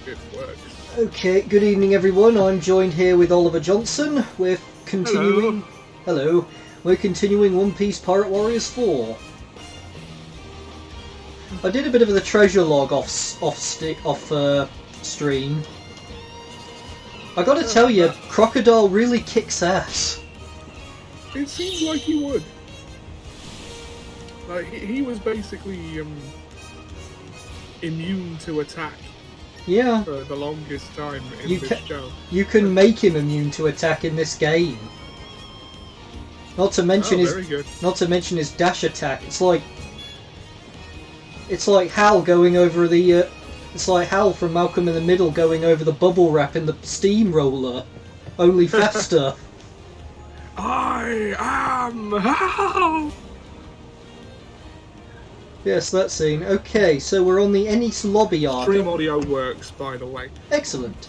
it works. Okay, good evening everyone. I'm joined here with Oliver Johnson. We're continuing... Hello. We're continuing One Piece Pirate Warriors 4. I did a bit of the treasure log off stream. I gotta tell you, Crocodile really kicks ass. It seems like he would. Like, he was basically immune to attack. Yeah. For the longest time in this show. You can make him immune to attack in this game. Not to mention his dash attack. It's like Hal going over the. It's like Hal from Malcolm in the Middle going over the bubble wrap in the steamroller, only faster. I am Hal. Yes, that scene. Okay, so we're on the Ennis Lobby arc. Stream audio works, by the way. Excellent.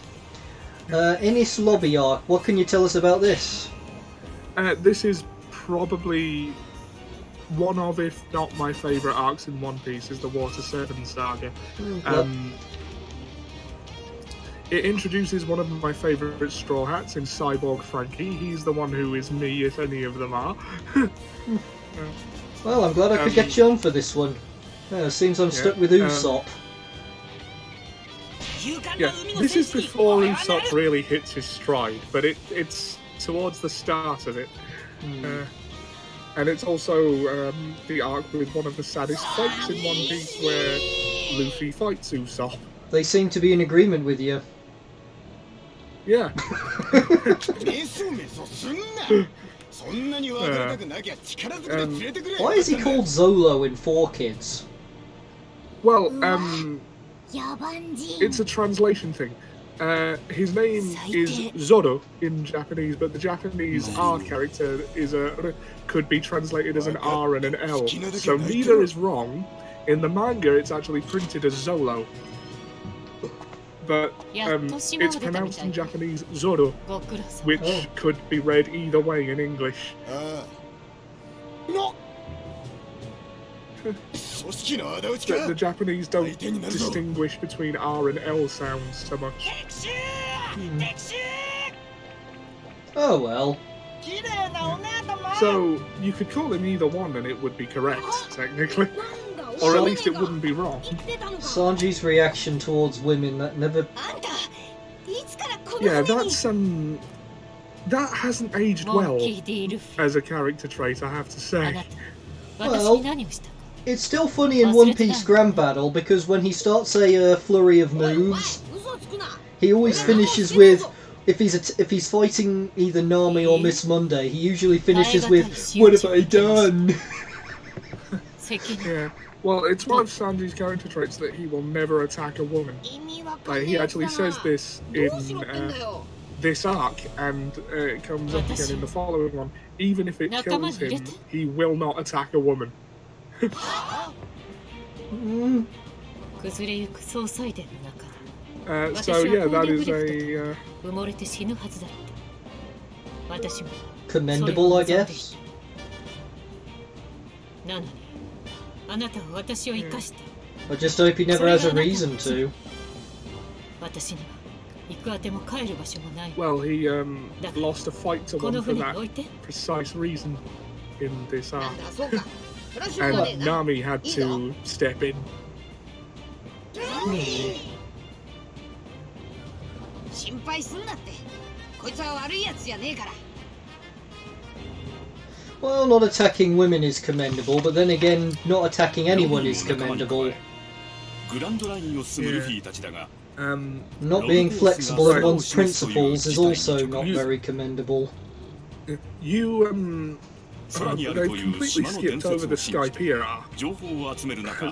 Ennis Lobby arc. What can you tell us about this? This is probably one of, if not my favourite arcs in One Piece, is the Water 7 saga. It introduces one of my favourite Straw Hats in Cyborg Frankie. He's the one who is me, if any of them are. Well, I'm glad I could get you on for this one. Seems I'm stuck with Usopp. Yeah, this is before Usopp really hits his stride, but it's towards the start of it. And it's also the arc with one of the saddest fights in One Piece where Luffy fights Usopp. They seem to be in agreement with you. Yeah. Why is he called Zolo in 4Kids? Well, it's a translation thing. His name is Zoro in Japanese, but the Japanese R character could be translated as an R and an L. So neither is wrong. In the manga, it's actually printed as Zolo. But it's pronounced in Japanese Zoro, which could be read either way in English. The Japanese don't distinguish between R and L sounds so much. Oh well. So you could call him either one and it would be correct, technically. Or at least it wouldn't be wrong. Sanji's reaction towards women that never... Yeah, that hasn't aged well as a character trait, I have to say. Well, it's still funny in One Piece Grand Battle because when he starts a flurry of moves, he always finishes with, if he's fighting either Nami or Miss Monday, he usually finishes with, "What have I done?" Yeah. Well, it's one of Sanji's character traits that he will never attack a woman. Like, he actually says this in this arc, and it comes up again in the following one. Even if it kills him, he will not attack a woman. So yeah, that is a... commendable, I guess. I just hope he never has a reason to. Well, he lost a fight to one for that precise reason in this arc. And Nami had to step in. Well, not attacking women is commendable, but then again, not attacking anyone is commendable. Not being flexible in one's principles is also not very commendable. They completely skipped over the Skypiea arc.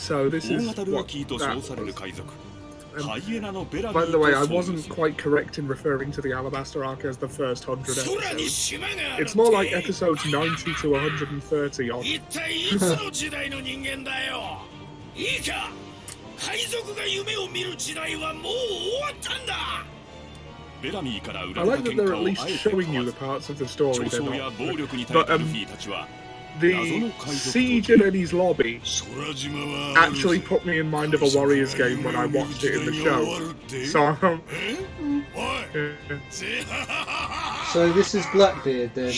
So this is what that by the way, I wasn't quite correct in referring to the Alabasta arc as the first 100 episodes. It's more like episodes 90 to 130 on. I like that they're at least showing you the parts of the story they're not. But The siege in Enies Lobby actually put me in mind of a Warriors game when I watched it in the show. So, so this is Blackbeard then?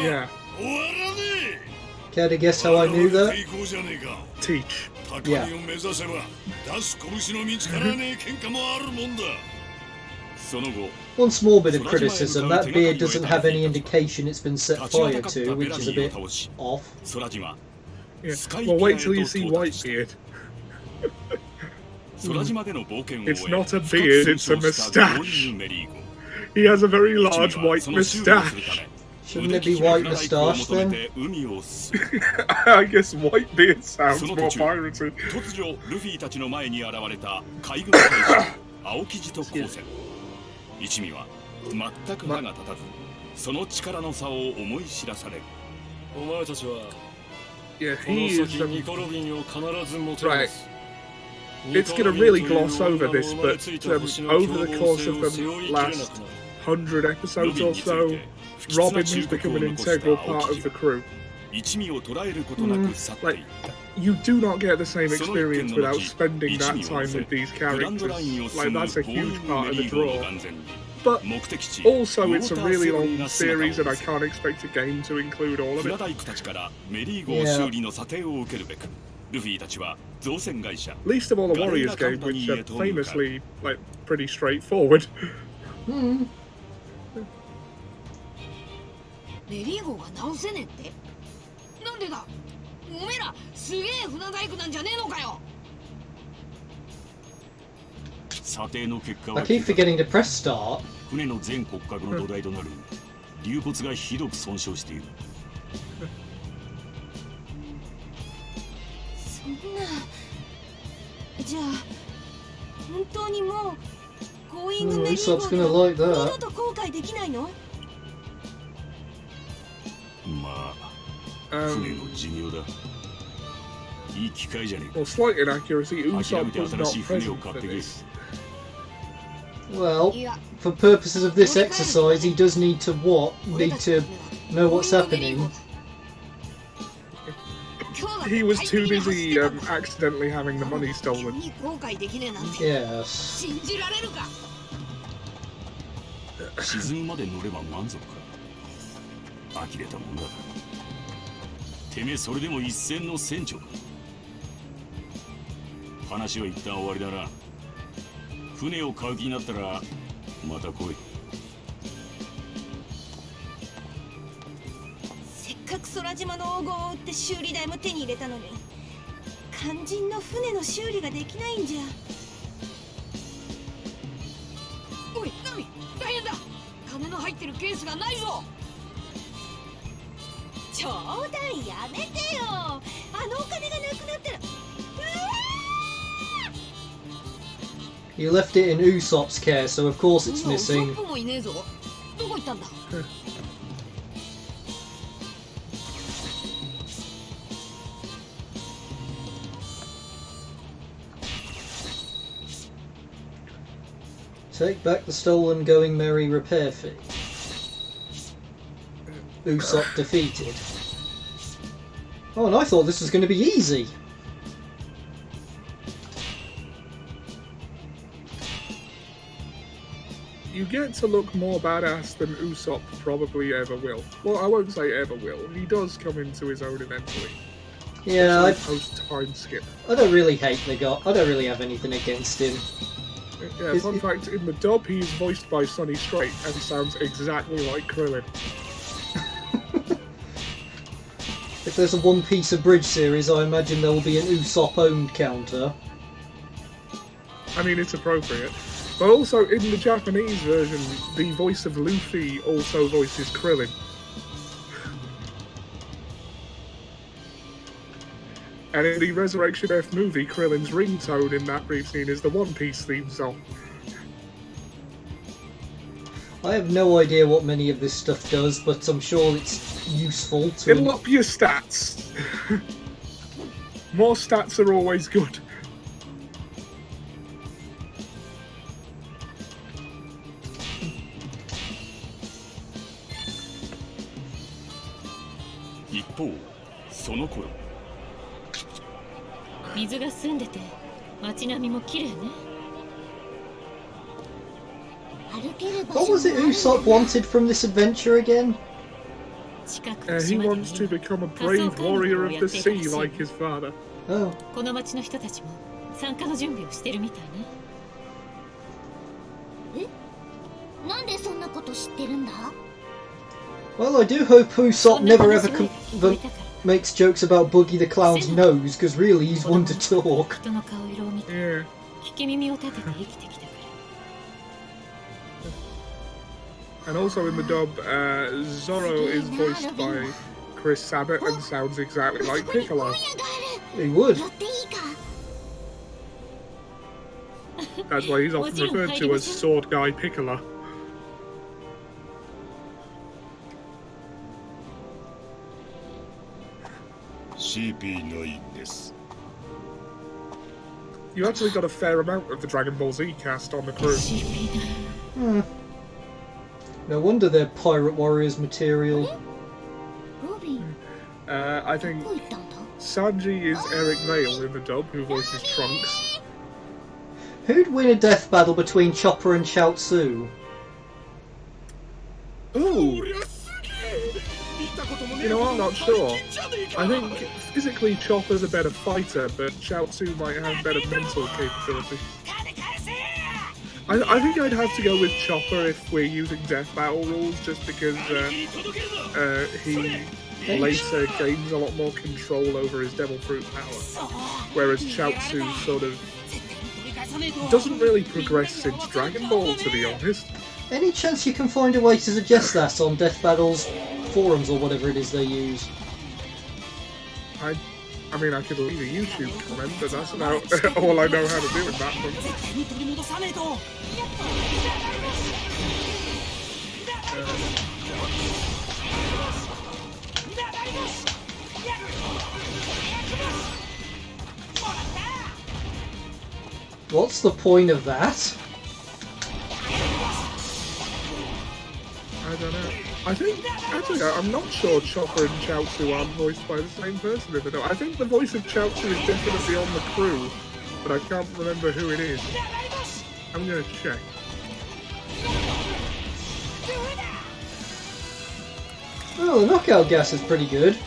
Yeah. Care to guess how I knew that? Teach. Yeah. One small bit of criticism, that beard doesn't have any indication it's been set fire to, which is a bit off. Yeah. Well, wait till you see Whitebeard. It's not a beard, it's a moustache. He has a very large white moustache. Shouldn't it be white moustache then? I guess Whitebeard sounds more piracy. 一味は全く歯が立たず、その力の差を思い知らされる。お前たちは Yeah, この he is 先ニコロビンを必ず持てま right. す。 It's going to really gloss over this, but over the course of the last 100 episodes or so, Robin has become an integral part of the crew. 一味を捉えることなく去っていった。 You do not get the same experience without spending that time with these characters. Like, that's a huge part of the draw. But also, it's a really long series, and I can't expect a game to include all of it. Least of all the Warriors games, which are famously, like, pretty straightforward. メリー号が直せねえってなんでだおめえらすげえ船大工なんじゃねえのかよ I keep forgetting to press start. 船の全骨格の土台となる竜骨がひどく損傷している。そんなじゃあ本当にもうゴーイングメリー号で二度と後悔できないの？まあ、船の寿命だ。いい機会じゃねえか。 Well, slight inaccuracy, Usopp was not present for this. Well, for purposes of this exercise, he does need to know what's happening. He was too busy accidentally having the money stolen. Yes. 沈むまで乗れば満足か。呆れたもんだ。てめえそれでも一船の船長か。話は一旦終わりだな。船を買う気になったらまた来い。せっかく空島の黄金を売って修理代も手に入れたのに肝心の船の修理ができないんじゃ。おいナミ大変だ金の入ってるケースがないぞ。冗談やめてよあのお金がなくなったら You left it in Usopp's care, so of course it's missing. Take back the stolen Going Merry repair fee. Usopp defeated. Oh, and I thought this was going to be easy. You get to look more badass than Usopp probably ever will. Well, I won't say ever will. He does come into his own eventually. Yeah, I post-time skip. I don't really hate the guy. I don't really have anything against him. Yeah, fun fact, in the dub he is voiced by Sonny Strait and sounds exactly like Krillin. If there's a One Piece abridged series, I imagine there will be an Usopp-owned counter. I mean, it's appropriate. But also, in the Japanese version, the voice of Luffy also voices Krillin. And in the Resurrection F movie, Krillin's ringtone in that brief scene is the One Piece theme song. I have no idea what many of this stuff does, but I'm sure it's useful to... It'll up your stats. More stats are always good. 方その頃水が澄んでて街並みも綺麗ね。 What was it Usopp wanted from this adventure again? He wants to become a brave warrior of the sea like his father. Oh. この町の人たちも参加の準備をしてるみたいね。え？なんでそんなこと知ってるんだ？ Well, I do hope Usopp never ever makes jokes about Boogie the Clown's nose, because really he's one to talk. 人の顔色を見て、聞き耳を立てて生きてきたから。 And also in the dub, Zoro is voiced by Chris Sabat and sounds exactly like Piccolo. He would. That's why he's often referred to as Sword Guy Piccolo. CP9 です。 You actually got a fair amount of the Dragon Ball Z cast on the crew. Hmm. No wonder they're Pirate Warriors material. I think Sanji is Eric Vale in the dub, who voices Trunks. Who'd win a death battle between Chopper and Chaozu? Ooh! You know, I'm not sure. I think physically Chopper's a better fighter, but Chaozu might have better mental capability. I think I'd have to go with Chopper if we're using death battle rules, just because he later gains a lot more control over his Devil Fruit power, whereas Chaozu sort of doesn't really progress since Dragon Ball, to be honest. Any chance you can find a way to suggest that on Death Battle's forums or whatever it is they use? I mean, I could leave a YouTube comment, but that's about all I know how to do in that one. What's the point of that? I don't know. I think, actually, I'm not sure Chopper and Chaozu aren't voiced by the same person in the dub. I think the voice of Chaozu is definitely on the crew, but I can't remember who it is. I'm gonna check. Oh, the knockout gas is pretty good.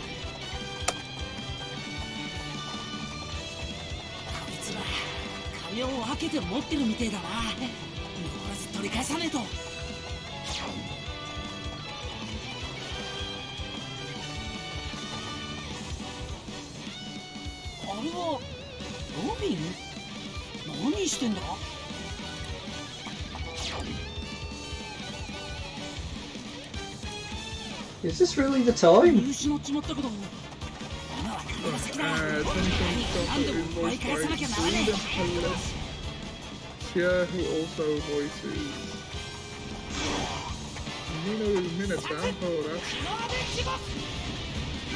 Is this really the time? Chopper is voiced by Frida Palencia, who also voices Nino Minotaur. Oh, that's...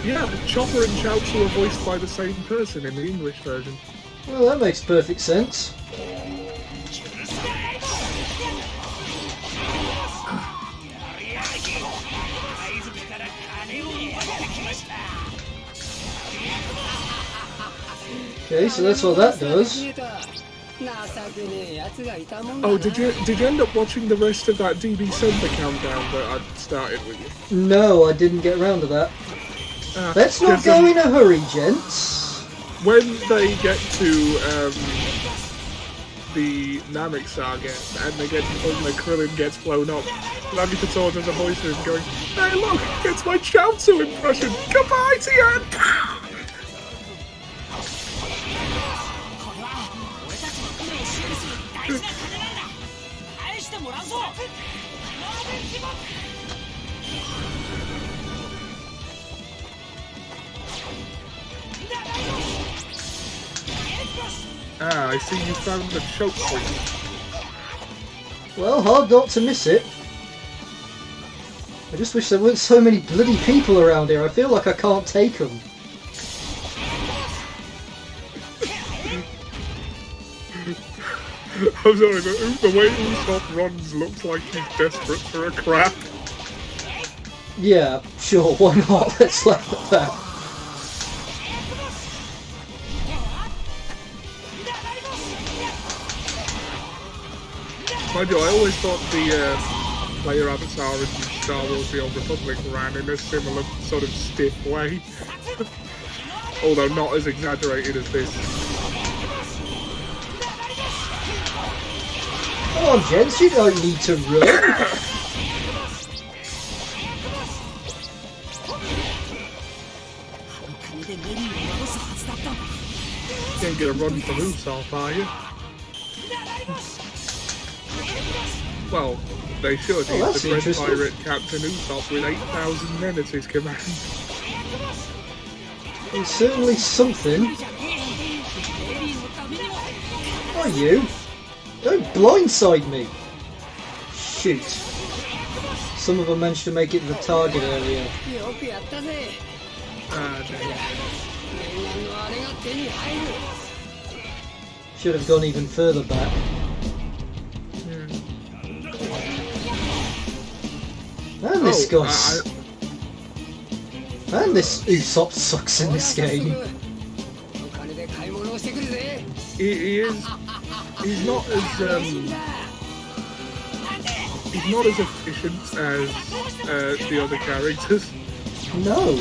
Yeah, Chopper and Chaozu are voiced by the same person in the English version. Well, that makes perfect sense. Okay, so that's what that does. Oh, did you end up watching the rest of that DB Center countdown that I started with you? No, I didn't get around to that. Let's not go in a hurry, gents. When they get to the Namek Saga and they get to the point where Krillin gets blown up, Nagito does a voice of him going, "Hey look, it's my Chaozu impression! Goodbye, Tien!" Ah, I see you found the choke point. Well, hard not to miss it. I just wish there weren't so many bloody people around here. I feel like I can't take them. I'm sorry, the way Usopp runs looks like he's desperate for a crap. Yeah, sure, why not? Let's laugh at that. Mind you, I always thought the player avatar in Star Wars The Old Republic ran in a similar sort of stiff way. Although not as exaggerated as this. Come on, gents, you don't need to run. Can't get a run from Usopp, are you? Well, they should. Oh, He's the Dread Pirate Captain Usopp with 8,000 men at his command. It's certainly something. Are you? Don't blindside me! Shoot. Some of them managed to make it to the target earlier. Should have gone even further back. And this guy's... And this Usopp sucks in this game. He is... He's not as he's not as efficient as the other characters. No.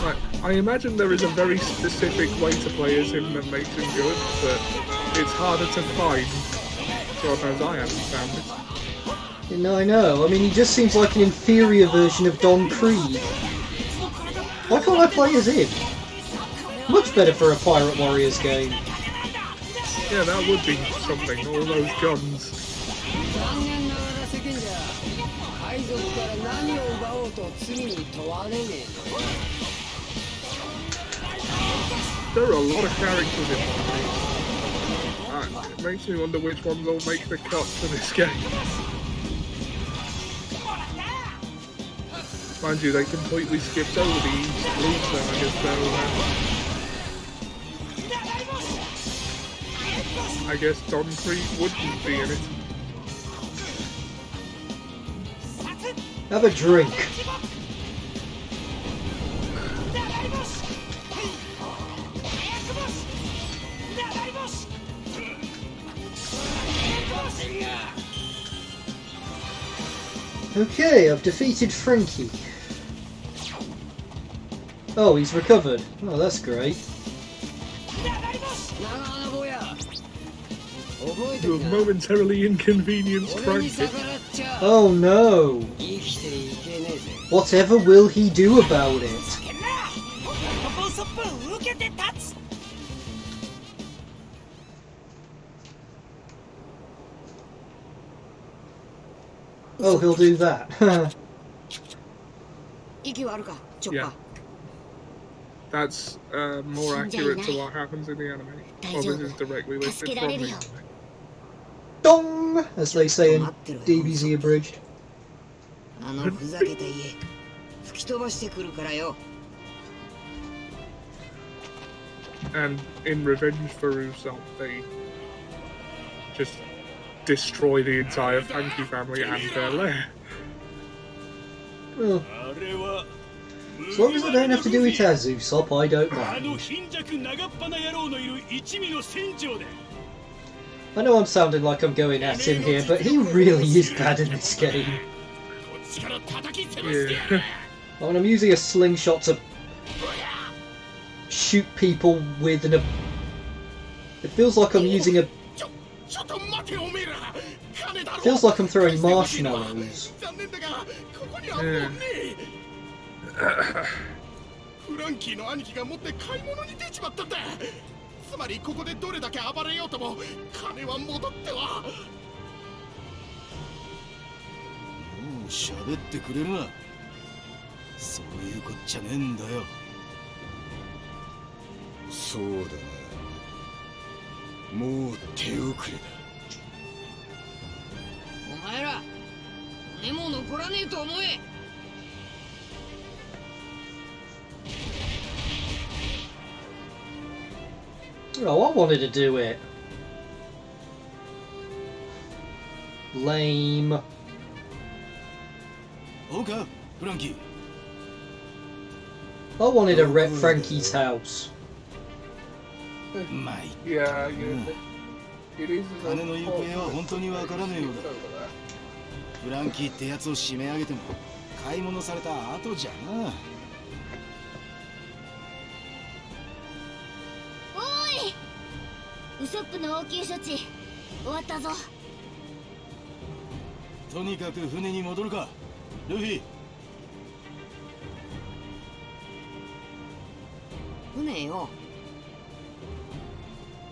Right. I imagine there is a very specific way to play as him that makes him good, but it's harder to find. God knows I haven't found it. No, I know. I mean, he just seems like an inferior version of Don Creed. Why can't I play as him? Much better for a Pirate Warriors game. Yeah, that would be something. All those guns. There are a lot of characters in this game. It makes me wonder which ones will make the cut for this game. Mind you, they completely skipped over the East Blues, so I guess Don Creed wouldn't be in it. Have a drink. Okay, I've defeated Frankie. Oh, he's recovered. Oh, that's great. You have momentarily inconvenienced Frankie. Oh no! Whatever will he do about it? Oh, he'll do that. Yeah. That's more accurate to what happens in the anime. Well, this is directly listed from the anime. Dong! As they say in DBZ Abridged. And in revenge for Usopp, they just destroy the entire Frankie family and their lair. Well, as long as I don't have to do it as Usopp, I don't mind. I know I'm sounding like I'm going at him here, but he really is bad in this game. Yeah. When I'm using a slingshot to shoot people with an... It feels like I'm using a... Feels like I'm throwing marshmallows. Yeah. フランキーの兄貴が持って買い物に出ちまったんだ。つまりここでどれだけ暴れようとも金は戻っては。もう喋ってくれるな。そういうこっちゃねえんだよ。そうだな。もう手遅れだ。お前ら、骨も残らねえと思え。 Oh, I wanted to do it. Lame. Okay, Frankie. I wanted to wreck Frankie's house. Yeah, yeah. It is. 金の行方は本当にわからねえようだ。フランキーってやつを締め上げても買い物された後じゃな。おい、ウソップの応急処置終わったぞ。とにかく船に戻るか、ルフィ。船よ。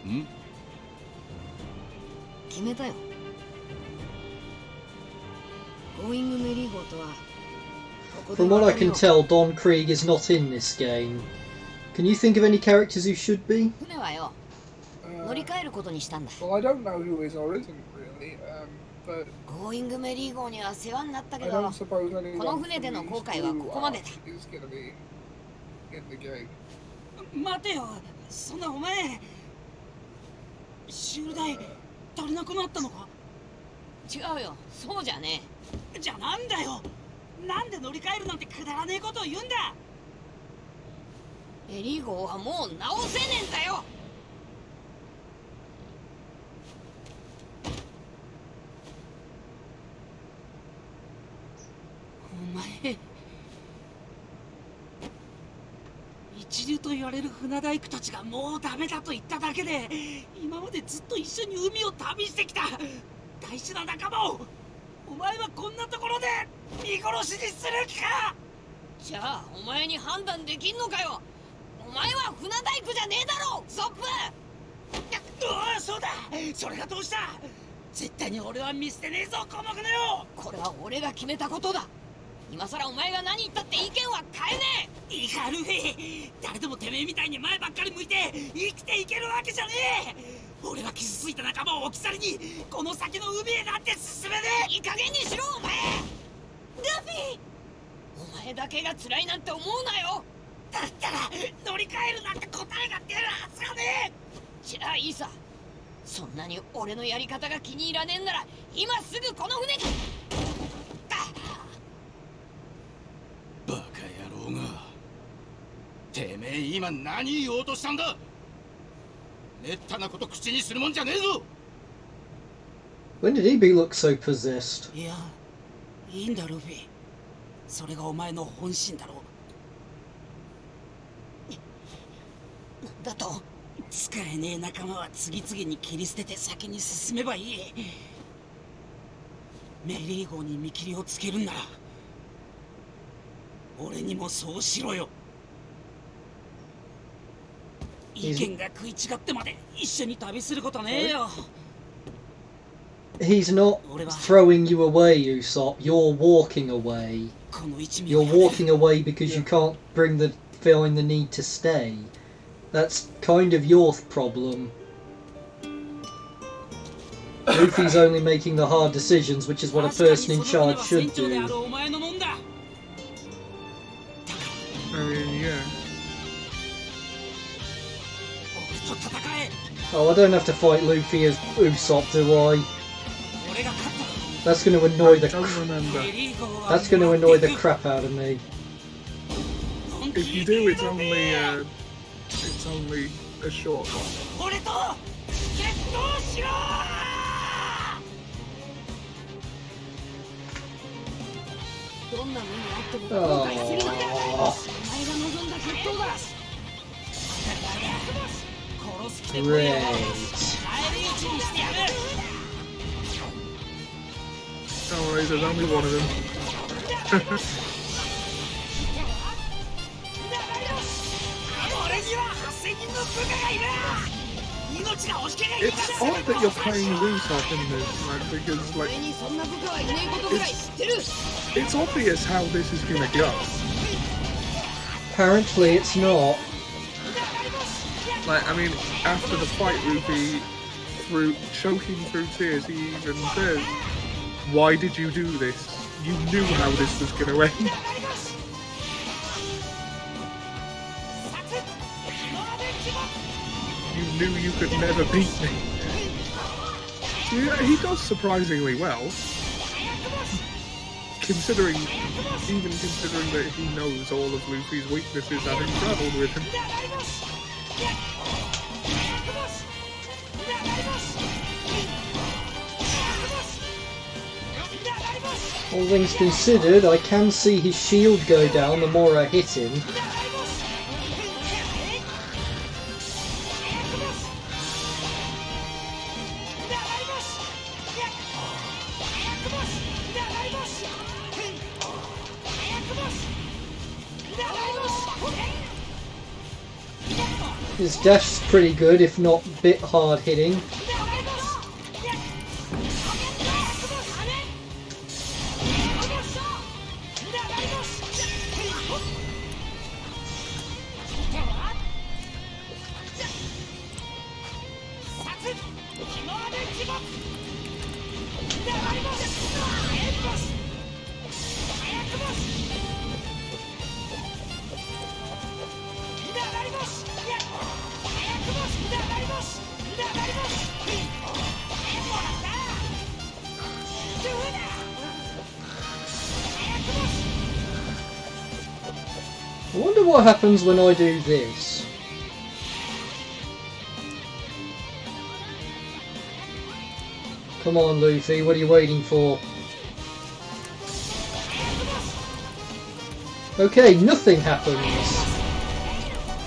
ん？決めたよ。ゴーイングメリー号とは。From what I can tell, Don Krieg is not in this game. Can you think of any characters who should be? 船はよ、乗り換えることにしたんだ。 Well, I don't know who is or isn't really, but ゴーイングメリー号には世話になったけ I ど、 don't suppose anyone この船での後悔はここまでだ。 is going to be in the game. 待てよ、そんなお前修代足りなくなったのか。違うよ、そうじゃねじゃあなんだよ、なんで乗り換えるなんてくだらねえことを言うんだ。え。メリー号はもう直せねえんだよ。お前一流と言われる船大工たちがもうダメだと言っただけで今までずっと一緒に海を旅してきた大事な仲間をお前はこんなところで見殺しにする気か。じゃあお前に判断できんのかよ。お前は船大工じゃねえだろ、ソップ。ああ、そうだ、それがどうした。絶対に俺は見捨てねえぞ、この船を。これは俺が決めたことだ。今さらお前が何言ったって意見は変えねえ。いいかルフィ、誰でもてめえみたいに前ばっかり向いて生きていけるわけじゃねえ。俺は傷ついた仲間を置き去りにこの先の海へなんて進めねえ。いい加減にしろお前。ルフィ、お前だけが辛いなんて思うなよ。だったら乗り換えるなんて答えが出るはずがねえ。じゃあいいさ。そんなに俺のやり方が気に入らねえんなら今すぐこの船に。バカ野郎が。てめえ今何言おうとしたんだ。めったなこと口にするもんじゃねえぞ。 When did Ibi look so possessed? いや、いいんだルフィ、それがお前の本心だろう。なんだと。使えねえ仲間は次々に切り捨てて先に進めばいい。メリー号に見切りをつけるんなら俺にもそうしろよ。意見が食い違ってまで一緒に旅することねえよ。 He's not throwing you away, Usopp. You're walking away. この一味 You're walking away because you can't feeling the need to stay. That's kind of your problem. Luffy's only making the hard decisions, which is what a person in charge should do. I mean, yeah. Oh, I don't have to fight Luffy as Usopp, do I? That's going to annoy the. That's going to annoy the crap out of me. If you do, it's only a short one. Great. Don't worry, there's only one of them. It's odd that you're playing Usopp in this, like, because, like, it's obvious how this is gonna go. Apparently it's not. Like, I mean, after the fight, Ruby, choking through tears, he even says, "Why did you do this? You knew how this was gonna end." You knew you could never beat me. Yeah, he does surprisingly well. Considering that he knows all of Luffy's weaknesses, having travelled with him. All things considered, I can see his shield go down the more I hit him. His dash is pretty good, if not a bit hard hitting. I wonder what happens when I do this. Come on, Luffy, what are you waiting for? Okay, nothing happens.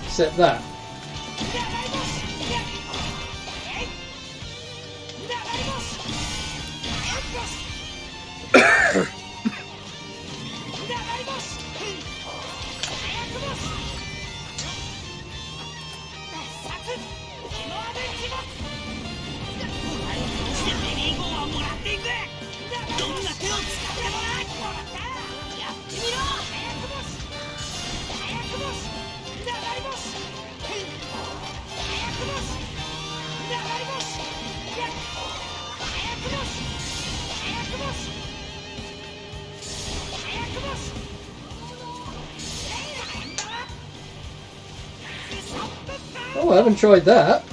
Except that. Oh, I haven't tried that.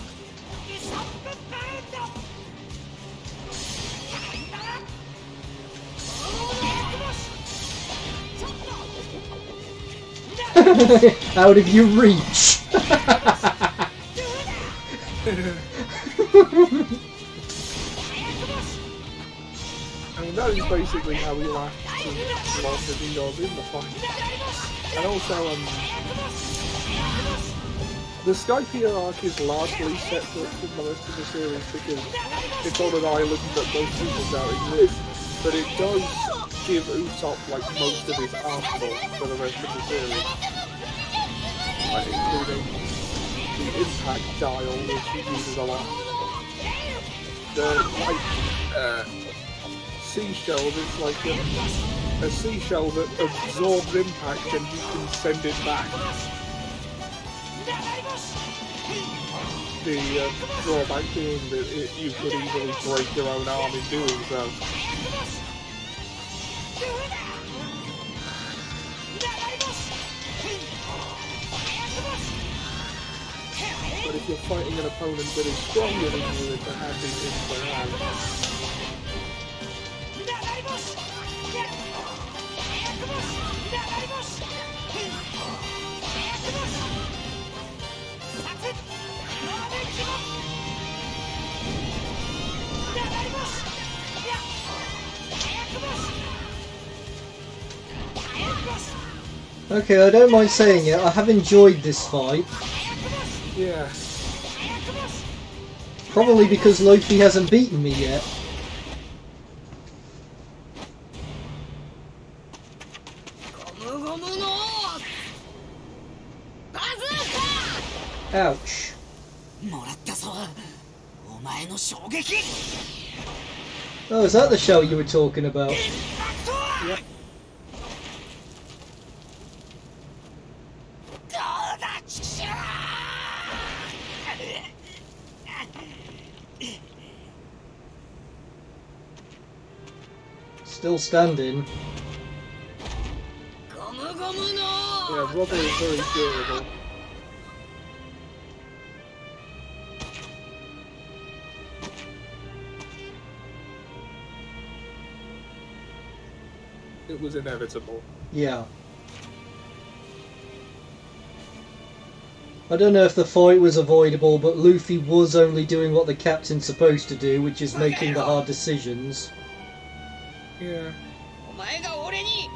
Out of your reach. I mean, that is basically how we last to lost the Dingoes in the fight. And also, the Skypiea arc is largely separate from the rest of the series because it's on an island that most people don't exist, but it does give Usopp like most of his arsenal for the rest of the series, like including the impact dial, which he uses a lot. The seashells, it's like a seashell that absorbs impact and you can send it back. The drawback being that you could easily break your own arm in doing so. But if you're fighting an opponent that is stronger than you, it's a handy thing to have. Okay, I don't mind saying it, I have enjoyed this fight. Yeah. Probably because Luffy hasn't beaten me yet. Ouch. Oh, is that the show you were talking about? Yep. Still standing. Yeah, rubber is very durable. It was inevitable. Yeah. I don't know if the fight was avoidable, but Luffy was only doing what the captain's supposed to do, which is making the hard decisions. Yeah. 前が俺に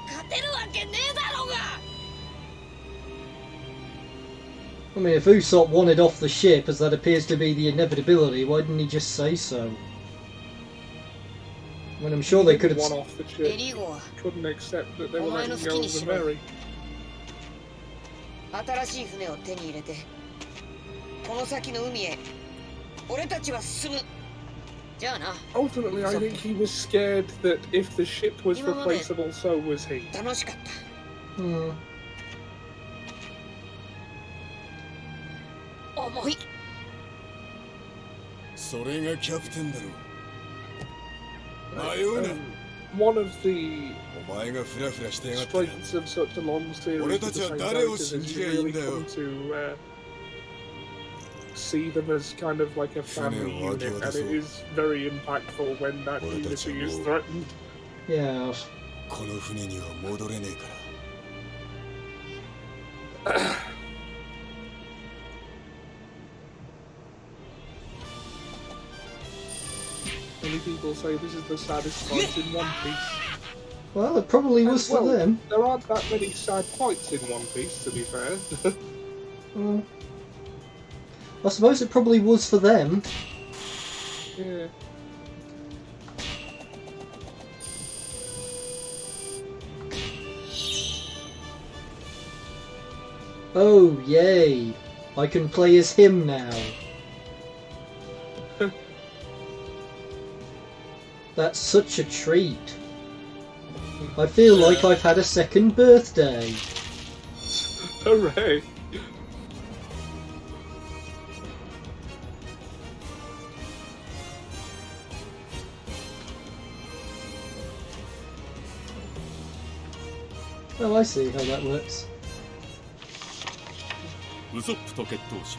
勝てるわけねえだろうが。 I mean, if Usopp wanted off the ship, as that appears to be the inevitability, why didn't he just say so? I mean, I'm sure they could have... One off the ship. Couldn't accept that they were letting go of the Mary. 新しい船を手に入れて、この先の海へ俺たちは進む。じゃあな。 Ultimately, I think he was scared that if the ship was replaceable, so was he. 楽しかった。重い。それがキャプテンだろう。迷うな。One of the お前がフラフラしてやがった。 strengths of such a long series of the same characters is you really come to see them as kind of like a family unit, and it is very impactful when that unity is threatened. Yeah. この船には戻れねえから。Many people say this is the saddest fight in One Piece. Well, it probably was for them. There aren't that many sad fights in One Piece, to be fair. I suppose it probably was for them. Yeah. Oh, yay. I can play as him now. That's such a treat. I feel like I've had a second birthday. Hooray! Oh, I see how that works. ウソップと決闘し、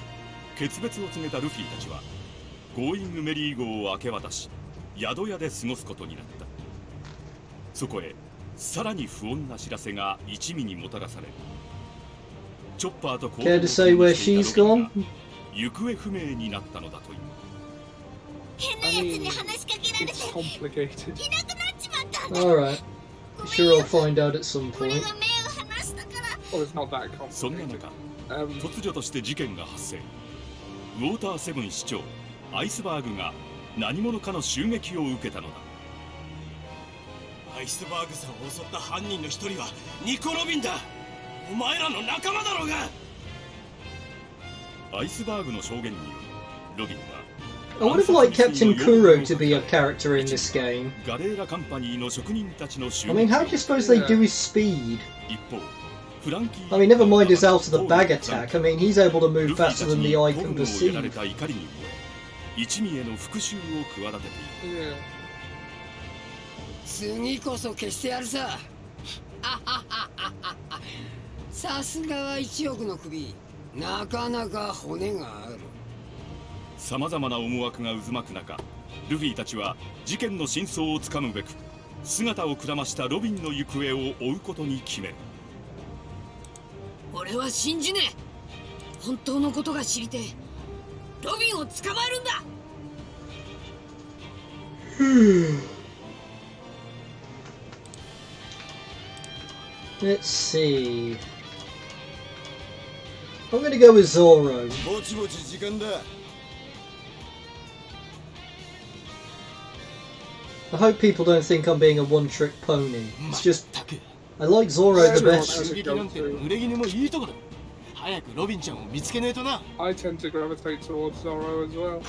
決別を告げたルフィたちはゴーイングメリー号を明け渡し、宿屋で過ごすことになった。そこへさらに不穏な知らせが一味にもたらされる。チョッパーとCare to say where she's gone? 行方不明になったのだという。変なやつに話しかけられて It's complicated. いなくなっちまったんだ。 Alright. Sure, I'll find out at some 俺 point. が目を離したから。 Well, it's not that そんな complicated. 中、突如として事件が発生。ウォーターセブン市長アイスバーグが何者かの襲撃を受けたのだ。アイスバーグさんを襲った犯人の一人はニコ・ロビンだ。お前らの仲間だろうが。アイスバーグの証言により、ロビンは I would have liked Captain Kuro to be a character in this game. ガレーラカンパニーの職人たちの襲 I 撃 mean, how do you suppose they do his speed? 一方、フランキー I mean, never mind his out of the bag attack. I mean, he's able to move faster than the eye can ルフィたちに鼓舞をやられ perceive. た怒りに一味への復讐を企てている。 Yeah. 次こそ消してやるさ。さすがは1億の首。なかなか骨がある。さまざまな思惑が渦巻く中、ルフィたちは事件の真相をつかむべく姿をくらましたロビンの行方を追うことに決める。俺は信じねえ。本当のことが知りてえ。ロビンを捕まえるんだ。 Let's see. I'm gonna go with Zoro. ぼちぼち時間だ。 I hope people don't think I'm being a one-trick pony. It's just I like Zoro the best. 濡れ衣もいいとこだ。早くロビンちゃんを見つけねえとな。 I tend to gravitate towards Zoro as well.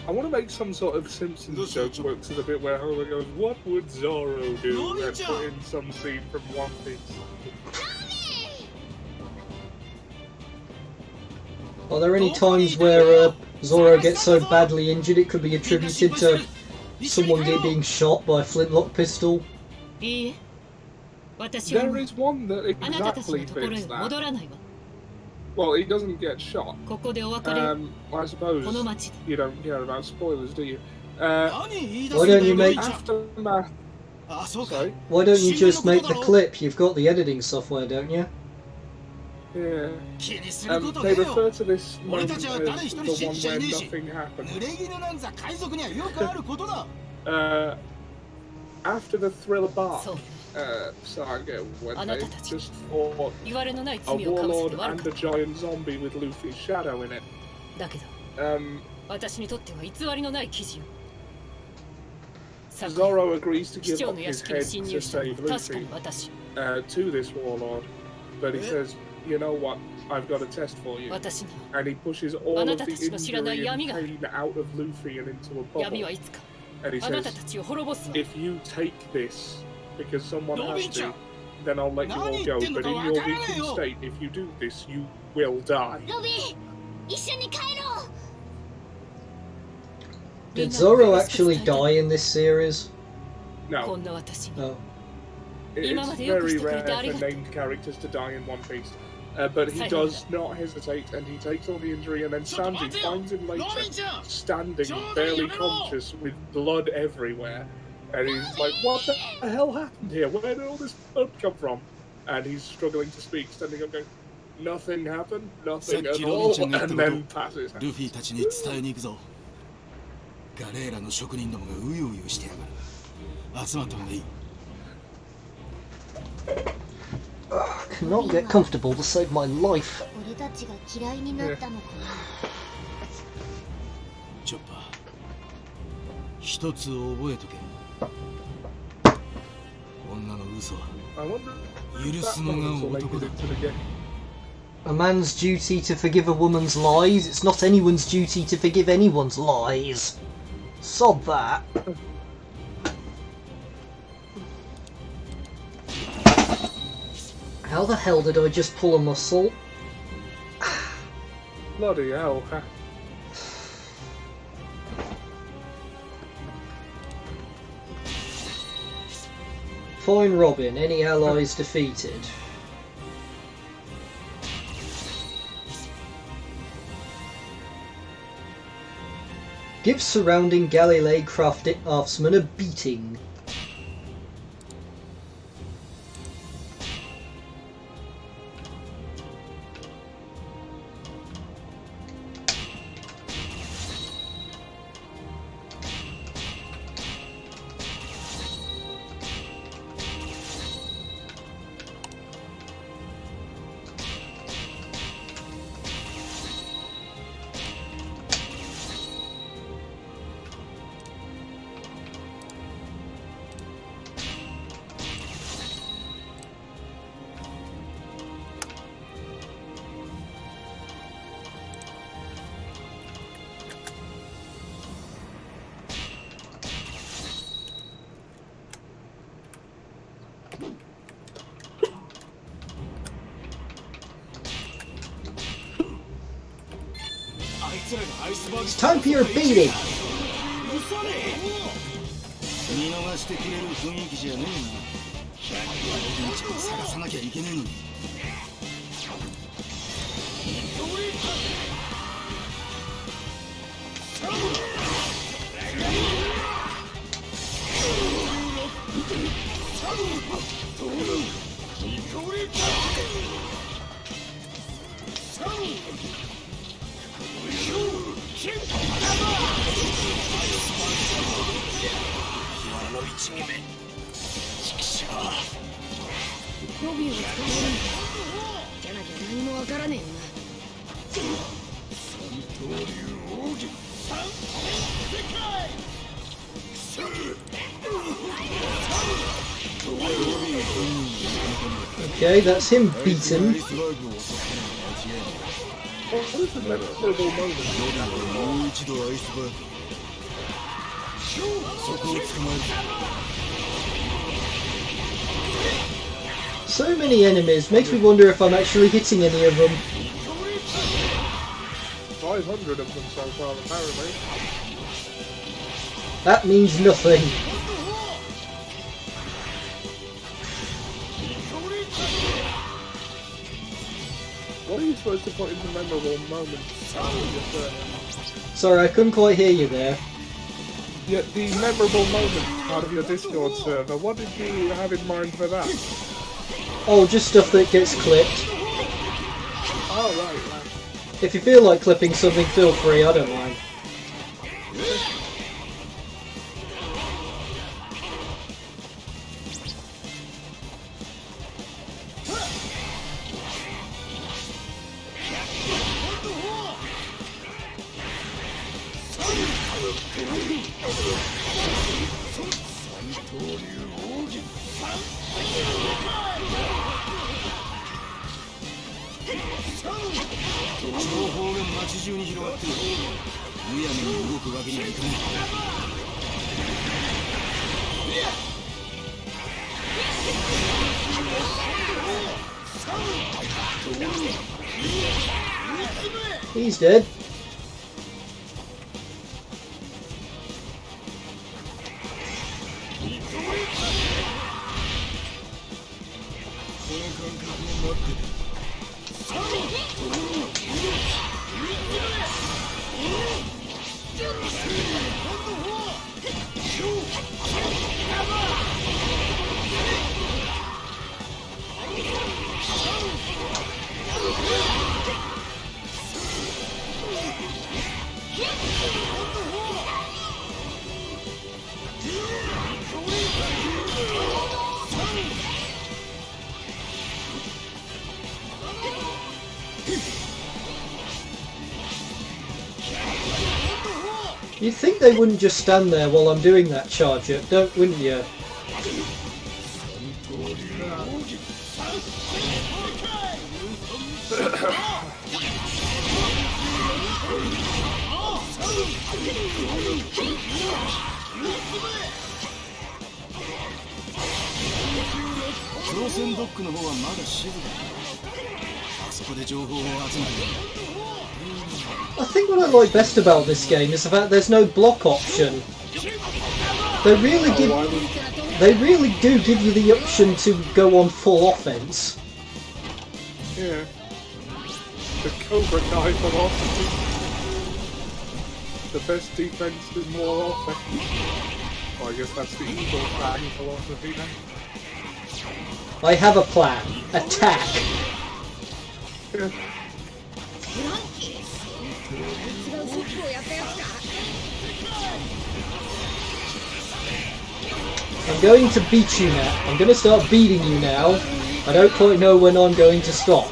I want to make some sort of Simpsons joke where it's the bit where Homer goes, "What would Zorro do?" and put in some scene from One Piece. Are there any times where Zoro gets so badly injured it could be attributed to someone being shot by a flintlock pistol? いいえ、私は There is one that あなたたち exactly のところへ fits 戻 that. らないわ。 Well, he doesn't get shot. ここでお別れよ。 I suppose この町で。 you don't care about spoilers, do you? 何言い出 Why すんだ don't you よ、ロ make- ビンちゃん。 Aftermath. あ、そうか。 Sorry. Why don't you just make the clip? You've got the editing software, don't you? Yeah. 気にすることね They えよ refer to this 俺 moment た as ち the は誰一人 one 信じちゃい where ねえし nothing happened. 濡れ衣なんざ海賊にはよくあることだ After the Thriller Bark そう saga, when あな they たたち just fought 言われのない a 罪をかぶせ warlord て悪 and か a っ giant zombie with Luffy's shadow in it. ただけど 私にとっては偽りのない記事よ Zoro agrees to 市 give 長 up の屋 his 敷に head 侵 to 入したの save は確かに Luffy 私 to this warlord, but he says, "You know what? I've got a test for you." 私に And he pushes all of the あなたたちの知らない injury 闇 and がある pain out of Luffy and into a 闇 bubble. はいつか And he あなた says, たちを滅ぼすわ "If you take this, because someone has Nobita! to, then I'll let you all go. But in your weakened state, if you do this, you will die." ロビー一緒に帰ろう Did Zoro actually die in this series? こ No, んな私に No. it's very rare for named characters to die in One Piece. But he does not hesitate, and he takes all the injury, and then Sanji finds him later, standing, barely conscious, with blood everywhere. And he's like, "What the hell happened here? Where did all this blood come from?" And he's struggling to speak, standing up going, "Nothing happened, nothing at all," and then passes out. ルフィたちに伝えに行くぞガレーラの職人どもがうようよしてやがる集まった方がいい Cannot get comfortable to save my life. 俺たちが嫌いになったのかなチョッパー一つ覚えとけ女の嘘は I wonder 許 if す that の one が will make 男 it だ into the game. A man's duty to forgive a woman's lies. It's not anyone's duty to forgive anyone's lies. Sod that. How the hell did I just pull a muscle? Bloody hell. Huh? Fine Robin, any allies defeated? Give surrounding Galilee craftsmen a beating. It's time for your beating! 見逃してくれる雰囲気じゃねえなちょっと探さなきゃいけねえのに ロビーを使えるんだじゃなきゃ何もわからねえよな Okay, that's him beaten. What is the memorable moment? もう一度アイスバーグそこを捕まえる So many enemies, makes me wonder if I'm actually hitting any of them. 500 of them so far, apparently. That means nothing. What are you supposed to put in the memorable moment? Sorry, I couldn't quite hear you there. Yeah, the memorable moment out of your Discord server. What did you have in mind for that? Oh, just stuff that gets clipped. If you feel like clipping something, feel free, I don't mind. He's dead. You'd think they wouldn't just stand there while I'm doing that charge up, wouldn't you? I think what I like best about this game is the fact there's no block option. They really do give you the option to go on full offense. Yeah. The Cobra Kai philosophy. The best defense is more offense. Well, I guess that's the Eagle Fang philosophy then. I have a plan. Attack! Yeah. I'm going to beat you now. I'm going to start beating you now. I don't quite know when I'm going to stop.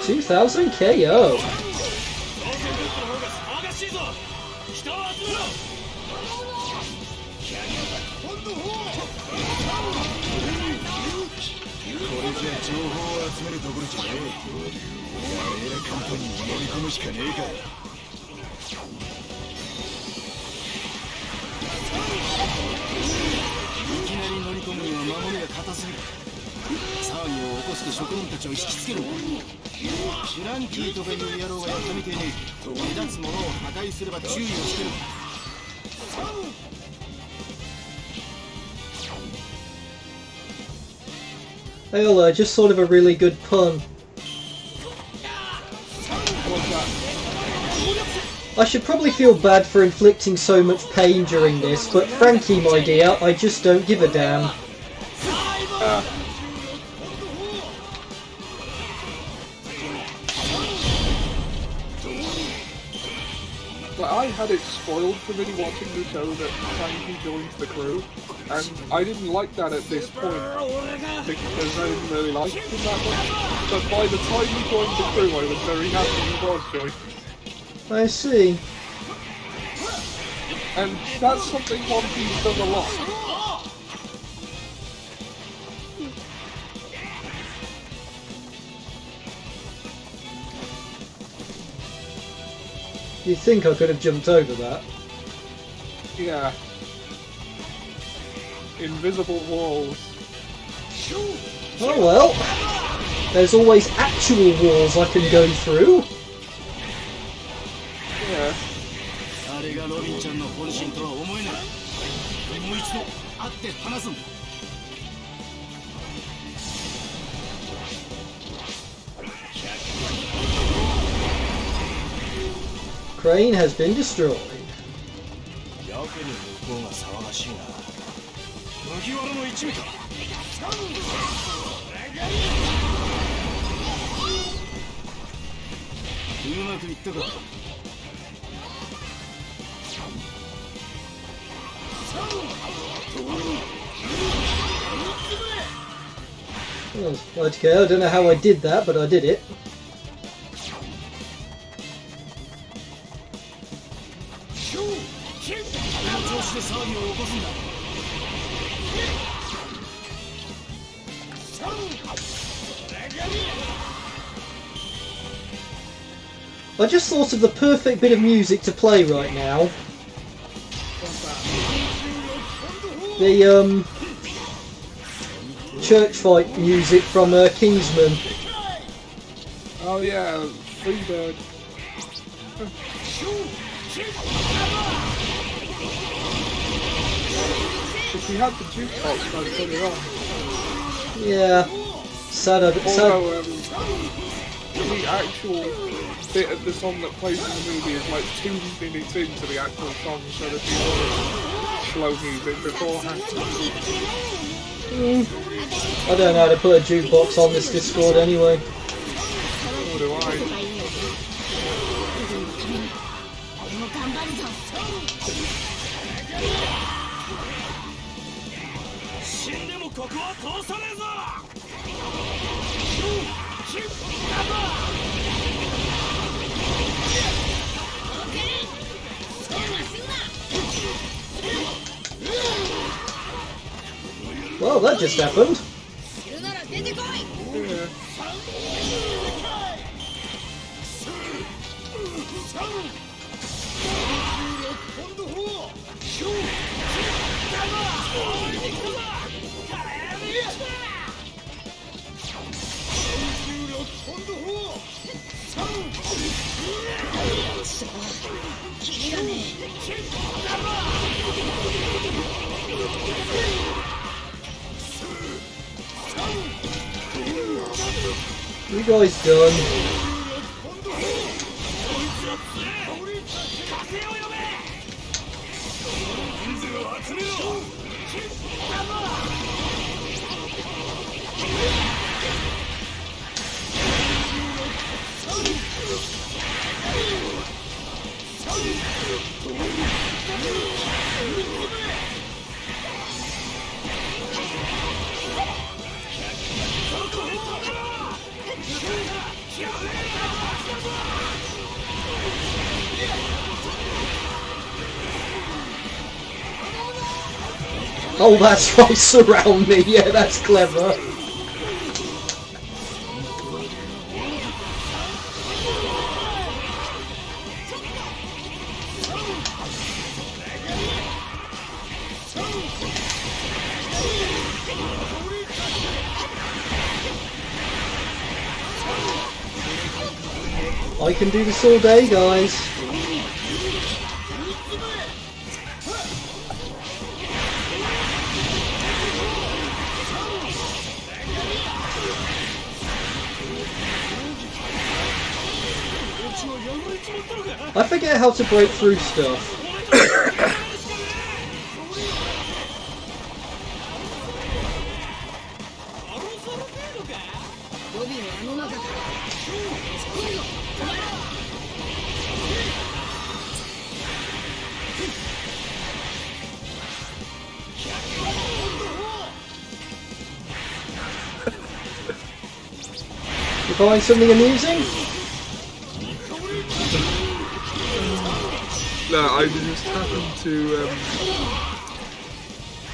$2,000 KO. Ayola, just sort of a really good pun. I should probably feel bad for inflicting so much pain during this, but Frankie, my dear, I just don't give a damn. I had it spoiled for me watching the show that Frankie joins the crew, and I didn't like that at this point, because I didn't really like him that much. But by the time he joined the crew, I was very happy he was joined. I see. And that's something One Piece does a lot. You'd think I could have jumped over that. Yeah. Invisible walls. Oh well. There's always actual walls I can go through. Yeah. crane has been destroyed. やけに向こうが騒がしいな。麦わらの一味か。うまくいったか。Oh, okay, I don't know how I did that, but I did it. I just thought of the perfect bit of music to play right now. The church fight music from Kingsman. Oh yeah, Freebird. If we had the jukebox, I'd put it on. Yeah. Sad. Although, the actual bit of the song that plays in the movie is like 2 minutes into the actual song, so there'd be all this slow music beforehand. I don't know how to put a jukebox on this Discord anyway. So do I. 死んでもここは通さねえぞ。Well, that just happened. Yeah. You guys done? Oh, that's right, surround me. Yeah, that's clever. I can do this all day, guys. I forget how to break through stuff. You find something amusing? No, I just happened to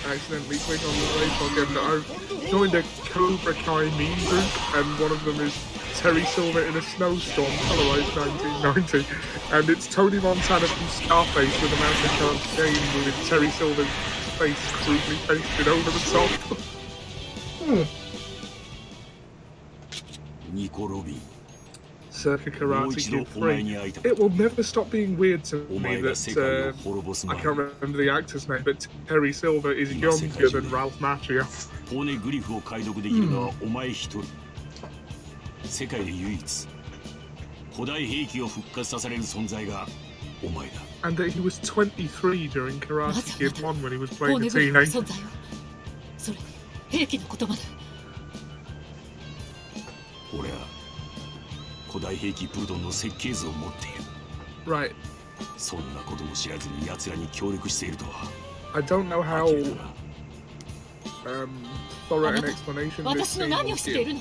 accidentally click on the Facebook and I joined a Cobra Kai meme group, and one of them is Terry Silver in a snowstorm, colorized 1990, and it's Tony Montana from Scarface with a mountain card game with Terry Silver's face crudely pasted over the top. Nico Robin. Circa Karate Kid 3. It will never stop being weird to me that I can't remember the actor's name, but Terry Silver is younger than Ralph Macchio. ポネグリフを解読できるのはお前一人。世界で唯一古代兵器を復活させられる存在が And that he was 23 during Karate Kid 1 when he was playing 骨 a 組みの teenager. 存在をそれに兵器の言葉だ俺は古代兵器プルトンの設計図を持っている Right. そんなことも知らずに奴らに協力しているとは I don't know how 呆れたな thorough あな an た explanation this 私の scene 何を will してい give. るの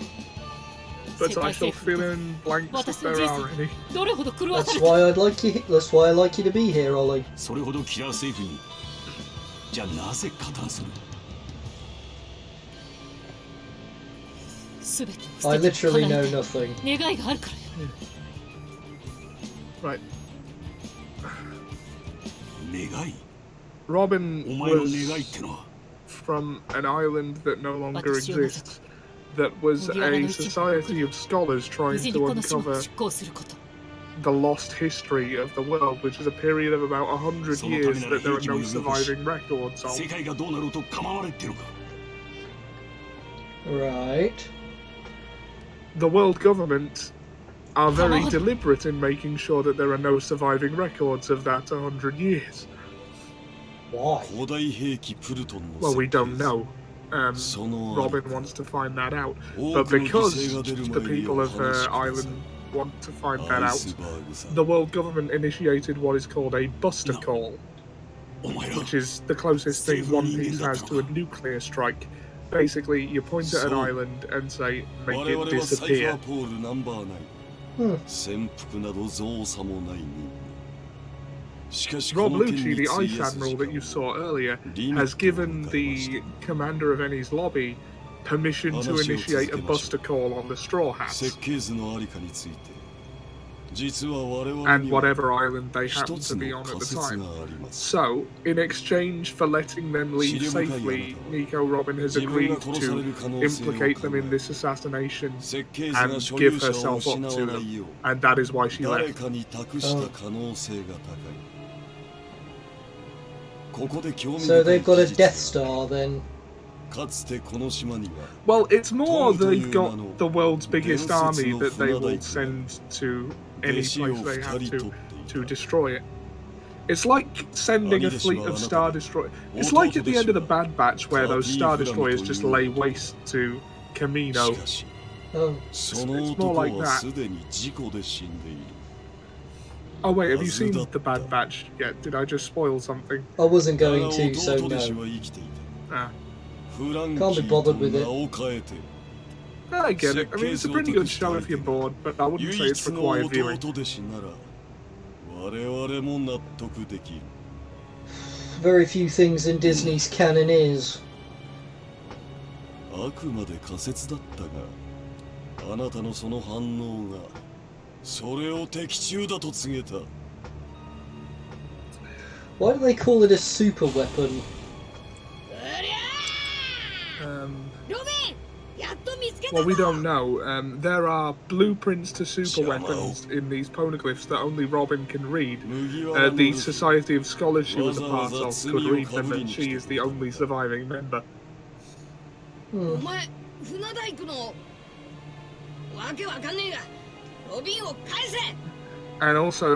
But I still fill in blanks if 私の there 人 are 生 any. どれほど狂わさ That's れた why That's why I like you to be here, Ollie. それほどキラー政府にじゃあなぜ加担する全てを I 捨てて literally 離 know れた nothing. 願いがあるからよ Right. 願い Robin お前の願 was いってのは from an island that no longer 私を除 exists, that was 麦わらの a 一部 society of scholars 無 trying 事に to この島を uncover 出航すること the lost history of the world, which is a period of about 100 そのため years なら that there are 兵器も no 呼び起こし surviving records of. 世界がどうなろうと構われてるか Right. The world government are very Come on. deliberate in making sure that there are no surviving records of that 100 years. Why? 古代兵器プルトンの Well, we 設計 don't 図 know. その Robin wants to find that out. 多 But くの犠 because 牲が出る the 前に people お of 話しくださ Island い want to find that アイ out, スバーグさん the world government initiated what is called a buster No. call, お前ら which is the closest thing One Piece has to a nuclear strike. Basically, you point at an So, island and say, 我 make 々 it はサイファ disappear. ーポールナンバーHmm. 9潜伏など造作もない任務しかし Rob この件 Lucci, に the 費 Ice やす Admiral 時 that 間 you saw earlier, リミッ has トが given 迎えまし the commander of Enies lobby permission to 話を initiate a 続けましょう。 buster call on the Straw た Hats 設計図のありかについて実は我々 and には whatever island they 一 happen つ to be の on at 仮 the 説 time. があります So, in exchange for letting them leave safely, Nico Robin has 自分が agreed 殺され to る可能性を implicate them 考 in え this assassination, 設計図が and 所 give 有者を herself 失 up わ to ない them. よう And that is why she 誰 left. かに託した可能性が高いここで興味 So 深い they've got a 事実 Death は Star then. かつてこの島には Well, it's more Tom they've got Toyonano, the world's biggest army Densetsu no that they will Funadai send to any 弟子を place they 2 have 人取 to ってい to た destroy it. It's like sending a fleet of Star Destroyers. It's like at the end of the Bad Batch where those Star Destroyers just lay waste to し Kamino. かし Oh. その It's 男 more like は that. すでに事故で死んでいる Oh wait, have you seen Azudata. the Bad Batch yet? Did I just spoil something? I wasn't だが going to, so 弟弟子 no. は生きてい Ah. たフランキ Can't be ーと bothered with it. 名を変えて I get it. I mean, it's a pretty good show if you're bored, but I wouldn't 唯 say it's 一 for の quiet 弟 viewing. 弟子なら我々も納得できる Very few things in Disney's canon is. あくまで仮説だったがあなたのその反応がそれを的中だと告げた Why do they call it a super weapon? Well, we don't know. There are blueprints to super weapons in these poneglyphs that only Robin can read. 麦わらの The ルフィ Society of Scholars she was a part of could read them, and she is the only surviving member. Hmm. お前船大工のわけわかんねえがロビンを返せ And also,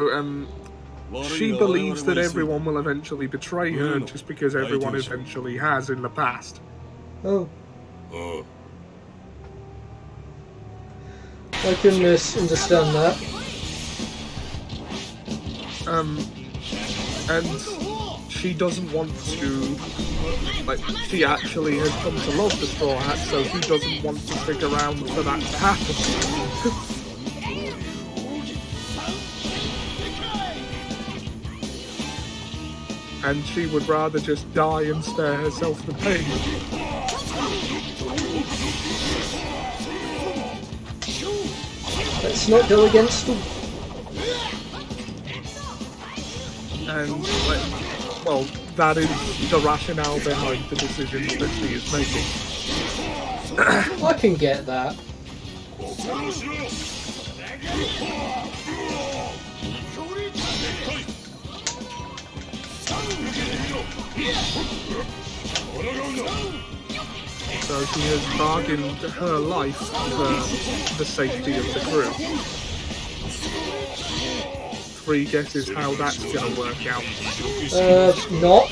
she 悪いが believes that 我々は急いで everyone will eventually betray her Bueno, just because ahí everyone tienes. eventually has in the past. Oh. ああ I can understand that. And she doesn't want to, like, she actually has come to love the Straw Hat, so she doesn't want to stick around for that to happen. And she would rather just die and spare herself the pain. Let's not go against them. And, like, well, that is the rationale behind the decisions that she is making. I can get that. So she has bargained her life for the safety of the crew. free guesses how that's gonna work out. Not.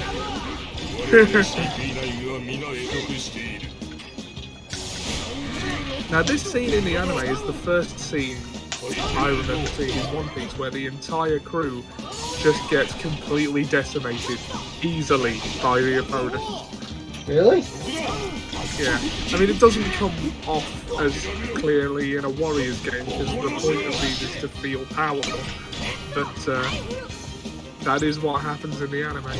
Now, this scene in the anime is the first scene I remember seeing in One Piece where the entire crew just gets completely decimated easily by the opponent. Really? Yeah. I mean, it doesn't come off as clearly in a Warriors game because the point of these is to feel powerful. But that is what happens in the anime.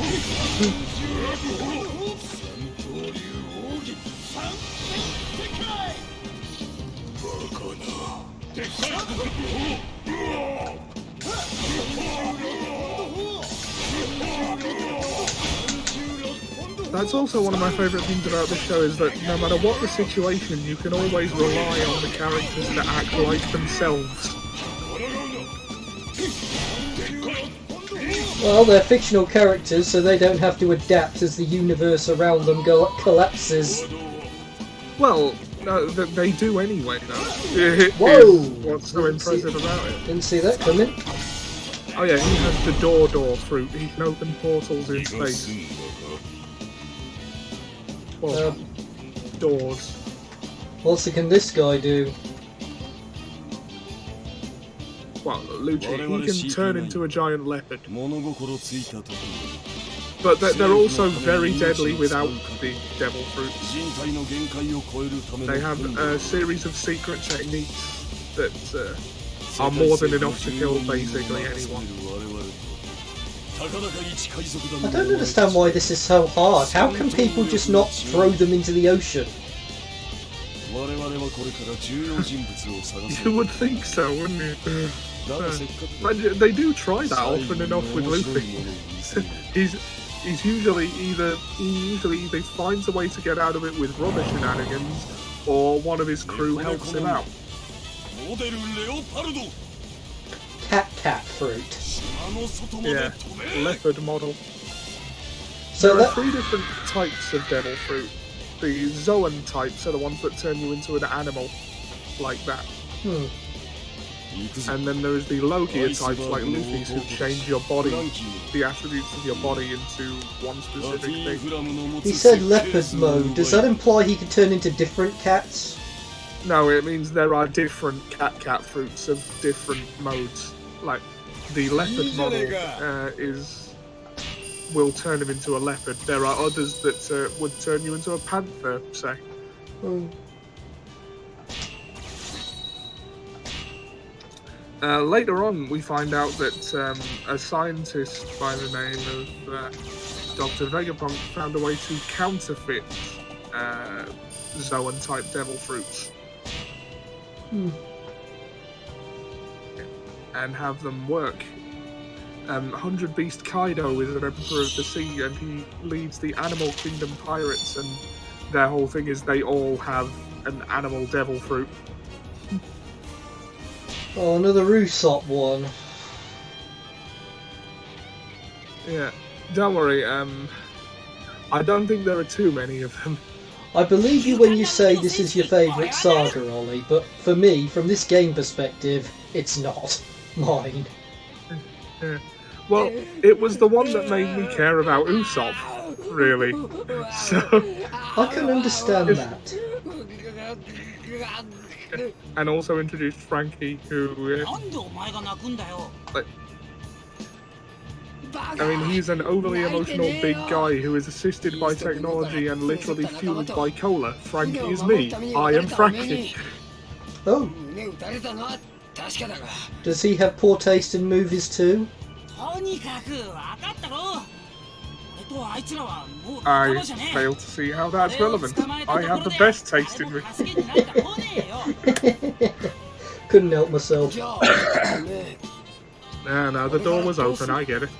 That's also one of my favourite things about this show is that no matter what the situation, you can always rely on the characters to act like themselves. Well, they're fictional characters, so they don't have to adapt as the universe around them collapses. Well, no, they do anyway, though. Whoa! What's so impressive about it? Didn't see that coming. Oh yeah, he has the door fruit. He can open portals in space. Well, doors. What can this guy do? Well, Lucci, he can turn into a giant leopard. But they're also very deadly without the devil fruits. They have a series of secret techniques that are more than enough to kill basically anyone. I don't understand why this is so hard. How can people just not throw them into the ocean? You would think so, wouldn't you? But they do try that often enough with Luffy. He usually either finds a way to get out of it with rubber shenanigans, or one of his crew helps him out. Cat fruit. Yeah, leopard model. So there are 3 different types of devil fruit. The Zoan types are the ones that turn you into an animal, like that. And then there is the Logia types, like Luffy's, who change your body, the attributes of your body into one specific thing. He said leopard mode. Does that imply he could turn into different cats? No, it means there are different cat fruits of different modes. Like, the leopard model will turn him into a leopard. There are others that would turn you into a panther, say. Later on, we find out that a scientist by the name of Dr. Vegapunk found a way to counterfeit Zoan-type devil fruits. And have them work. 100 Beast Kaido is an emperor of the sea, and he leads the Animal Kingdom pirates, and their whole thing is they all have an animal devil fruit. Oh, another Usopp one. Yeah, don't worry, I don't think there are too many of them. I believe you when you say this is your favourite saga, Ollie, but for me, from this game perspective, it's not mine. Yeah. Well, it was the one that made me care about Usopp, really. So I can understand that. And also introduced Frankie, who I mean, he's an overly emotional big guy who is assisted by technology and literally fueled by cola. Frankie is me. I am Frankie. Oh. Does he have poor taste in movies too? I fail to see how that's relevant. I have the best taste in movies. Couldn't help myself. No, the door was open, I get it.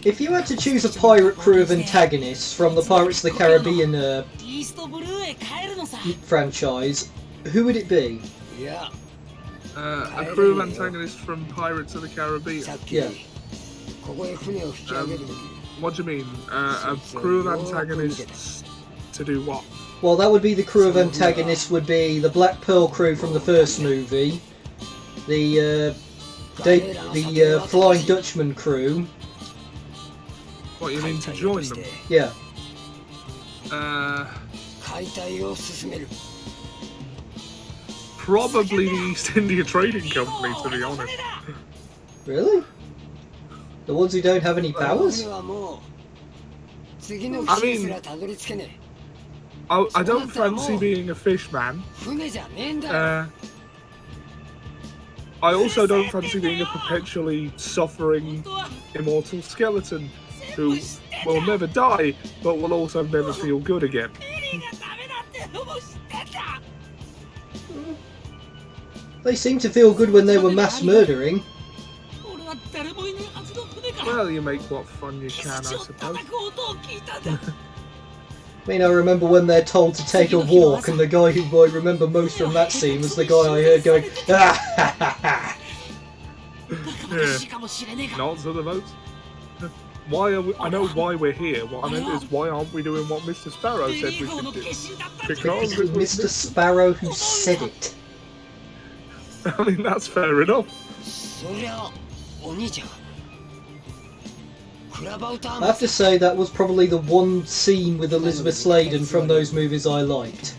If you had to choose a pirate crew of antagonists from the Pirates of the Caribbean franchise, who would it be? A crew of antagonists from Pirates of the Caribbean. Yeah. What do you mean? A crew of antagonists to do what? Well, that would be the crew of antagonists would be the Black Pearl crew from the first movie, the Flying Dutchman crew. What, you mean to join them? Yeah. Probably the East India Trading Company, to be honest. Really? The ones who don't have any powers? I mean, I don't fancy being a fish man. I also don't fancy being a perpetually suffering immortal skeleton who will never die, but will also never feel good again. They seem to feel good when they were mass murdering. Well, you make what fun you can, I suppose. I mean, I remember when they're told to take a walk, and the guy who I remember most from that scene was the guy I heard going, ah ha ha ha. Yeah. Not to the vote. Why are we, I know why we're here. What I meant is, why aren't we doing what Mr. Sparrow said we should do? Because it was Mr. Sparrow who said it. I mean, that's fair enough. I have to say that was probably the one scene with Elizabeth Sladen from those movies I liked.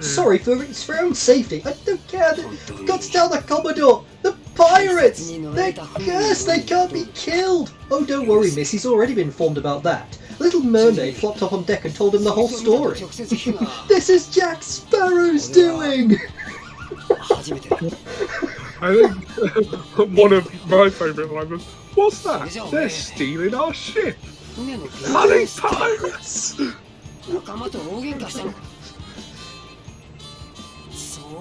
Sorry, for its own safety. I don't care. I've got to tell the Commodore. The pirates! They're cursed. They can't be killed. Oh, don't worry, miss. He's already been informed about that. Little Mermaid flopped up on deck and told him the whole story. This is Jack Sparrow's doing! I think one of my favourite lines was, what's that? They're stealing our ship! Bloody pirates!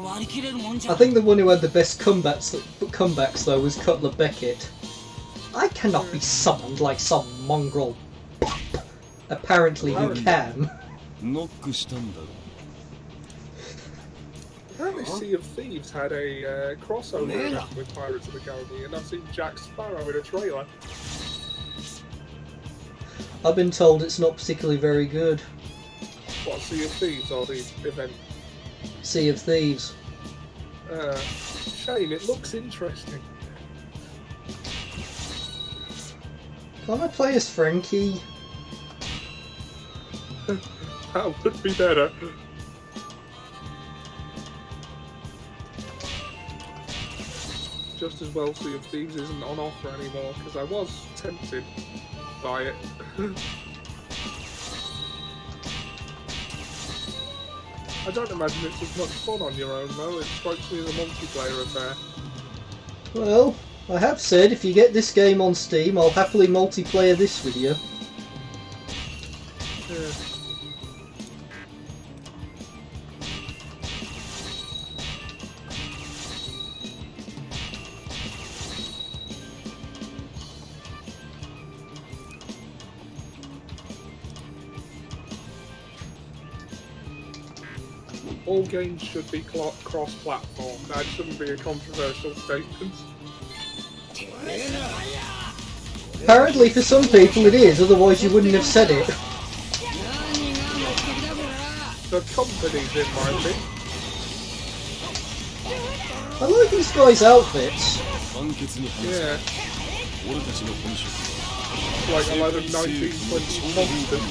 I think the one who had the best comebacks though was Cutler Beckett. I cannot be summoned like some mongrel. Apparently you can. Apparently Sea of Thieves had a crossover event with Pirates of the Caribbean. I've seen Jack Sparrow in a trailer. I've been told it's not particularly very good. What, Sea of Thieves or the event? Sea of Thieves. Shame, it looks interesting. Can't I play as Frankie? That would be better. Just as well Sea of Thieves isn't on offer anymore, because I was tempted by it. I don't imagine it's as much fun on your own though, it strikes me as a multiplayer affair. Well, I have said if you get this game on Steam, I'll happily multiplayer this with you. Yeah. All games should be cross-platform. That shouldn't be a controversial statement. Apparently for some people it is, otherwise you wouldn't have said it. The company did, mind me. I like these guys' outfits. Yeah. Like 11, 19, 20 monsters.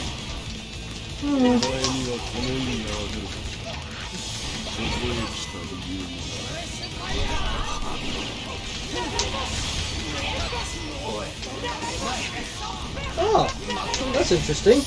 Oh, that's interesting.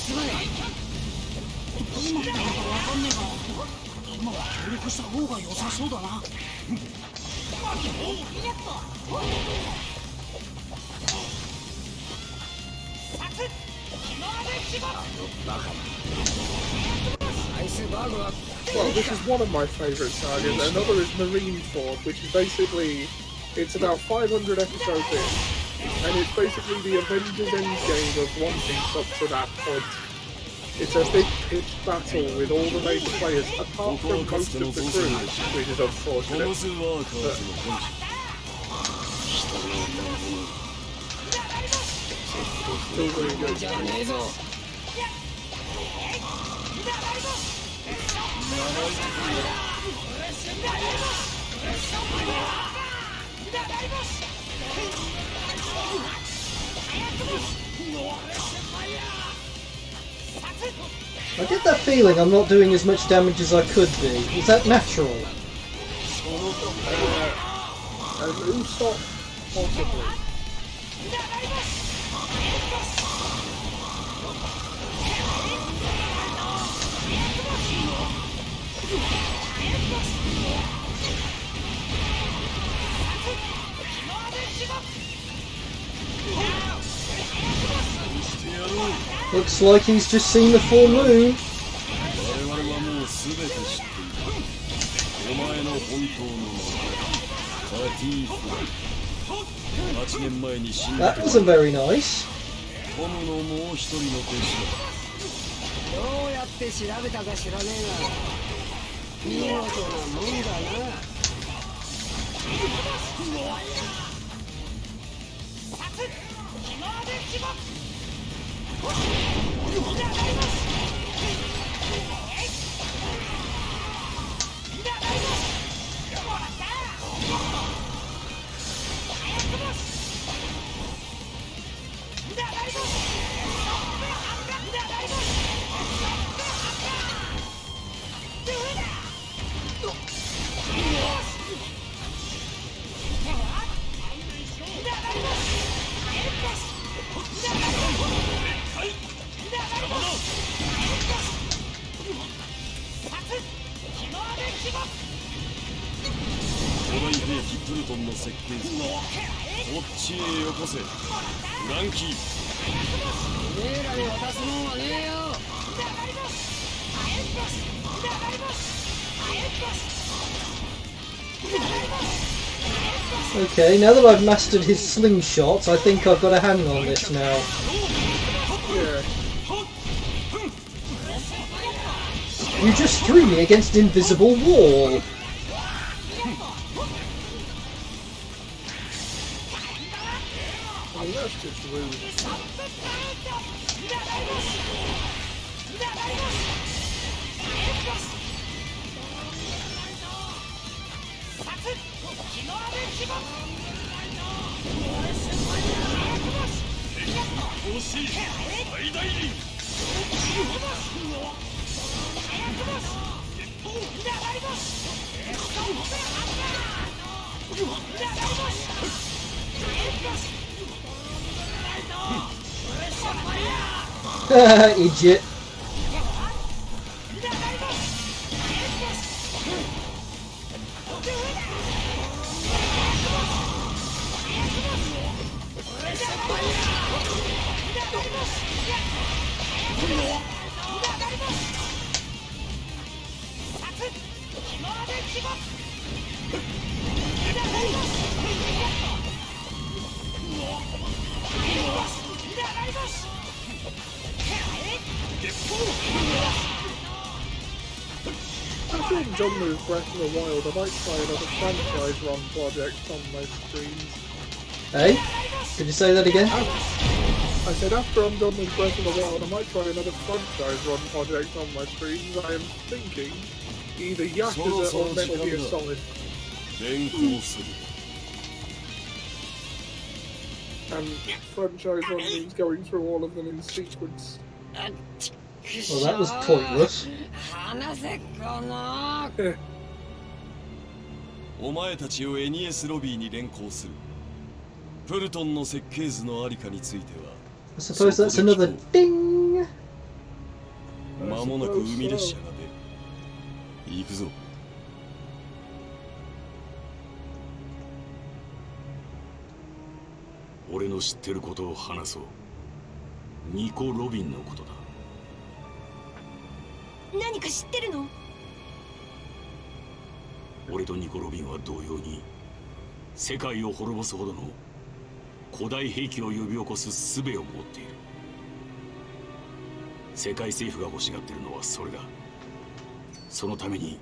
Well, this is one of my favourite sagas. Another is Marineford, which is basically, it's about 500 episodes in, And it's basically the Avengers Endgame of One Piece up to that point. It's a big pitched battle with all the major players, apart from most of the crew, which is unfortunate. But still really good. I get that feeling I'm not doing as much damage as I could be. Is that natural? Usopp, possibly. Looks like he's just seen the full moon. That wasn't very nice. Okay, now that I've mastered his slingshot, I think I've got a hang on this now. Yeah. You just threw me against an invisible wall. I mean, that's just rude. Idiot. After I'm done with Breath of the Wild, I might try another franchise run project on my streams. Hey? Did you say that again? I said after I'm done with Breath of the Wild, I might try another franchise run project on my streams. I am thinking either Yakuza or Metal Gear Solid. And franchise run means going through all of them in sequence. Well, that was pointless. お前たちをエニエスロビーに連行する。プルトンの設計図のありかについては。I suppose that's another ding. 間もなく海列車が出る。行くぞ。俺の知ってることを話そう。ニコ・ロビンのことだ。何か知ってるの？俺とニコ・ロビンは同様に世界を滅ぼすほどの古代兵器を呼び起こす術を持っている。世界政府が欲しがっているのはそれだ。そのために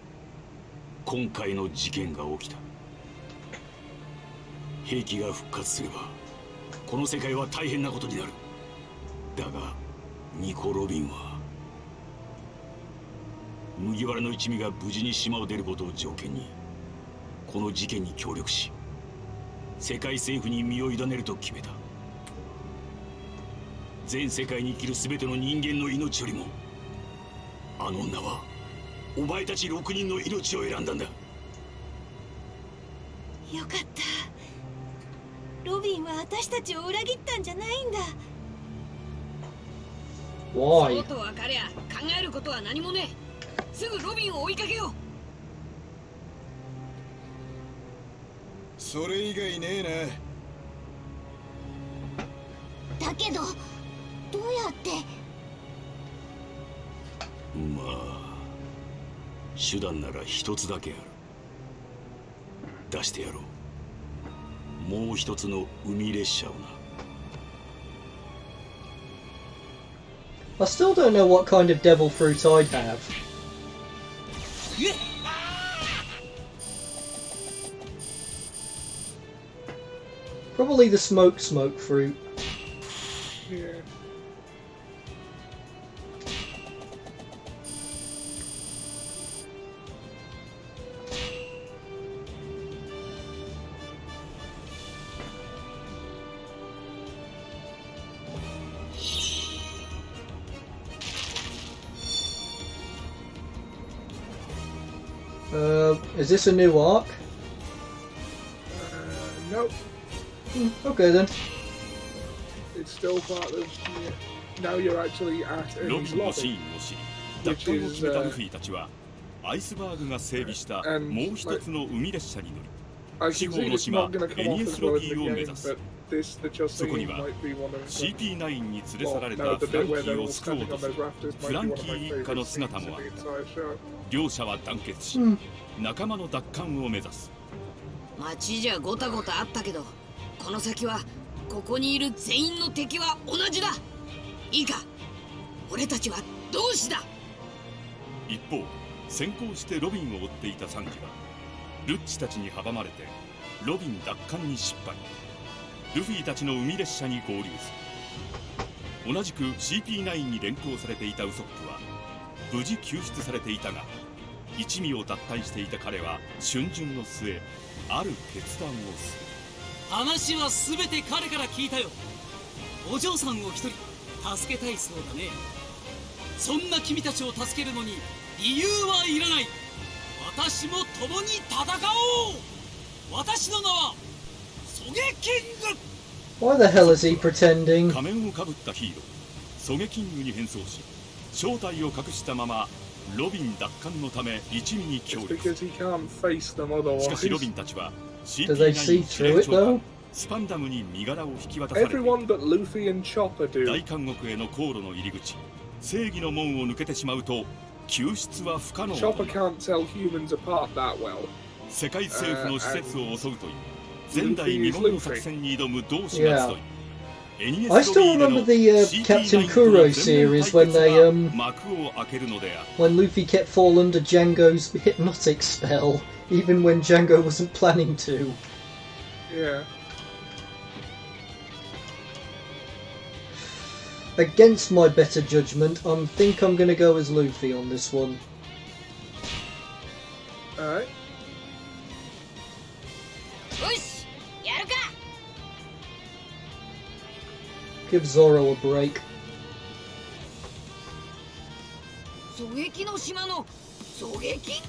今回の事件が起きた。兵器が復活すればこの世界は大変なことになる。だがニコ・ロビンは麦わらの一味が無事に島を出ることを条件にこの事件に協力し世界政府に身を委ねると決めた。全世界に生きる全ての人間の命よりもあの女はお前たち6人の命を選んだんだ。よかった。ロビンは私たちを裏切ったんじゃないんだ。Why? そうと分かりゃ考えることは何もねえ。すぐロビンを追いかけよう。それ以外ねえな。だけどどうやって。まあ手段なら一つだけある。出してやろう。もう一つの海列車をな。I still don't know what kind of devil fruit I'd have. Probably the smoke fruit. Yeah. Is this a new arc? Nope. Okay then. It's still part of. Now you're actually at ロ Ernie's ビンの lobby. シーンを知り奪還を決めたルフィたちはアイスバーグが整備したもう一つの海列車に乗り I 四 can 方 see の it's 島 not going to エ come ニエ off ス as ロ well ビ as the ーを目 game, 指す。 but this that you're そこに seeing は might be one of the. CP9 に連れ去られ Well, た no, the フラ bit ン where キ they're ー all を救おう standing と on する those rafters フ might ラ be ン one キ of my ー一家の favorite 姿 scenes もあ in っ the た。 entire show. 両者は団結し仲間の奪還を目指す。街じゃゴタゴタあったけどこの先はここにいる全員の敵は同じだ。いいか俺たちは同志だ。一方先行してロビンを追っていたサンジはルッチたちに阻まれてロビン奪還に失敗。ルフィたちの海列車に合流する。同じく CP9 に連行されていたウソップは無事救出されていたが一味を脱退していた彼は春巡の末ある決断をする。話は全て彼から聞いたよ。お嬢さんを一人助けたいそうだね。そんな君たちを助けるのに理由はいらない。私も共に戦おう。私の名はソゲキング。 Why the hell is he pretending? 仮面をかぶったヒーローソゲキングに変装し正体を隠したままロビン奪還のため一味に協 It's 力。 because he can't face them しかしロ otherwise. ビンたちは Do they see CP9 司 through 令 it 長 though? 官スパンダムに身柄を引き渡されている。 Everyone but Luffy and Chopper 大 do. 監獄への航路の入り口正義の門を抜けてしまうと救出は不可能。 Chopper can't tell humans apart that well. 世界政府の施設を襲うという前代未聞の作戦に挑む同志が集い I still remember the Captain Kuro series when they 幕を開けるのである。 when Luffy kept fall under Django's hypnotic spell, even when Django wasn't planning to. Yeah. Against my better judgment, I think I'm gonna go as Luffy on this one. Alright. よしやるか。 Give Zoro a break. 狙撃の島の狙撃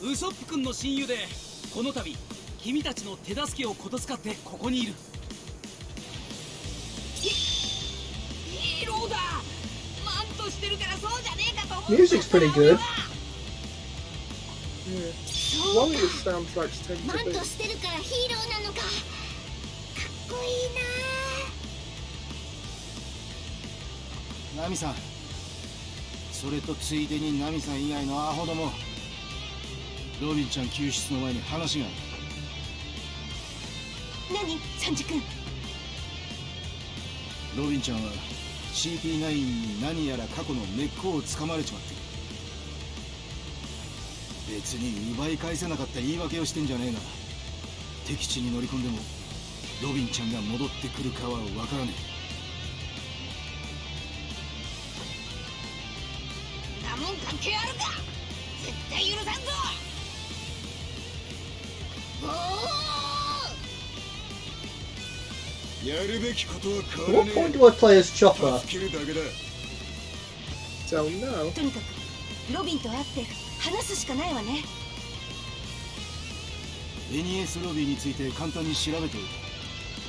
グ。ウソップ君の親友でこの度君たちの手助けをこと使ってここにいる。ヒーローだ。マントしてるからそうじゃねえかと思う。 Music's pretty good. Yeah. Warriors soundtracks tend マ to ン be. トしてるからヒーローなのか。かっこいいな。ナミさん、それとついでにナミさん以外のアホども、ロビンちゃん救出の前に話がある。何サンジ君。ロビンちゃんは CP9 に何やら過去の根っこをつかまれちまってる。別に奪い返せなかった言い訳をしてんじゃねえが、敵地に乗り込んでもロビンちゃんが戻ってくるかは分からねえ。なもん関係あるか。絶対許さんぞ。やるべきことは変 At わら what ね point え。 do I play as Chopper? 助けるだけだ。 So no. とにかくロビンと会って話すしかないわね。え。エニエスロビーについて簡単に調べておい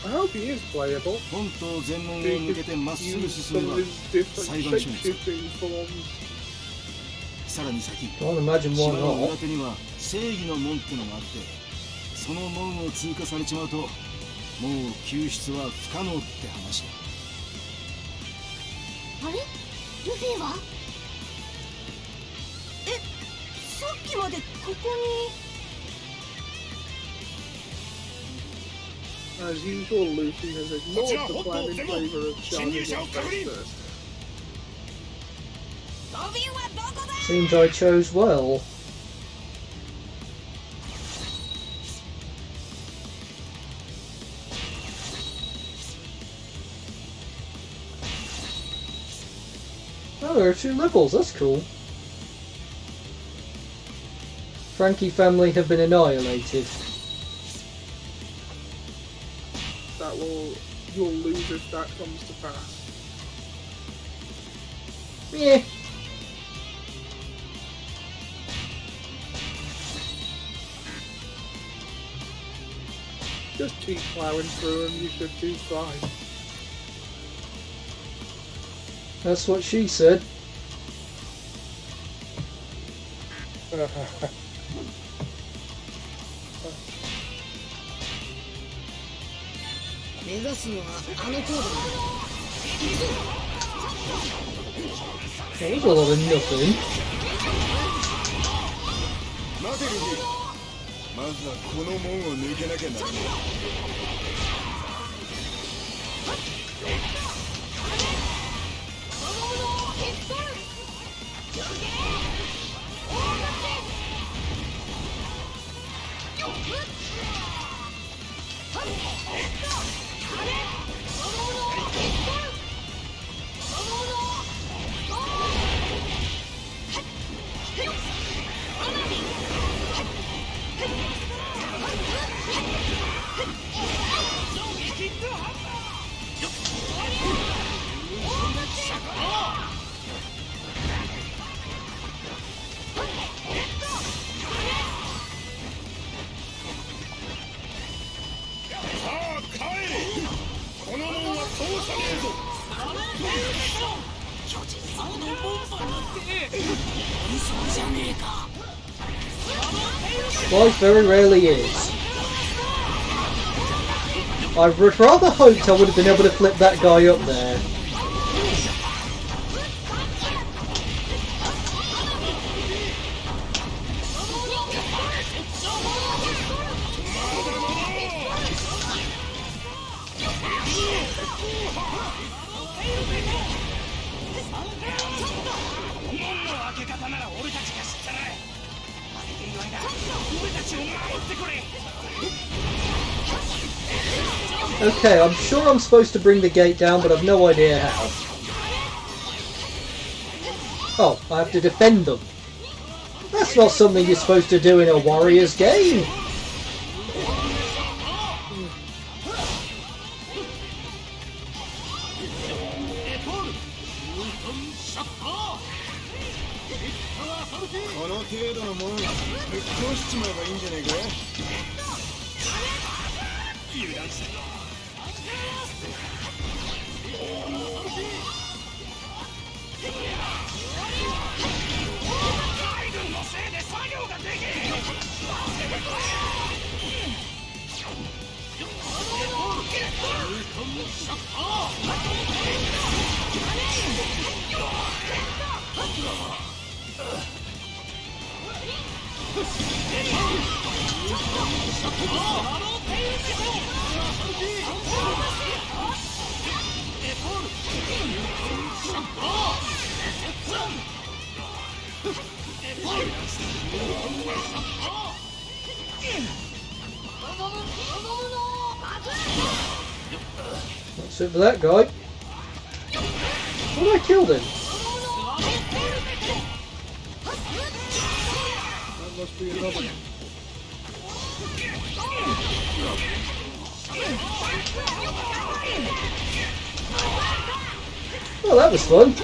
た。 I hope he is playable. 本島全門を He 抜けてまっ could すぐ use 進め some ば of his different 裁判所に着く。 shape-shifting forms. さらに先、 Can't imagine 島 why の not. 裏手には正義の門ってのがあって、その門を通過されちまうともう救出は不可能って話だ。あれルフィは？さっきまでここに。As usual, Luffy has ignored the plan in favor of charging his face first. Seems I chose well. Oh, there are 2 levels, that's cool. Frankie family have been annihilated. That you'll lose if that comes to pass. Yeah. Just keep plowing through and you should do fine. That's what she said. 目指すのはあのコードだ。 That was a lot of nothing. 待てルフィ。まずはこの門を抜けなきゃならない。Life very rarely is. I would rather hoped I would have been able to flip that guy up there. Okay, I'm sure I'm supposed to bring the gate down, but I've no idea how. Oh, I have to defend them. That's not something you're supposed to do in a Warriors game. Except for that guy. Oh, I killed him. That must be another. Oh, that was fun.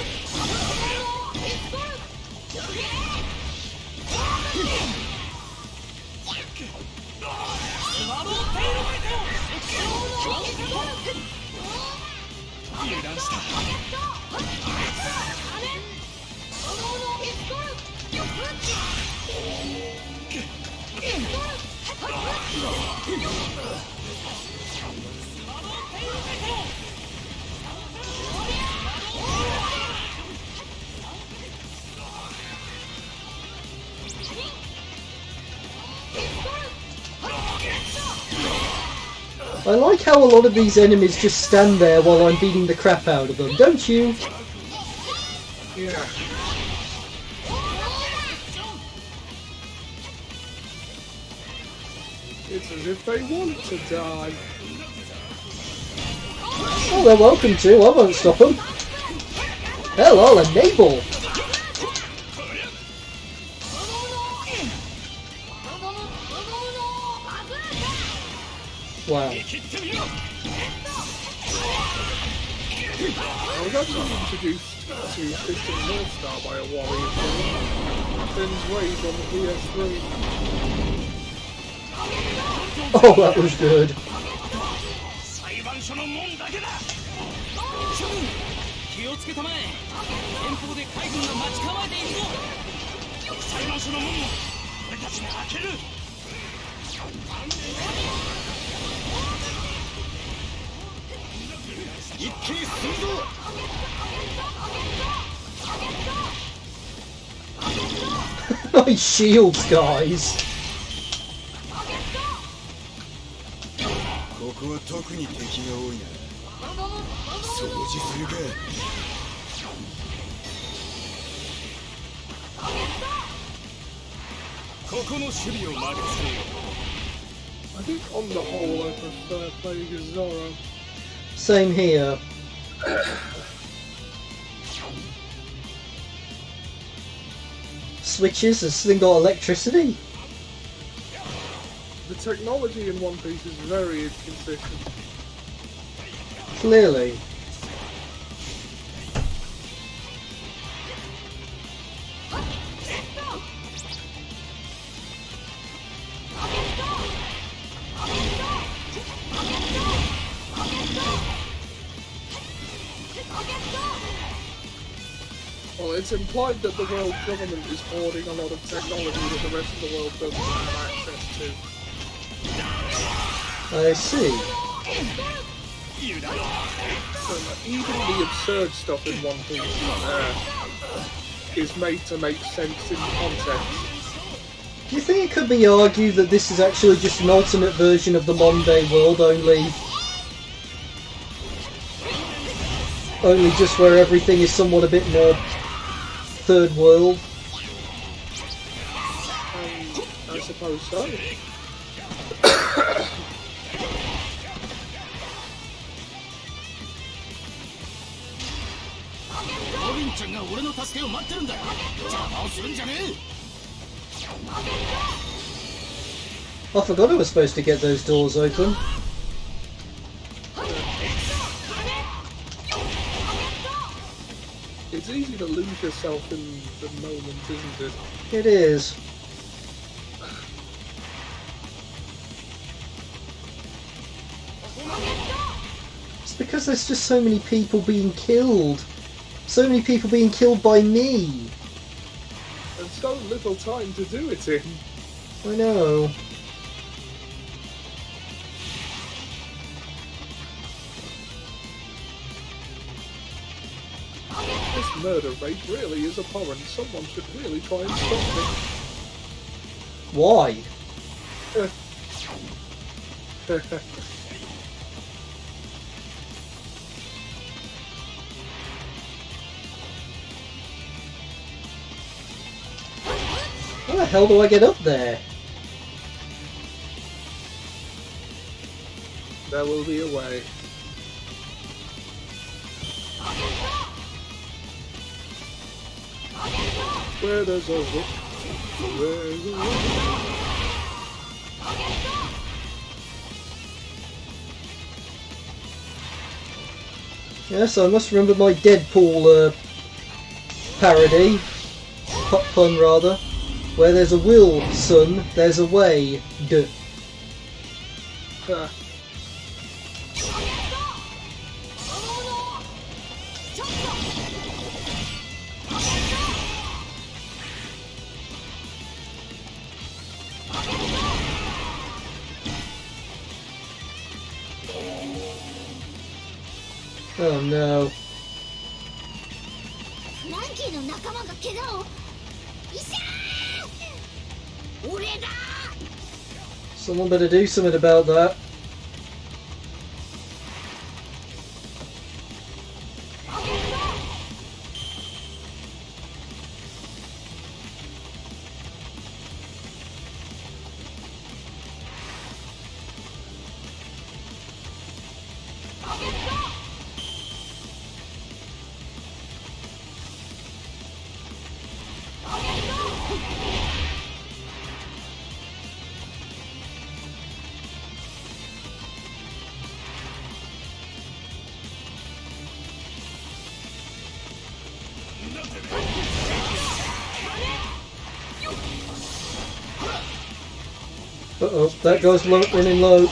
I like how a lot of these enemies just stand there while I'm beating the crap out of them, don't you? Yeah. It's as if they want to die. Oh, they're welcome to. I won't stop them. Hell, I'll enable. Wow. I was actually introduced to System North Star by a warrior Ben's Rage on the PS3. Oh, that was good. Nice shields, guys. ここは特に敵が多いな。掃除するか。ここの守備を任せよ。I think on the whole I prefer playing as Zoro. Same here. Switches, has this thing got electricity? The technology in One Piece is very inconsistent. Clearly. Well, it's implied that the world government is hoarding a lot of technology that the rest of the world doesn't have access to. I see. So even the absurd stuff in One Piece is made to make sense in context. Do you think it could be argued that this is actually just an alternate version of the Monday world, only just where everything is somewhat a bit more third world? I suppose so. ロビンちゃんが俺の助けを待ってるんだ。邪魔をするんじゃねえ。 I forgot I was supposed to get those doors open. It's easy to lose yourself in the moment, isn't it? It is. It's because there's just so many people being killed. So many people being killed by me. And so little time to do it in. I know. This murder rate really is abhorrent. Someone should really try and stop it. Why? How the hell do I get up there? There will be a way. Where there's a hook, there's a hook. Yes, I must remember my Deadpool parody, pun rather. Where there's a will, son, there's a way. Duh. Oh no. Someone better do something about that. Uh-oh, that guy's running low.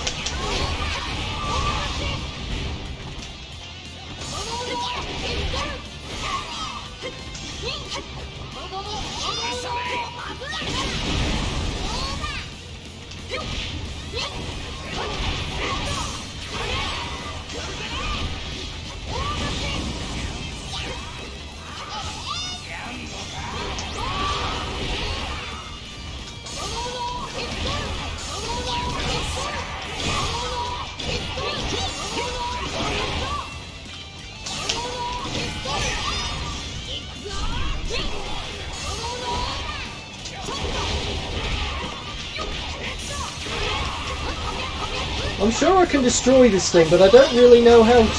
I'm sure I can destroy this thing, but I don't really know how to. I'm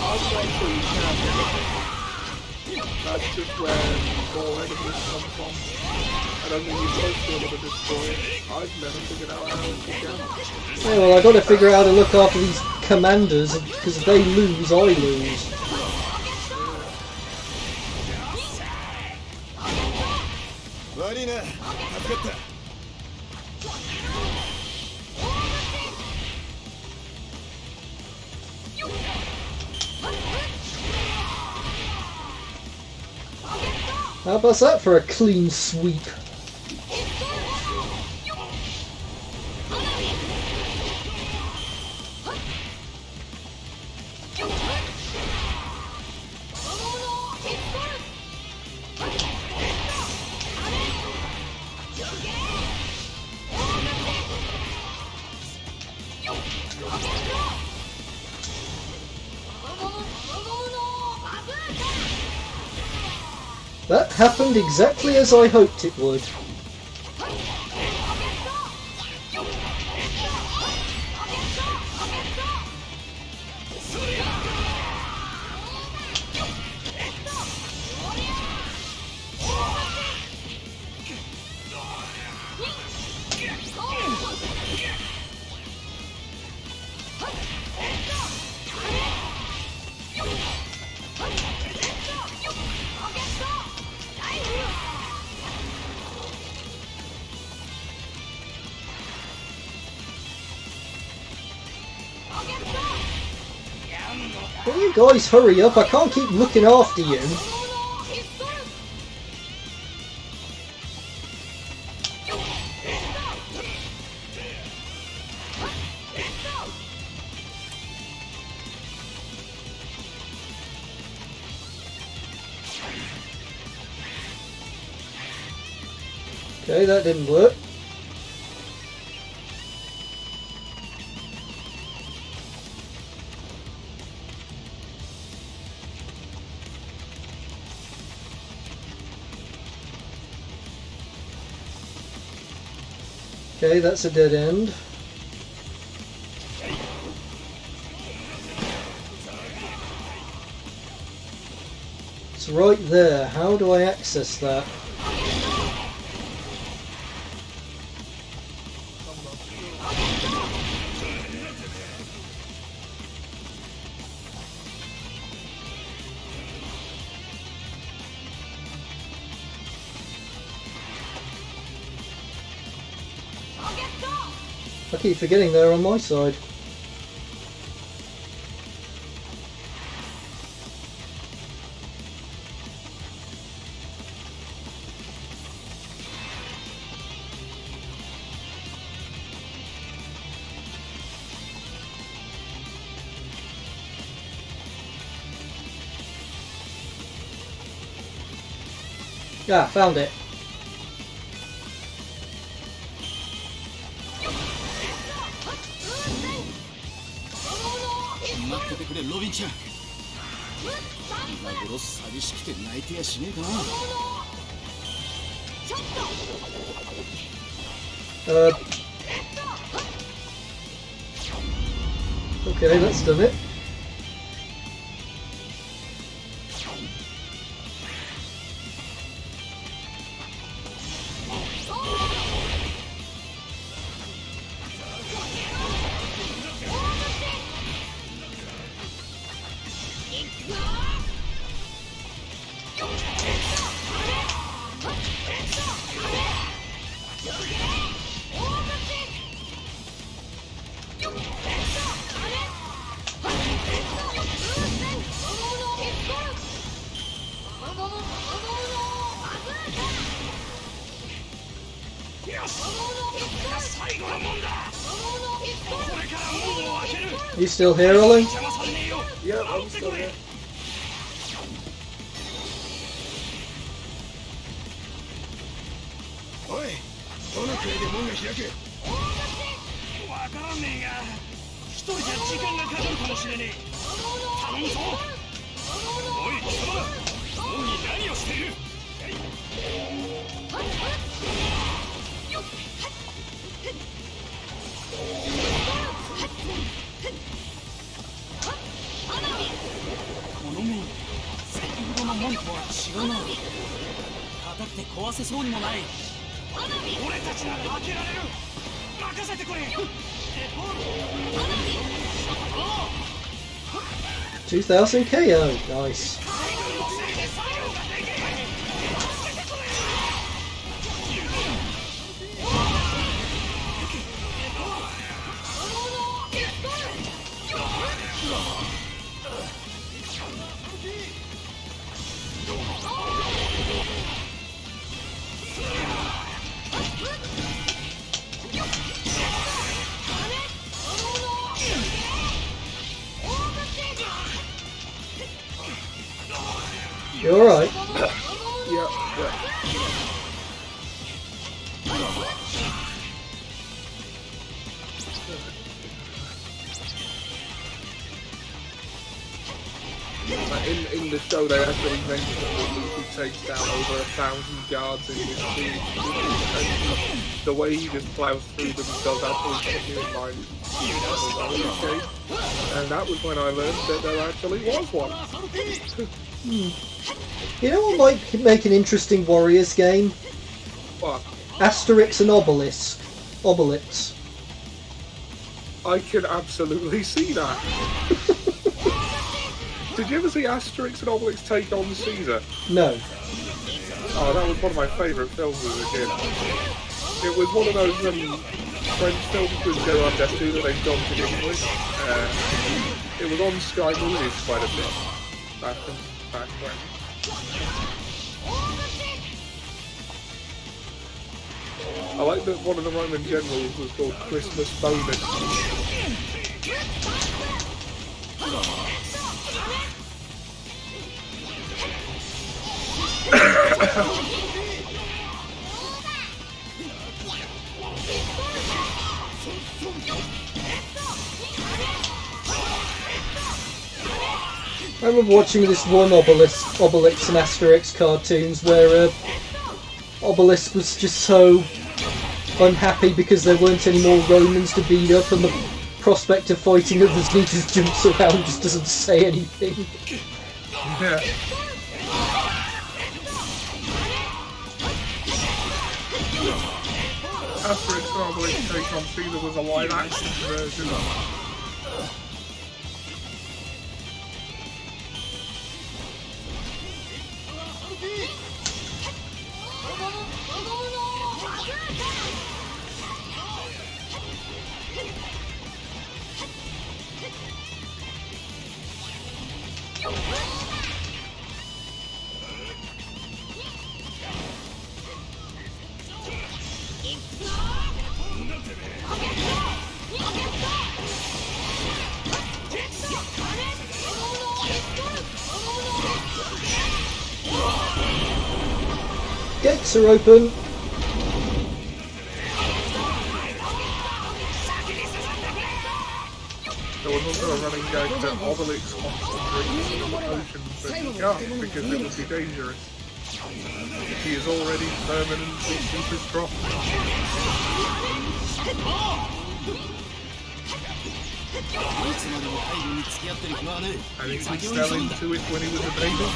not sure you can. That's just where more enemies come from. I don't think you're supposed to be able to destroy it. I've never figured out how you can. Yeah, well, I've got to figure out how to look after these commanders, because if they lose, I lose. How about that for a clean sweep? That happened exactly as I hoped it would. Will you guys hurry up? I can't keep looking after you. Okay, that didn't work. Okay, that's a dead end. It's right there. How do I access that? I keep forgetting they're on my side. Ah, found it. Okay, that's done it. You still here, Ollie? Yeah, I'm still here. $2,000 KO, nice. You alright? Yeah. In the show they actually mentioned that Luffy takes down over 1,000 guards in his team. And the way he just plows through them does absolutely put me in mind of the game. And that was when I learned that there actually was one. You know what might make an interesting Warriors game? What? Asterix and Obelix. Obelix. I can absolutely see that. Did you ever see Asterix and Obelix take on Caesar? No. Oh, that was one of my favourite films as a kid. It was one of those French films with Gerard Depardieu that they've dubbed in English. It was on Sky Movies quite a bit back when. I like that one of the Roman generals was called Christmas Bonus. I remember watching this one Obelix and Asterix cartoons where Obelix was just so unhappy because there weren't any more Romans to beat up, and the prospect of fighting others, he just jumps around, just doesn't say anything. Yeah. Asterix and Obelix Take on Caesar was a live action version. Gates are open. There was also a running gag that Obelix wants to drink the potions, but he can't because it would be dangerous. He is already permanently super strong. And he was still into it when he was a baby.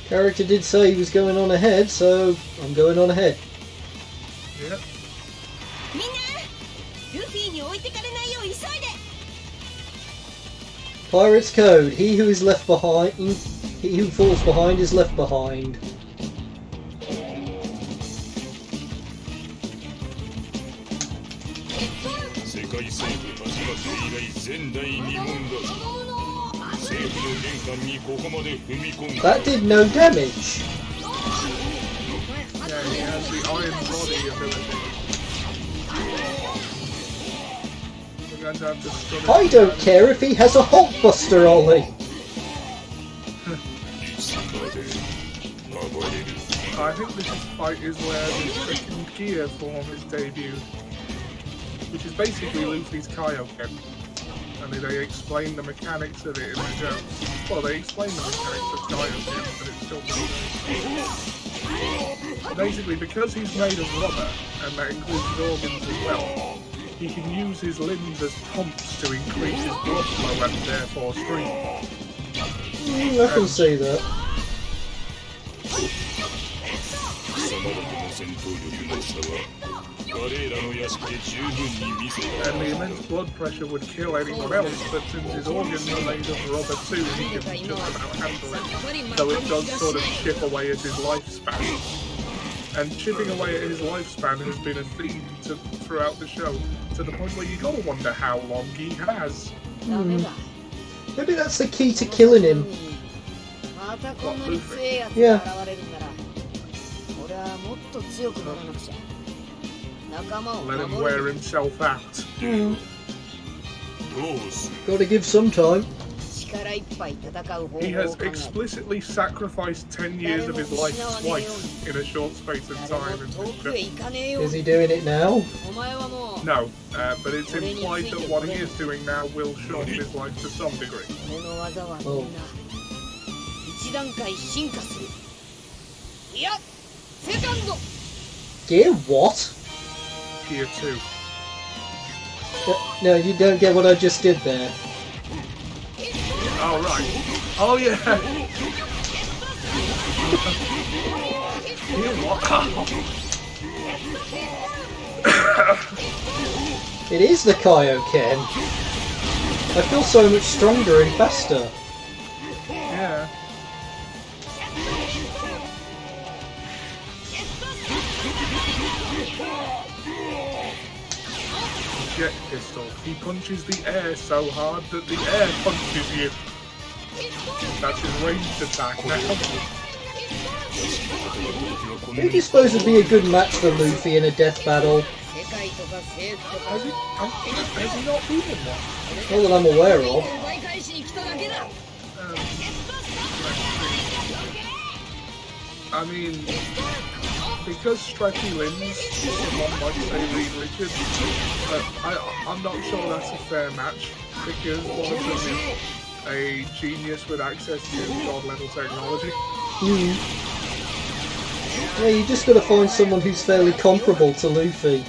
Character did say he was going on ahead, so I'm going on ahead. Yep. Pirate's code. He who is left behind, he who falls behind is left behind. That did no damage. Yeah, he has the Iron Body ability. We're going to have to stun I don't care if he has a Hulkbuster Ollie. I think this fight is where the second gear form is debuted, which is basically Luffy's Kaioken. I mean, they explain the mechanics of it in the show. Well, they explain the mechanics of Kaioken, but it's still pretty. Basically, because he's made of rubber, and that includes his organs as well, he can use his limbs as pumps to increase his blood flow and therefore strength. I can see that. And the immense blood pressure would kill anyone else, but since his organs are made of rubber too, he can just about handle it. So it does sort of chip away at his lifespan. And chipping away at his lifespan has been a theme throughout the show, to the point where you gotta wonder how long he has. Maybe that's the key to killing him. Yeah. Let him wear himself out. Gotta give some time. He has explicitly sacrificed 10 years of his life twice in a short space of time. Is he doing it now? No, but it's implied that what he is doing now will shorten his life to some degree. Oh. Gear what? Gear 2. No, you don't get what I just did there. Oh, right. Oh, yeah. Gear what? It is the Kaioken. I feel so much stronger and faster. Yeah. Jet pistol. He punches the air so hard that the air punches you. That's his ranged attack now. Who do you suppose would be a good match for Luffy in a death battle? Has he not been in one? Not that I'm aware of. I mean, because Stretchy Limbs, someone might say Reed Richards, but I'm not sure that's a fair match, because one of them is a genius with access to god-level technology. Yeah, you just gotta find someone who's fairly comparable to Luffy.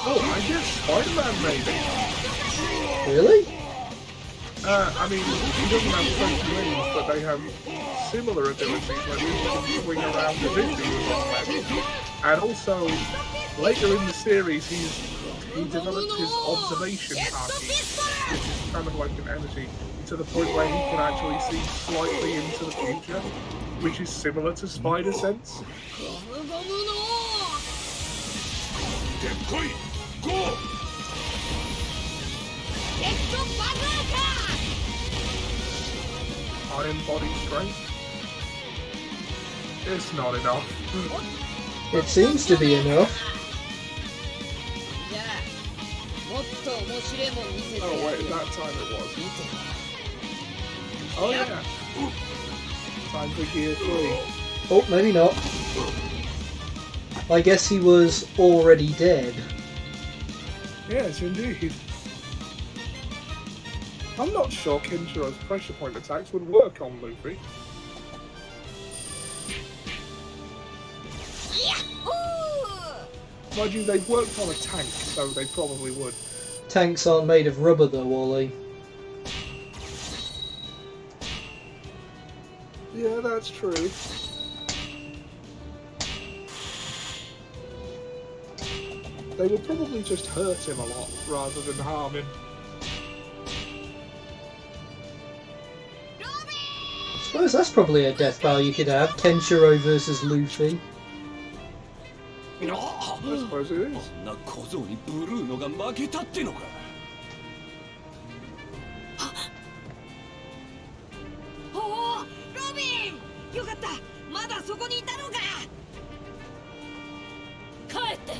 Oh, I guess Spider-Man maybe. Really? I mean, he doesn't have special wings, but they have similar abilities, like he can swing around as if he was on web. And also, later in the series, he developed his observation haki, which is kind of like an energy, to the point where he can actually see slightly into the future, which is similar to Spider Sense. Go! Iron body strength? It's not enough. It seems to be enough. Oh wait, that time it was. Oh yeah. Time for Gear 3. Oh, maybe not. I guess he was already dead. Yes, indeed. I'm not sure Kinshiro's pressure point attacks would work on Luffy. Mind you, they've worked on a tank, so they probably would. Tanks aren't made of rubber though, Wally. Yeah, that's true. They would probably just hurt him a lot, rather than harm him. I suppose that's probably a death battle you could have. Kenshiro versus Luffy. I suppose it is. な小僧にブルーノが負けたってのか。おお、ロビン！よかった、まだそこにいたのか。帰って。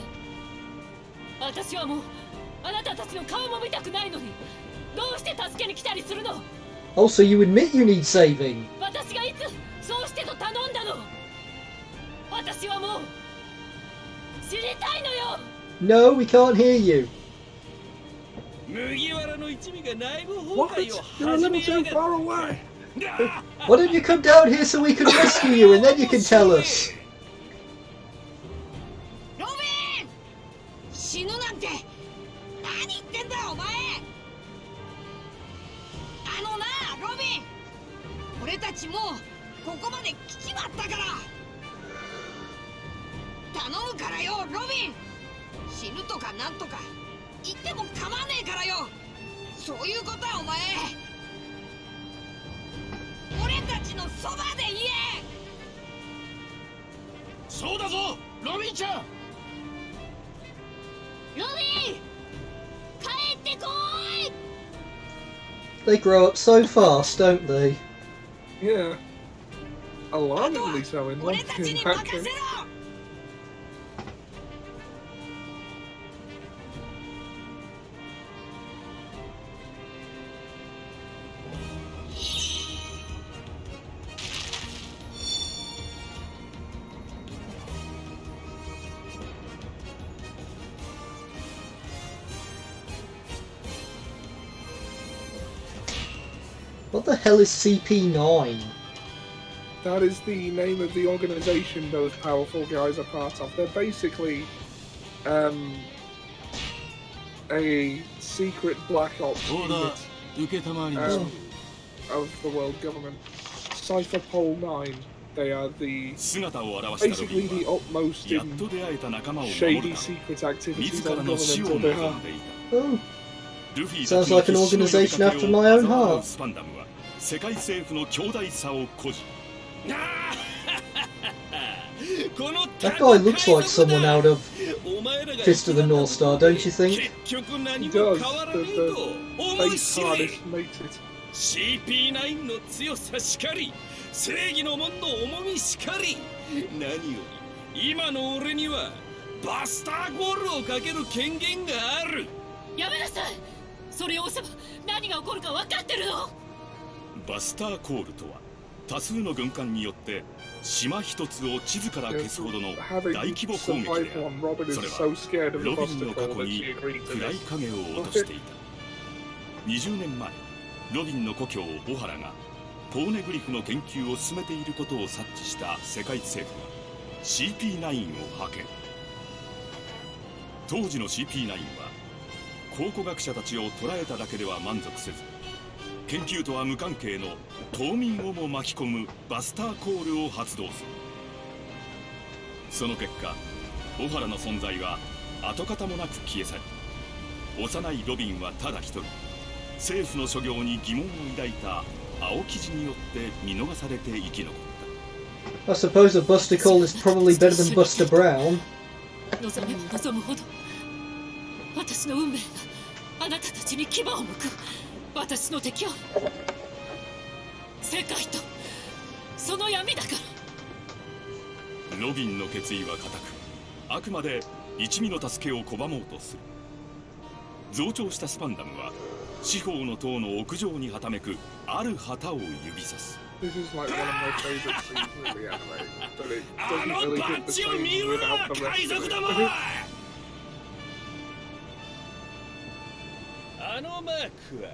私はもうあなたたちの顔も見たくないのに、どうして助けに来たりするの？ Also, you admit you need saving. 私がいつそうしてと頼んだの？私はもう知りたいのよ。 No, we can't hear you. What? You're a little too far away. Why don't you come down here so we can rescue you and then you can tell us? ロビン！死ぬなんて何言ってんだお前！あのな、ロビン！俺たちもうここまで来ちまったから頼むからよ、ロビン！死ぬとかなんとか言っても構わねえからよ。そういうことはお前俺たちのそばで言え。そうだぞ、ロビンちゃん。ロビン、帰ってこい。 They grow up so fast, don't they? Yeah. Alarmingly so in one thing, actually. What the hell is CP9? That is the name of the organization those powerful guys are part of. They're basically a secret black ops unit of the world government. Cypher Pole 9. They are basically the utmost in shady secret activities on governmental behalf. Oh. Sounds like an organization after my own heart. That guy looks like someone out of Fist of the North Star, don't you think? He does. The face artist makes it. CP9 の強さしかり、正義の門の重みしかり、何より今の俺にはバスターゴールをかける権限がある。やめなさい。それを押せば何が起こるか分かってるの。バスターコールとは多数の軍艦によって島一つを地図から消すほどの大規模攻撃である。それはロビンの過去に暗い影を落としていた。20年前、ロビンの故郷オハラがポーネグリフの研究を進めていることを察知した世界政府は CP9 を派遣。当時の CP9 は考古学者たちを捕らえただけでは満足せず、研究とは無関係の島民をも巻き込むバスターコールを発動する。その結果、オハラの存在は跡形もなく消え去り、幼いロビンはただ一人政府の所業に疑問を抱いた青生地によって見逃されて生き残った。 I suppose a Buster Call is probably better than Buster Brown. 望めば望むほど私の運命があなたたちに牙を向く。私の敵は世界とその闇だから。ロビンの決意は固く、あくまで一味の助けを拒もうとする。増長したスパンダムは四方の塔の屋上にはためくある旗を指さす。あのバッジを見ろ、海賊ども。あのマークは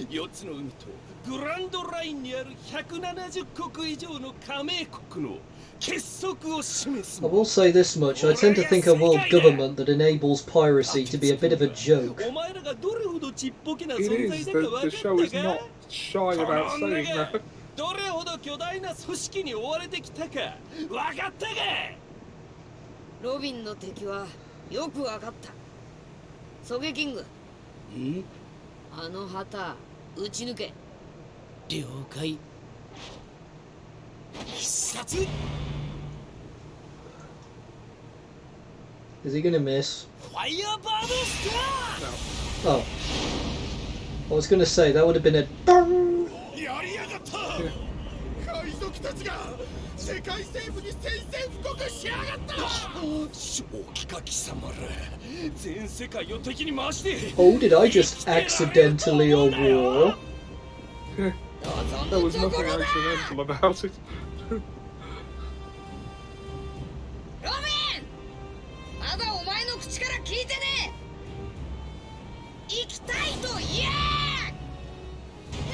4つの海とグランドラインにある170国以上の加盟国の結束を示す。 I will say this much, I tend to think a world government that enables piracy to be a bit of a joke. お前らがどれほどちっぽけな It 存在 is. だか分か The った show is か not shy about saying that. どれほど巨大な組織に追われてきたか分かったか。ロビンの敵はよく分かった。ソゲキング、ん？あの旗撃ち抜け。了解。必殺。 Is he gonna miss? ファイヤーバードスター。 Oh. I was gonna say, that would have been a bang! やりやがった。海賊たちが世界政府に宣戦布告しやがった。正気か貴様ら、全世界を敵に回して。 Oh, did I just accidentally a war? There was nothing accidental about it. ロビン、まだお前の口から聞いてねえ。行きたいと言え。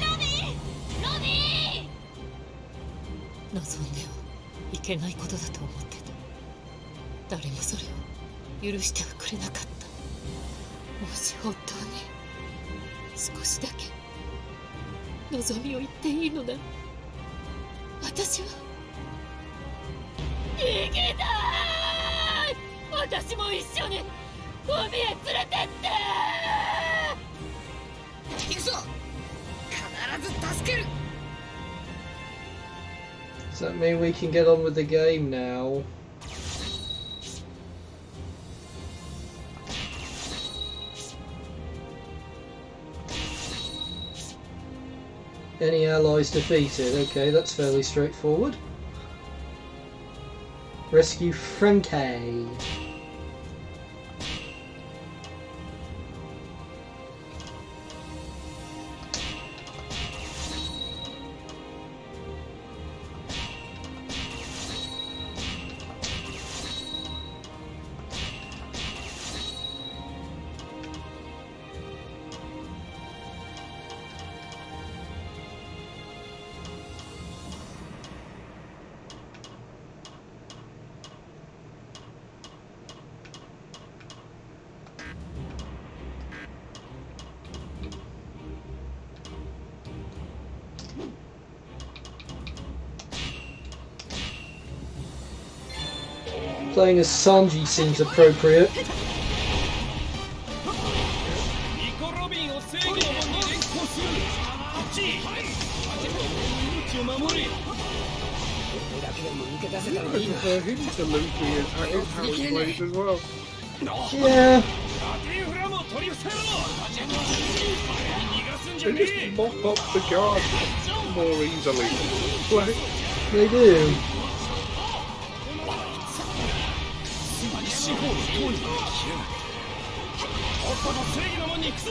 ロビン、ロビン。望んではいけないことだと思ってた。誰もそれを許してはくれなかった。もし本当に少しだけ望みを言っていいのなら、私は生きたい。私も一緒に海へ連れてって。行くぞ。必ず助ける。 Does that mean we can get on with the game now? Any allies defeated? Okay, that's fairly straightforward. Rescue Frankie. Playing as Sanji seems appropriate. ニコ・ロビンを正義の門に連行する。こっち。命を守れ。 For him to Luffy is how he plays as well. Yeah. They just mop up the guard more easily. Like, They do. 四方の塔に消えない。おっとの正義の門に行くぞ。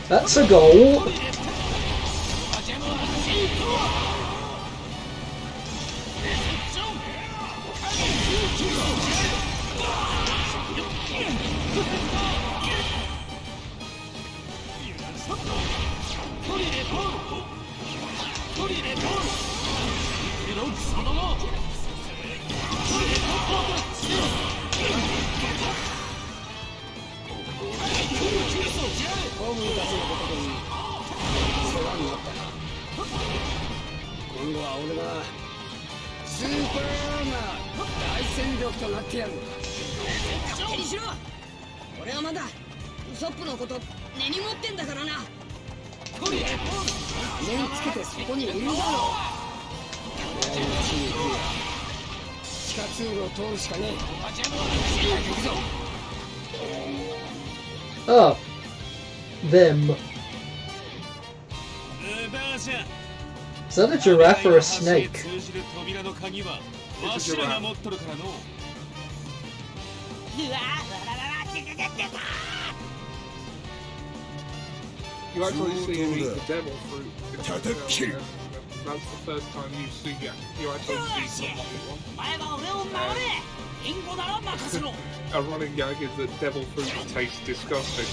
That's a goal. Oh, them. Is that a giraffe or a snake? It's a giraffe. You actually see him eat the devil fruit. That's the first time you see it. You actually see someone. A running gag is that devil fruit tastes disgusting.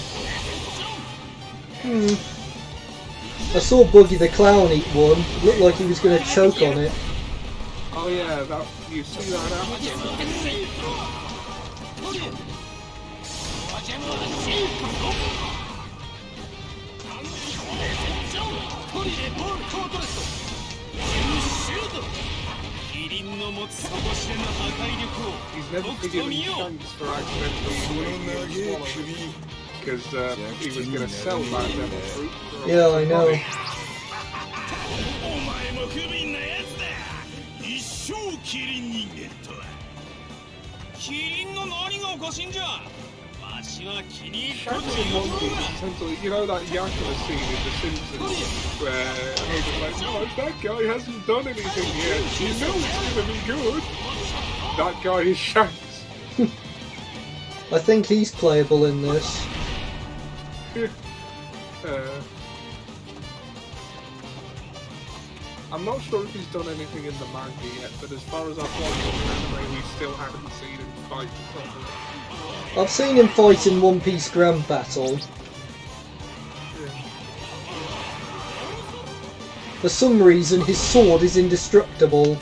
I saw Buggy the Clown eat one. It looked like he was going to choke on it. Oh yeah, that you see that happen. He's never forgiven Shanks for accidentally swallowing because he was going to sell that devil fruit. Yeah, I know. Shanks in One Piece, essentially, you know that Yakima scene in The Simpsons where Homer's like, no, that guy hasn't done anything yet, you know it's gonna be good. That guy is Shanks. I think he's playable in this. I'm not sure if he's done anything in the manga yet, but as far as I've watched in the anime, we still haven't seen him fight properly. I've seen him fight in One Piece Grand Battle. For some reason, his sword is indestructible.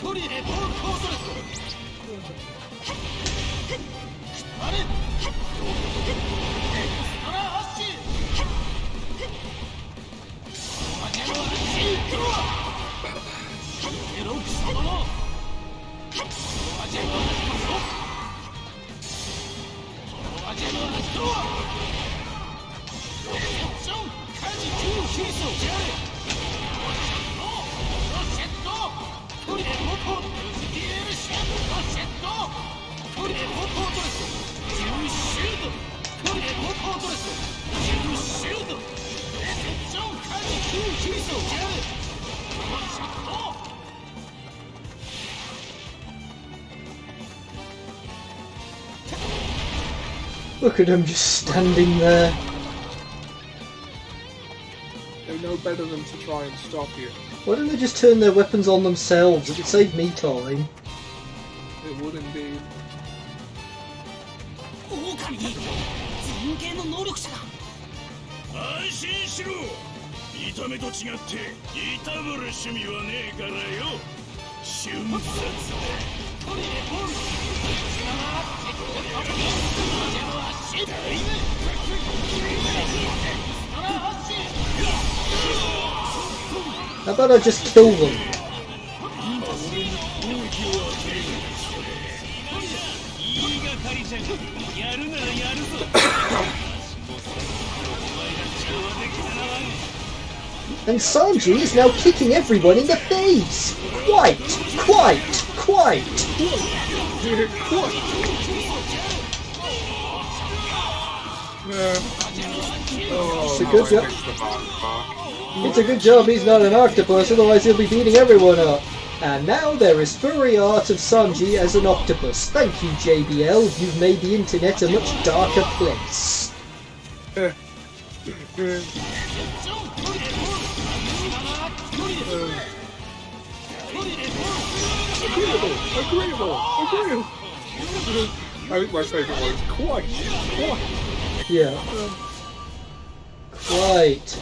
Look at him just standing there. They know better than to try and stop you. Why don't they just turn their weapons on themselves? It would save me time. It would indeed. 安心しろ。見た目と違っていたぶる趣味はねえからよ。瞬殺だ。about I just kill them? And Sanji is now kicking everyone in the face! Quite! It's a good job. It's a good job he's not an octopus, otherwise he'll be beating everyone up. And now there is furry art of Sanji as an octopus. Thank you, JBL. You've made the internet a much darker place. Agreeable. I think my favourite one is quite. Yeah. Quite.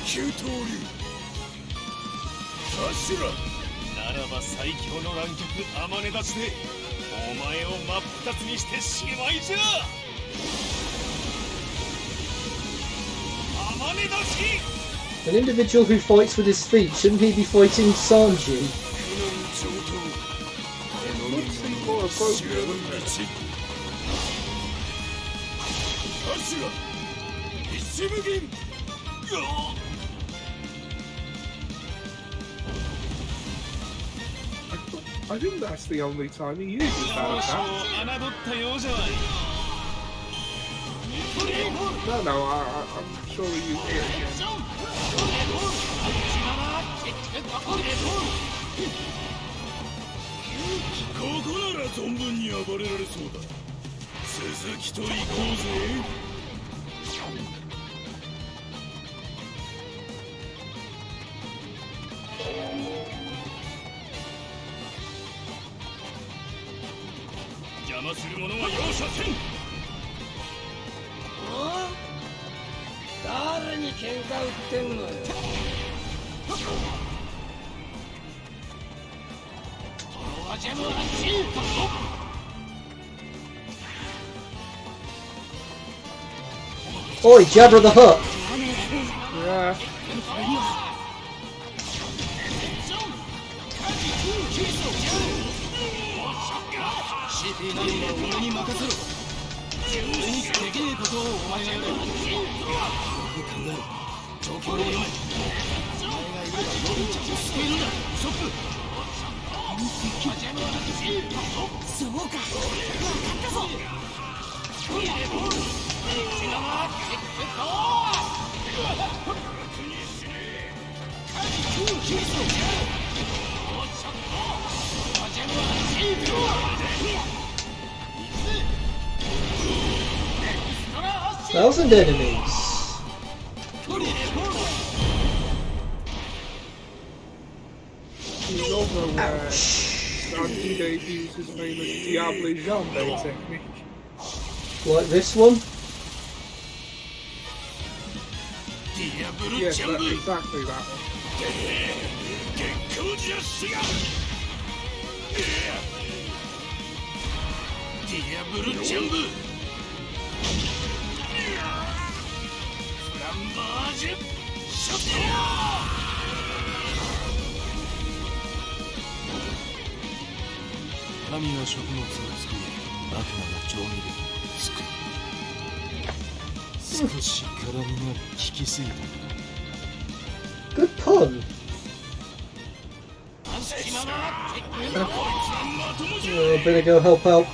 九刀流頭ならば最強の乱脚天音立ちでお前を真っ二つにしてしまいじゃ天音立ち An individual who fights with his feet, shouldn't he be fighting Sanji? I think that's the only time he uses that attack. No, I'm sure he uses it again. ここなら存分に暴れられそうだ。続きと行こうぜ。邪魔する者は容赦せん。誰に喧嘩売ってんのよ。Oi, Jabba the Hutt! Yeah. Thousand enemies. He's also Sanji uses his famous Diable Jambe technique. Like this one? Yes, exactly that one. Diable Jambe. Flamberge Shot. 神が食物を作り、悪魔が調味料を作る。少し辛みが効きすぎた。Good pun. Better go help out.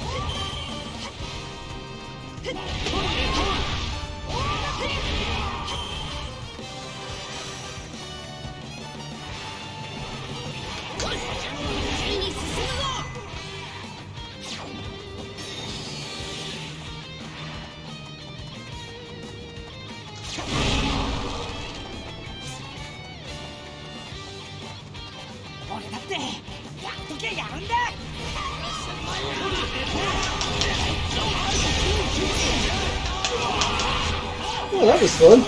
Oh, that was fun.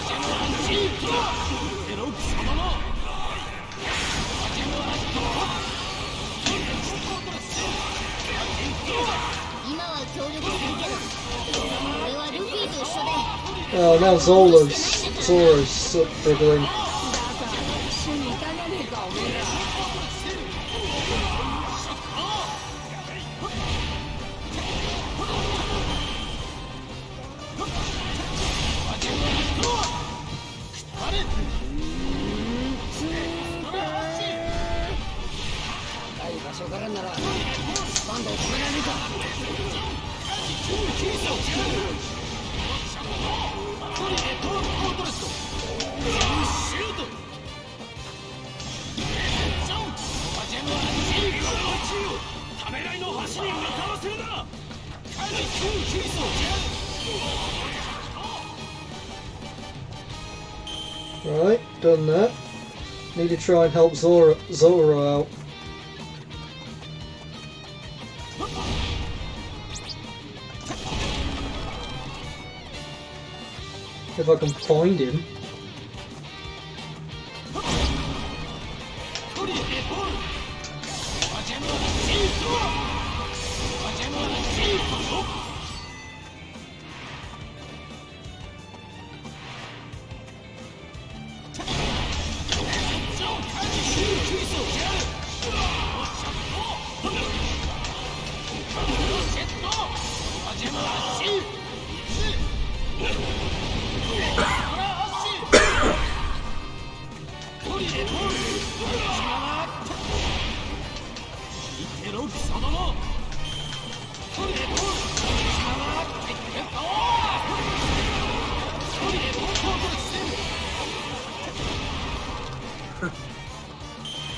Oh, now Zoro's struggling. Right, done that. Need to try and help Zoro out. If I can find him.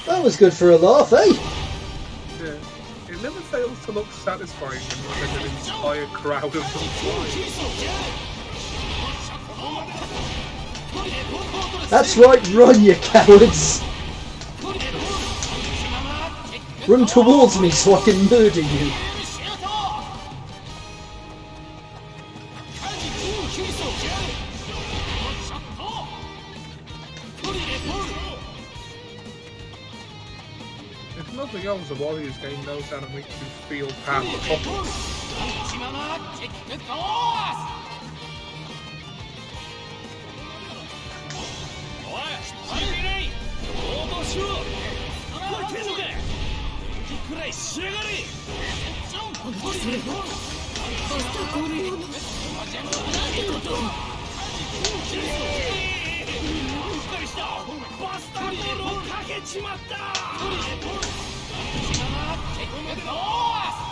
That was good for a laugh, eh? Yeah. It never fails to look satisfying when you an entire crowd of them fly. That's right, run, you cowards! Run towards me so I can murder you. If nothing else, the Warriors game knows how to make you feel bad for topics. バスターボールをかけちまった。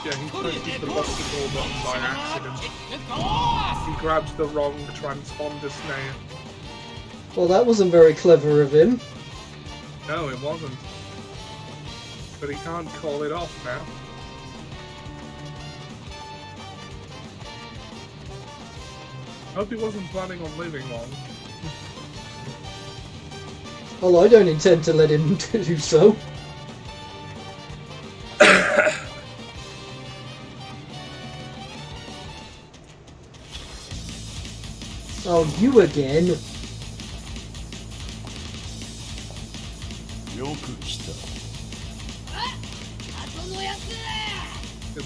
Yeah, he pushes the basketball button by accident. He grabs the wrong transponder snare. Well, that wasn't very clever of him. No, it wasn't. But he can't call it off now. Hope he wasn't planning on living long. Well, I don't intend to let him do so. Oh, you again.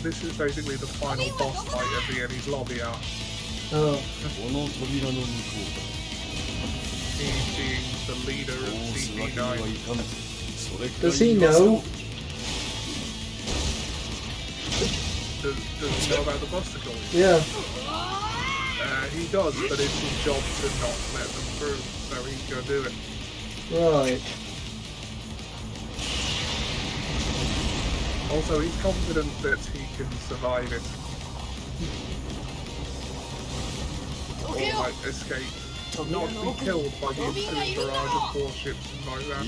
This is basically the final boss fight of the Enies lobby arc. Oh. He being the leader of CP9. Does he know? Does he know about the Busticle? Yeah. He does, but it's his job to not let them through, so he's gonna do it. Right. Also, he's confident that he can survive it. Or, like, escape. Not be killed by the infinite barrage of warships and like that.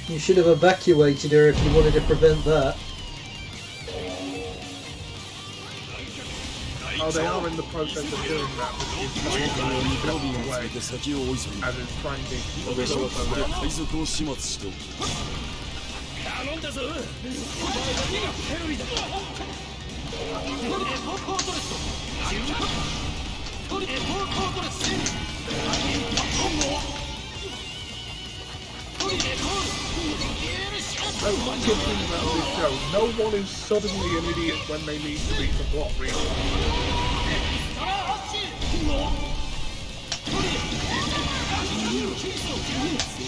You should have evacuated her if you wanted to prevent that. Oh, they are in the process of doing that, which is trying to get away, and is trying to resolve that. good thing about this show. No one is suddenly an idiot when they need to be for plot reasons.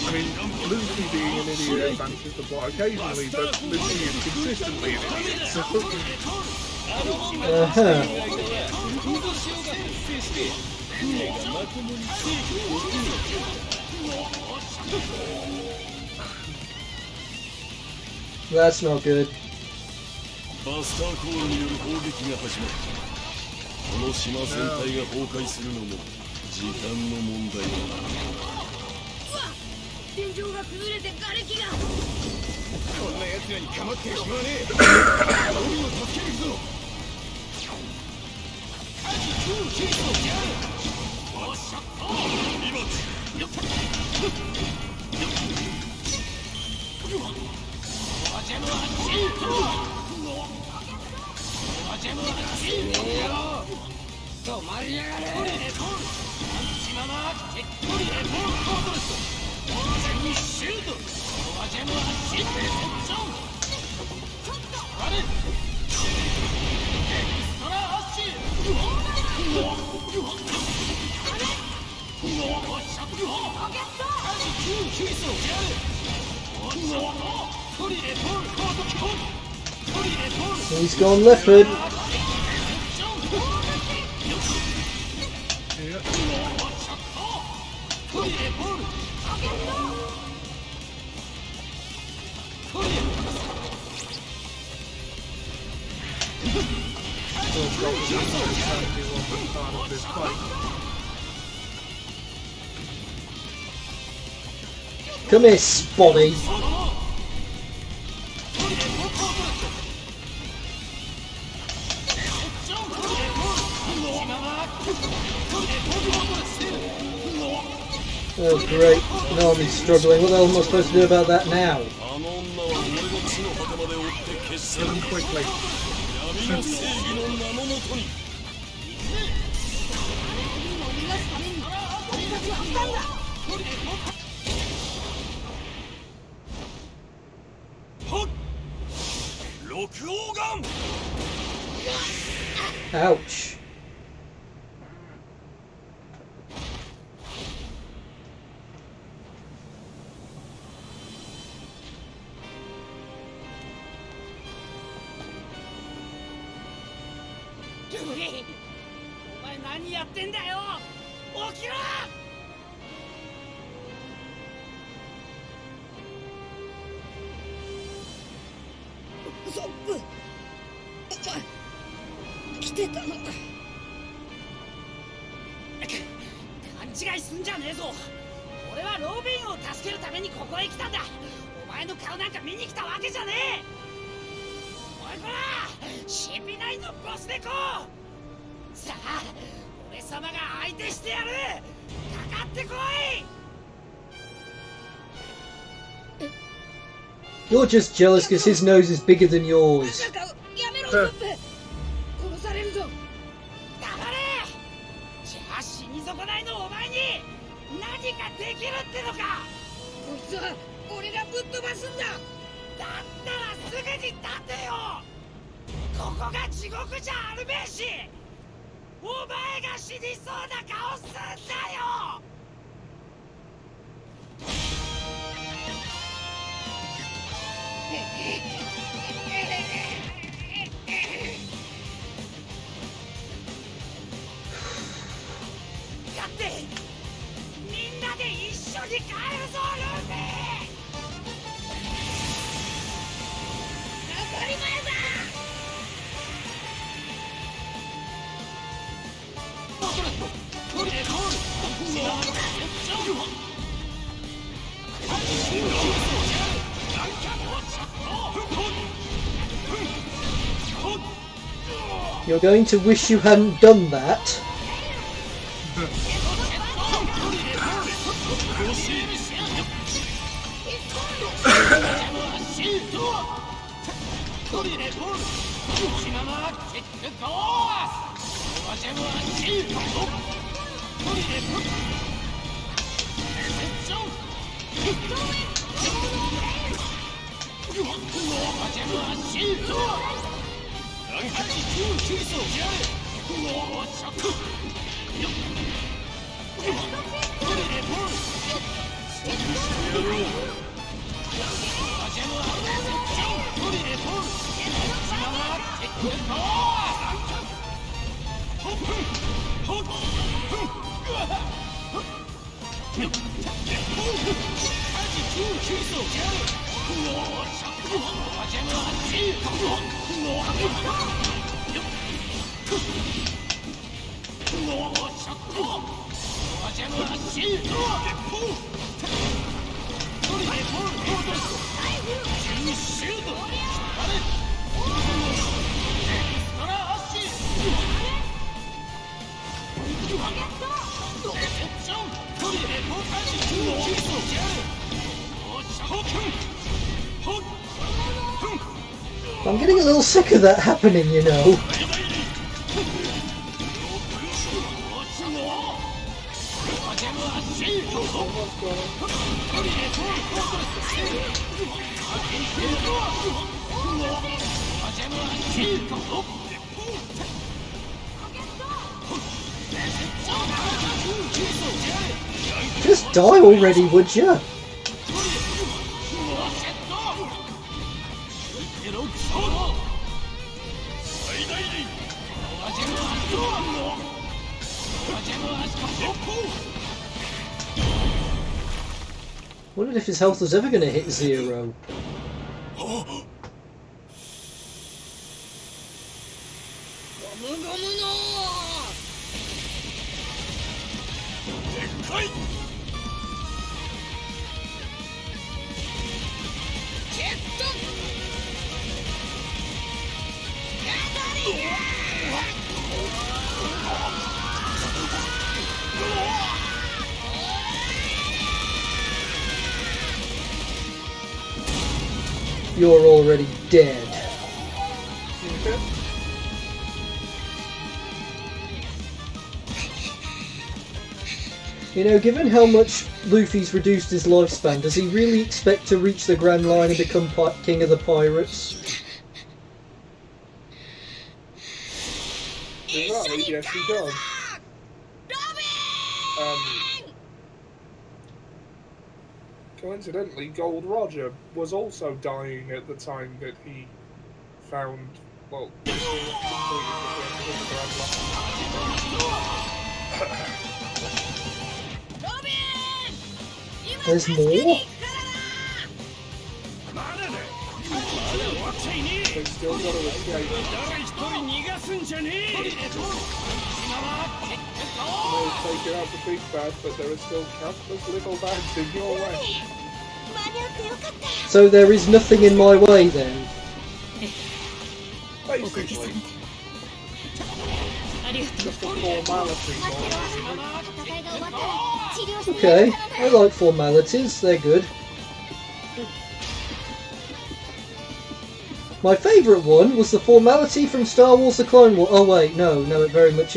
I mean, Lucy being an idiot advances the plot occasionally, but Lucy is consistently an idiot. That's not good. バスターコールによる砲撃が始まった。この島全体が崩壊するのも時間の問題だ。天井が崩れて瓦礫が。こんな奴らに構ってる暇はねえ。海を助けるぞ。止まりやがれ。He's gone leopard. Come here, Spotty. Oh great, no, I'm struggling. What the hell am I supposed to do about that now? Quickly. Ouch. Luffy! お前何やってんだよ！起きろ！ソップ！来てたのか。勘違いすんじゃねえぞ。俺はロビンを助けるためにここへ来たんだ。お前の顔なんか見に来たわけじゃねえ。おいこらCP9のボス猫。さあ俺様が相手してやる。かかってこい。 You're just jealous because his nose is bigger than yours. やめろソップ。殺されるぞ。黙れ。じゃあ死に損ないのお前に何かできるってのか。こいつは俺がぶっ飛ばすんだ。だったらすぐに立てよ。ここが地獄じゃあるべえし、お前が死にそうな顔すんだよ。だってみんなで一緒に帰るぞルフィ。当たり前だ。You're going to wish you hadn't done that. I'm getting a little sick of that happening, you know. Just die already, would you? Wondered if his health was ever going to hit 0. You're already dead. You know, given how much Luffy's reduced his lifespan, does he really expect to reach the Grand Line and become King of the Pirates? Exactly, yes he does. Coincidentally, Gold Roger was also dying at the time that he found, well, There's more? They still got to escape. They'll take out the big bad, but there are still countless little bads in your way. So there is nothing in my way then? Basically. Just a formality. Okay, I like formalities, they're good. My favourite one was the formality from Star Wars The Clone Wars. Oh wait, no, it very much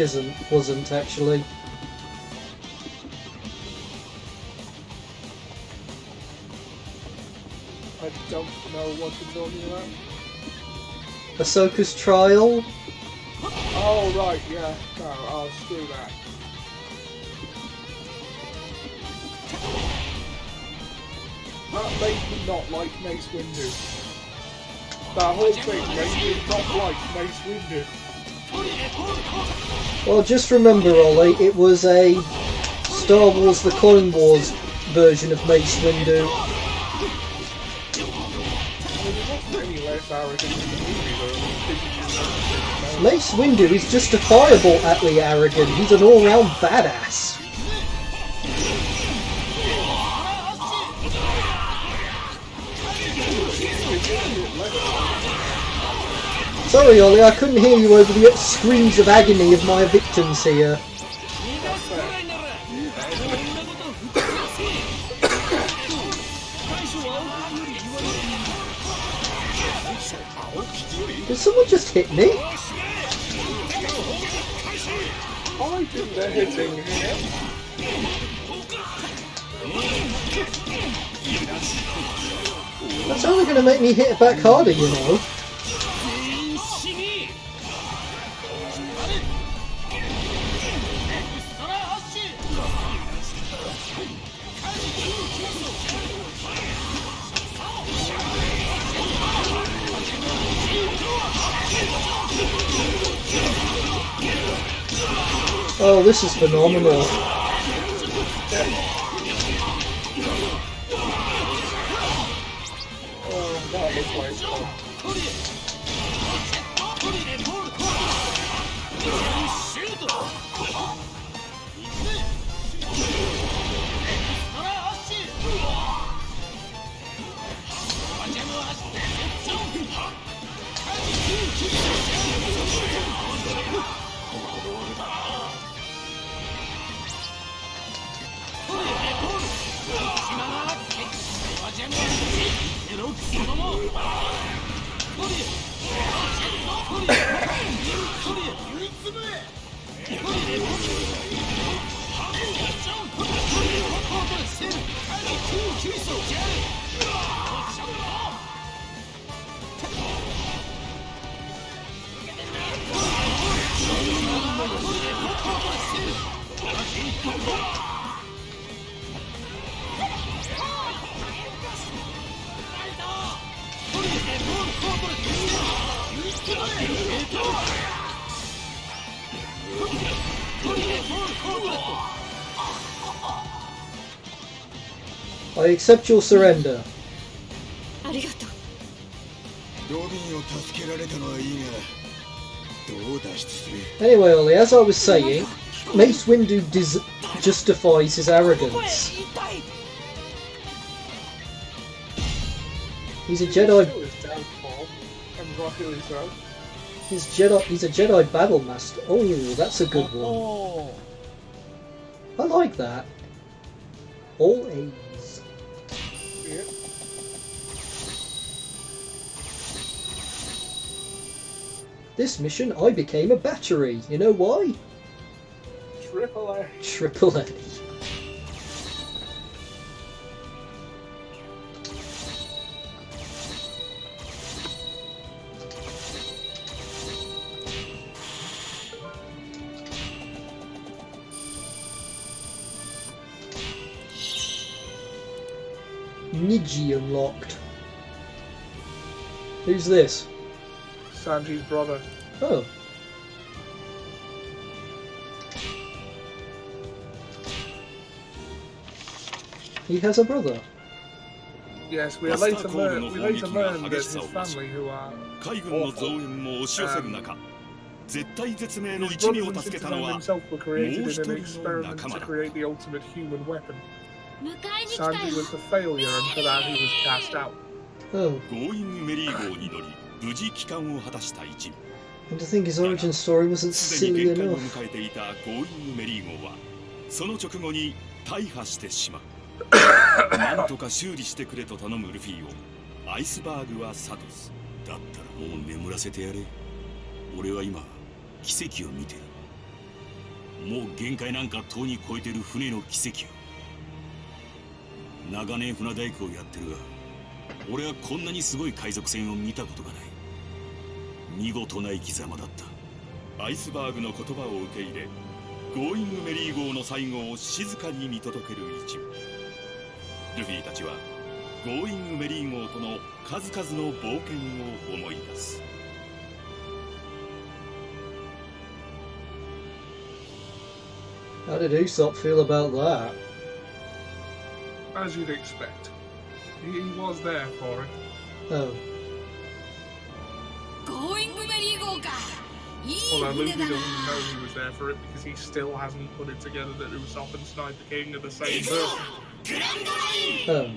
wasn't actually. I don't know what you're talking about. Ahsoka's trial? Oh right, yeah, no, I'll screw that. That made me not like Mace Windu. That whole thing made me not like Mace Windu. Well, just remember, Ollie, it was a Star Wars The Clone Wars version of Mace Windu. Any less arrogant in the movie, though. Mace Windu is justifiably arrogant. He's an all-round badass. Sorry, Ollie, I couldn't hear you over the screams of agony of my victims here. Did someone just hit me? I think they're hitting him. That's only going to make me hit it back harder, you know. Oh, this is phenomenal. I accept your surrender. Anyway, Ollie, as I was saying, Mace Windu justifies his arrogance. He's a Jedi. He's a Jedi battle master. Oh, that's a good one. I like that. All A's. Yeah. This mission, I became a battery. You know why? Triple A. Triple A. Niji unlocked. Who's this? Sanji's brother. Oh. He has a brother. Yes, we later learn that his family, who are awful, his brothers and sisters and himself were created in an experiment to create the ultimate human weapon. Sanji was the failure, and for that he was cast out. Oh. And to think his origin story wasn't silly enough. なんとか修理してくれと頼むルフィをアイスバーグは諭す。だったらもう眠らせてやれ。俺は今奇跡を見てる。もう限界なんかとうに超えてる船の奇跡を。長年船大工をやってるが、俺はこんなにすごい海賊船を見たことがない。見事な生き様だった。アイスバーグの言葉を受け入れ、ゴーイングメリー号の最後を静かに見届ける一部。ルフィたちはゴーイングメリー号との数々の冒険を思い出す。How did Usopp feel about that? As you'd expect. He was there for it. Oh. Although Luffy doesn't know he was there for it because he still hasn't put it together that Usopp and Sniper King are the same person. Oh.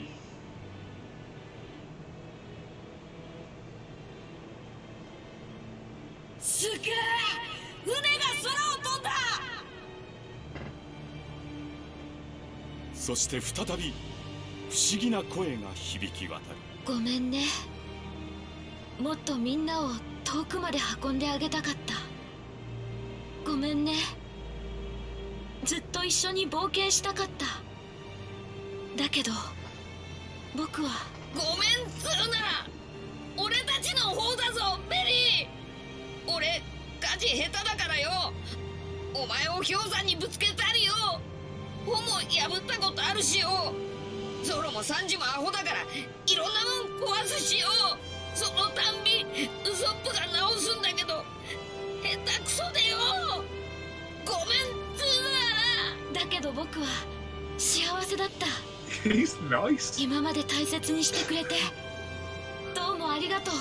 So して再び不思議な声が響き渡る。ごめんね。もっとみんなを遠くまで運んであげたかった。ごめんね。ずっと一緒に冒険したかった。だけど僕はごめんっつうなら俺たちの方だぞメリー。俺火事下手だからよ。お前を氷山にぶつけたりよ。帆も破ったことあるしよ。ゾロもサンジもアホだからいろんなもん壊すしよ。そのたんびウソップが直すんだけど下手くそでよ。ごめんっつうな。だけど僕は幸せだった。 He's nice. 今まで大切にしてくれてどうもありがとう。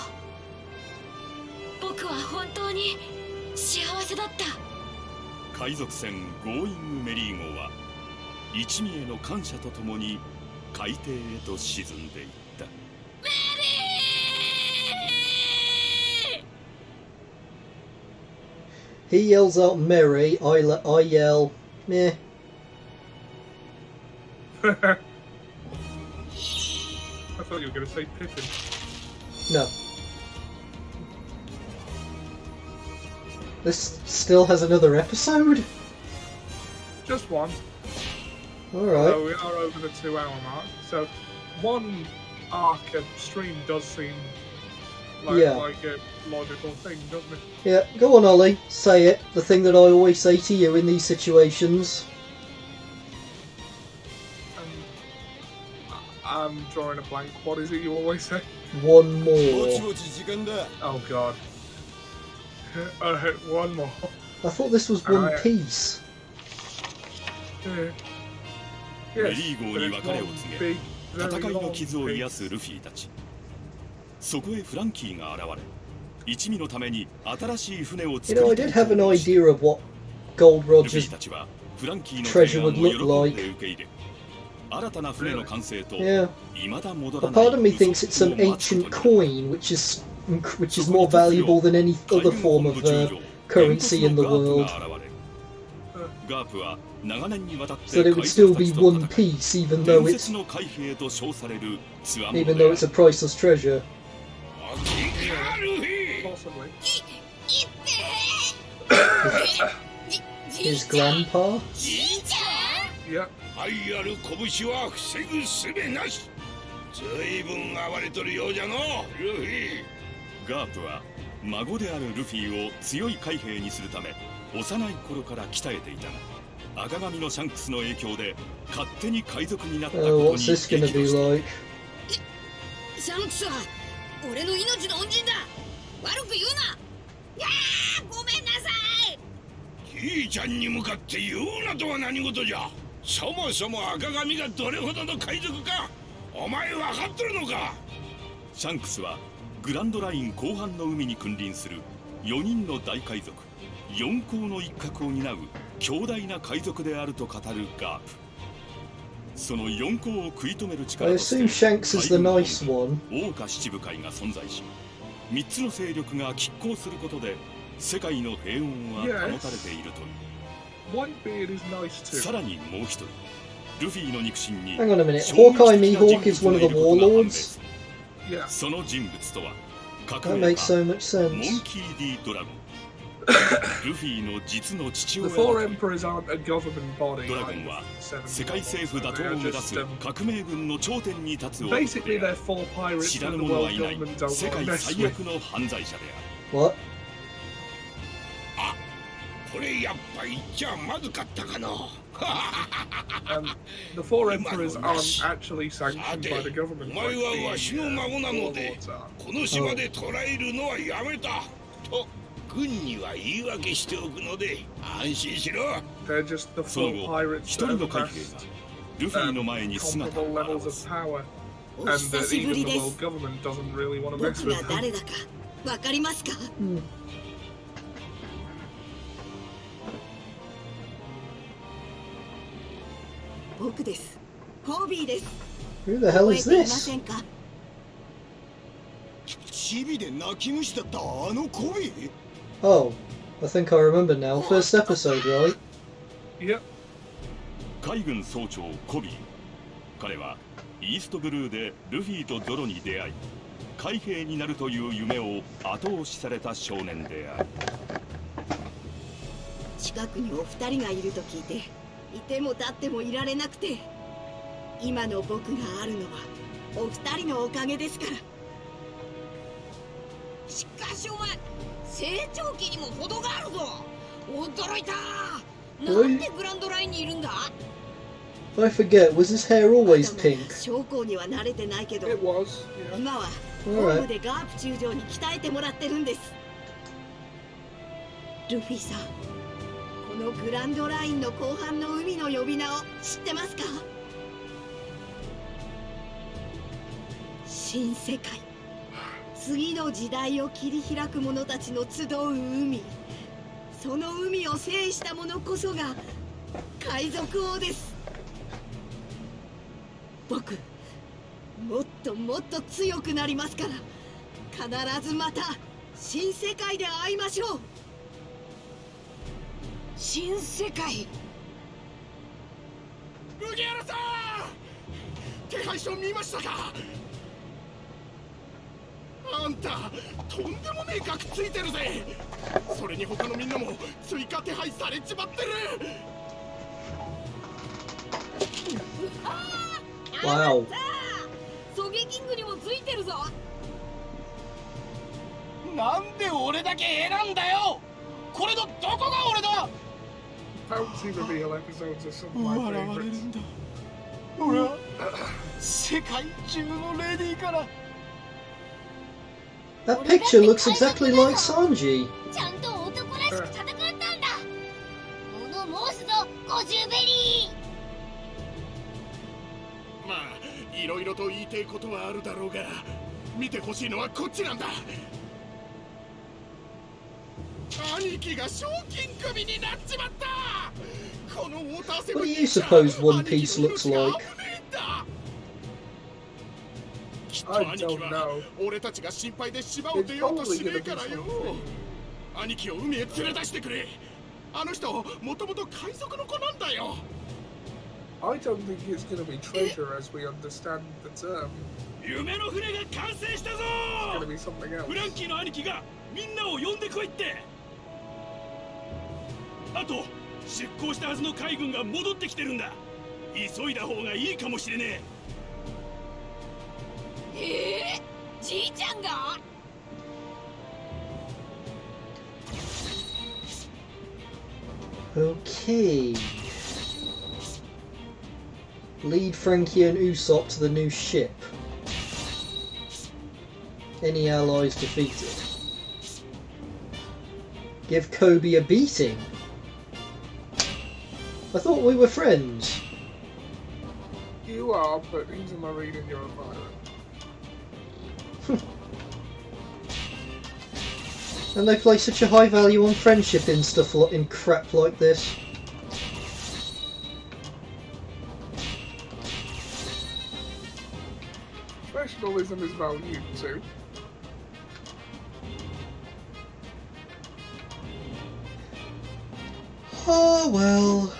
僕は本当に幸せだった。海賊船ゴーイングメリー号は一味への感謝とともに海底へと沈んでいった。メリー He yells out Mary, I yell meh. I thought you were going to say Pippin. No. This still has another episode? Just one. Alright. So we are over the 2 hour mark. So one arc and stream does seem like a logical thing, doesn't it? Yeah, go on Ollie, say it. The thing that I always say to you in these situations. I'm drawing a blank. What is it you always say? One more. Oh god. One more. I thought this was One Piece. メリー号に別れを告げ、戦いの傷を癒すルフィたち。そこへフランキーが現れ、一味のために新しい船を作り I did have an idea of what Gold Roger's treasure would look like. Yeah. But part of me thinks it's an ancient coin, which is more valuable than any other form of currency in the world. So it would still be one piece, even though it's a priceless treasure. Possibly. His grandpa? Yeah. 愛ある拳は防ぐ術なし。ずいぶん暴れとるようじゃのルフィ。ガープは孫であるルフィを強い海兵にするため幼い頃から鍛えていたが、赤髪のシャンクスの影響で勝手に海賊になったことに What's this gonna be like? シャンクスは俺の命の恩人だ。悪く言うな。ごめんなさい。じいちゃんに向かって言うなとは何事じゃ。そもそも赤髪がどれほどの海賊かお前分かっとるのか。シャンクスはグランドライン後半の海に君臨する4人の大海賊4皇の一角を担う強大な海賊であると語るガープ。その4皇を食い止める力として Shanks is the nice one. 桜花七部会が存在し、3つの勢力が拮抗することで世界の平穏は保たれているという。さらにもう一人、ルフィの肉親に Hang on a minute. Hawkeye Mihawk is one of the warlords? その人物とは That makes so much sense. モンキー・ディ・ドラゴン。ルフィの実の父 The 親 four emperors aren't a government body. ドラゴンは世界政府打倒を目指す革命軍の頂点に立つ男 Basically, であ they're four る。 pirates 知ら that ぬ the 者は world いない government don't 世 want 界 to mess 最 with. 悪の犯罪者である。 What? これやっぱ言っちゃまずかったかの。The four emperors aren't actually sanctioned by the government. お前はわしの孫なので、この島で捕らえるのはやめた。と、軍には言い訳しておくので、安心しろ。They're just the その four 後、 pirates 一 that 人 have の海 amassed 兵がルフィの前に姿 comparable を levels 現 of す。 power, お and 久 that しぶ even り the で world す。 government doesn't really want to 僕 mess が with them. 誰だかわかりますか。僕です。コービーです。 Who the hell 覚え is ていま this? せんか。チビで泣き虫だったあのコビー。 Oh, I think I remember now. First episode, right? Yep. 海軍総長コビー。彼はイーストブルーでルフィとゾロに出会い、海兵になるという夢を後押しされた少年である。近くにお二人がいると聞いて、いても立ってもいられなくて、今の僕があるのはお二人のおかげですから。しかしお前成長期にも程があるぞ。驚いた。なんでグランドラインにいるんだ？ I forget, was his hair always pink? 将校には慣れてないけど、 It was, yeah. 今はホームでガープ中将に鍛えてもらってるんです。ルフィさん、このグランドラインの後半の海の呼び名を知ってますか？新世界、次の時代を切り開く者たちの集う海。その海を制した者こそが海賊王です。僕もっともっと強くなりますから、必ずまた新世界で会いましょう。新世界。麦わらさん、手配書見ましたか？あんたとんでもねえ額ついてるぜ。それに他のみんなも追加手配されちまってる。わお。ソゲキングにもついてるぞ。なんで俺だけ選んだよ。これのどこが俺だ。Bouncy reveal episodes are some of my 笑われる favorites. んだ。俺は世界中のレディーから。 That picture looks exactly like Sanji. ちゃんと男らしく戦ったんだ。物申すぞ、ゴジュベリまあいろいろと言いてえことはあるだろうが、見てほしいのはこっちなんだ。兄貴が賞金首になっちまった。このウォーターセブン What do you suppose One Piece looks like? I don't know. 俺たちが心配で島を出ようとしねえからよ。兄貴を海へ連れ出してくれ。あの人もともと海賊の子なんだよ。I don't think it's going to be treasure as we understand the term. 夢の船が完成したぞ。 It's going to be something else. フランキーの兄貴がみんなを呼んでこいって。あと出港したはずの海軍が戻ってきてるんだ。急いだ方がいいかもしれねえ。じいちゃんがOkay. Lead Frankie and Usopp to the new ship. Any allies defeated. Give Kobe a beating. I thought we were friends. You are, but he's a marine and you're a pirate. And they place such a high value on friendship in stuff in crap like this. Professionalism is valued too. Oh well.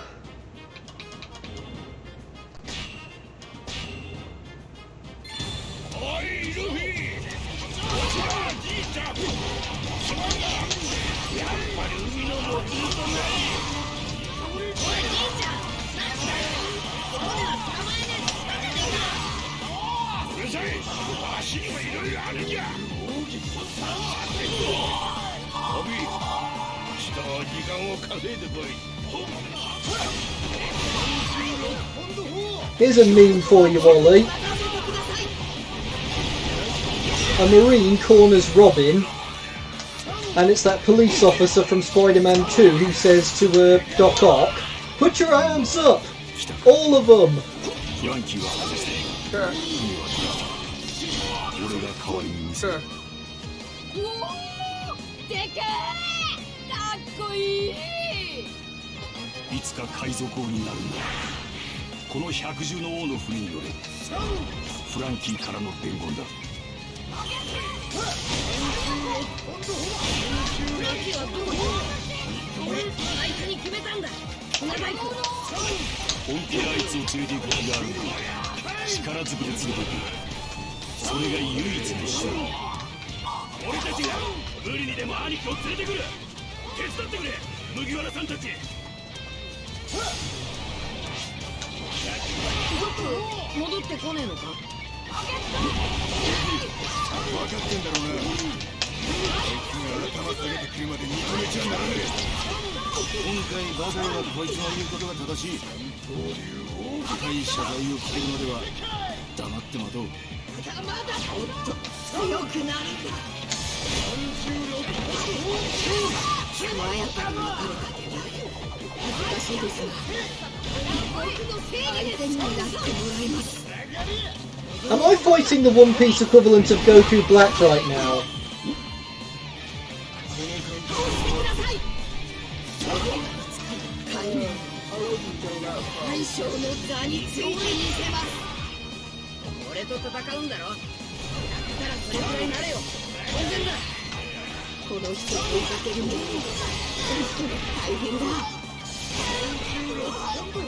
Here's a meme for you, Ollie. A Marine corners Robin, and it's that police officer from Spider-Man 2 who says to Doc Ock, "Put your hands up! All of them!" Sir. でけえ。かっこいい。いつか海賊王になるんだ。この百獣の王の船に乗れ。フランキーからの伝言だ。フランキーはどこに？あいつに決めたんだ。長い子。本気であいつを連れて行く気があるんだ。力ずくで連れて行く。それが唯一の手段。俺たちが無理にでも兄貴を連れてくる。手伝ってくれ、麦わらさんたち。戻ってこねえのか？分かってんだろうな。あいつが頭下げてくるまで認めちゃならねえ。今回バカはこいつの言うことが正しい。深い謝罪を聞けるまでは黙って待とう。まだもっと強くなるんだ。爽やかに別れた手前難しいですが僕の正義で相手になってもらいます。 Am I fighting the One Piece equivalent of Goku Black right now? 大将の座についてみせます。俺と戦うんだろ。だったらそれくらいなれよ。当然だ。この人を追いかけるのに本当に大変だ。もっと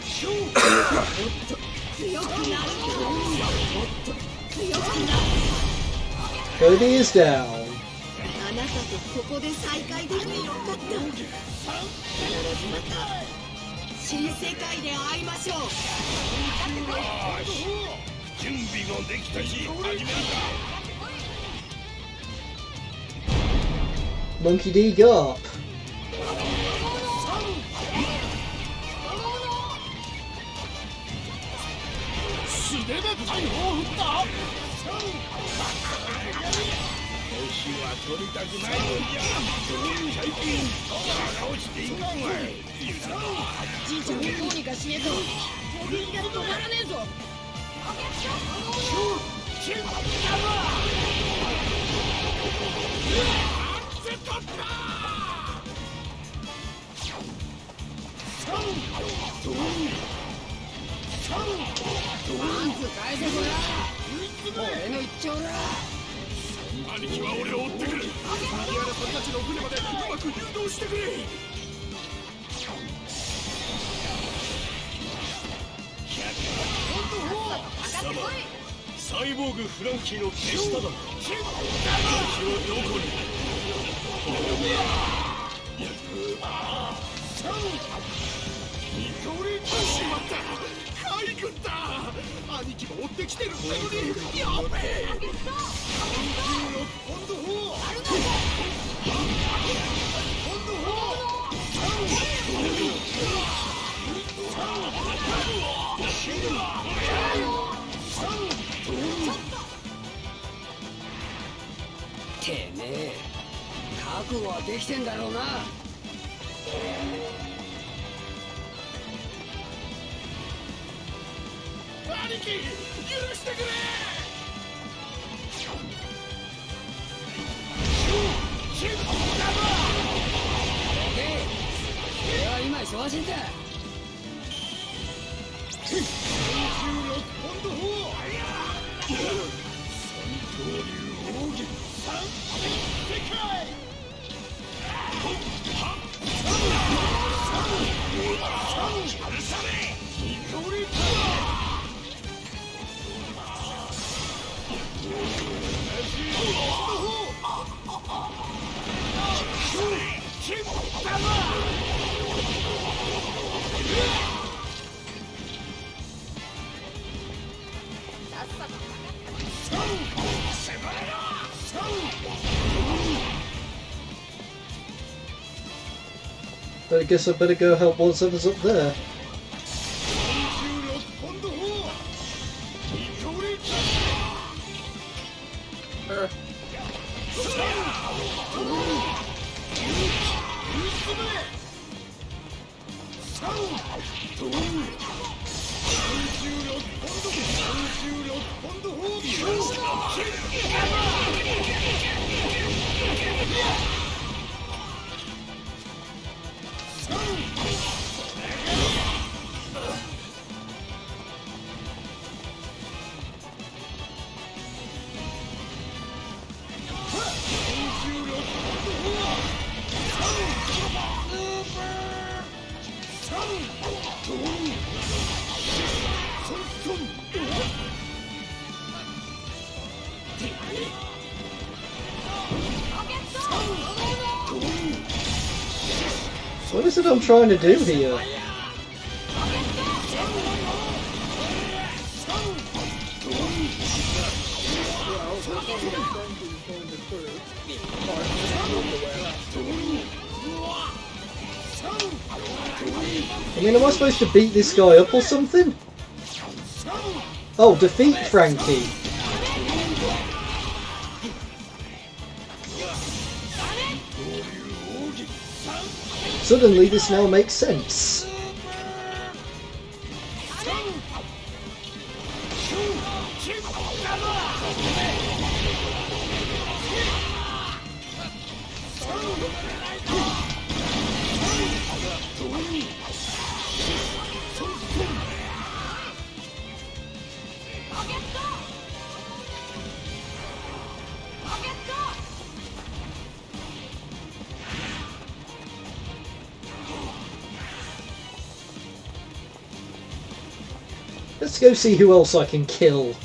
強くなる。もっと強くなる。 Cody is down. あなたとここで再会できてよかった。必ずまた新世界で会いましょう。準備もできたし始めるか。 Monkey D, go up. 素手で大砲を振った。年は取りたくないのじゃ。最近腹落ちていかんわい。じいちゃんをどうにかしねえと飛び入れるとならねえぞ。返せこら。俺の一丁だ。兄貴は俺を追ってくる。麦わらさんたちの船までうまく誘導してくれ。貴様サイボーグフランキーの手下だ。フランキーはどこに。しまった。海軍だ。兄貴も追ってきてるんだのに。やべえ。今度砲。てめえ覚悟はできてんだろうな。兄貴許してくれ。俺は今忙しいんだ。But I guess I better go help whatever's up there. What is it I'm trying to do here? I mean, am I supposed to beat this guy up or something? Oh, defeat Frankie. Suddenly this now makes sense. Let's go see who else I can kill.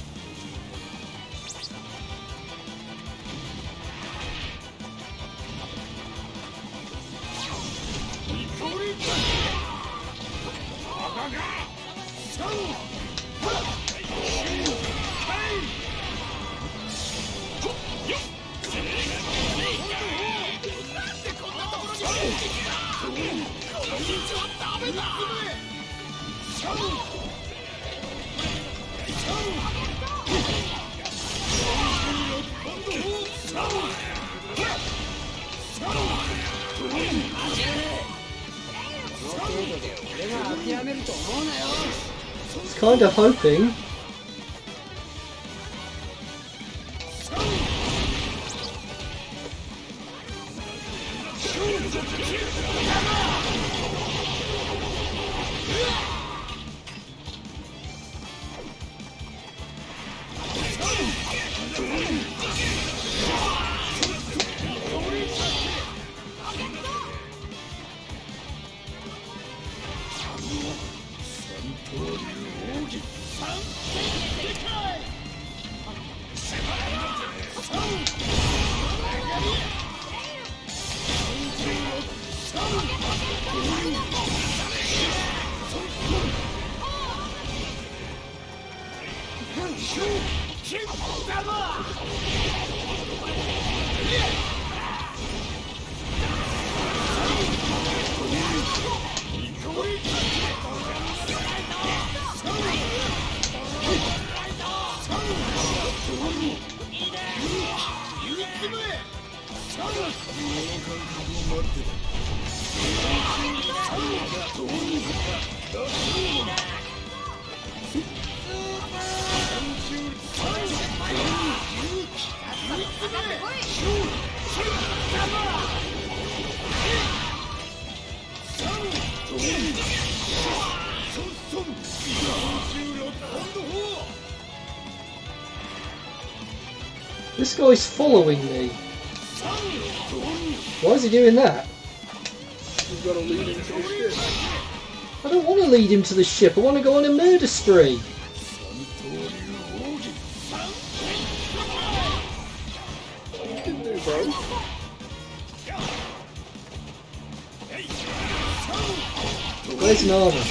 It's kind of hoping. This guy's following me. Why is he doing that? You've got to lead him to the ship. I don't want to lead him to the ship. I want to go on a murder spree. You can do both. Where's Nana?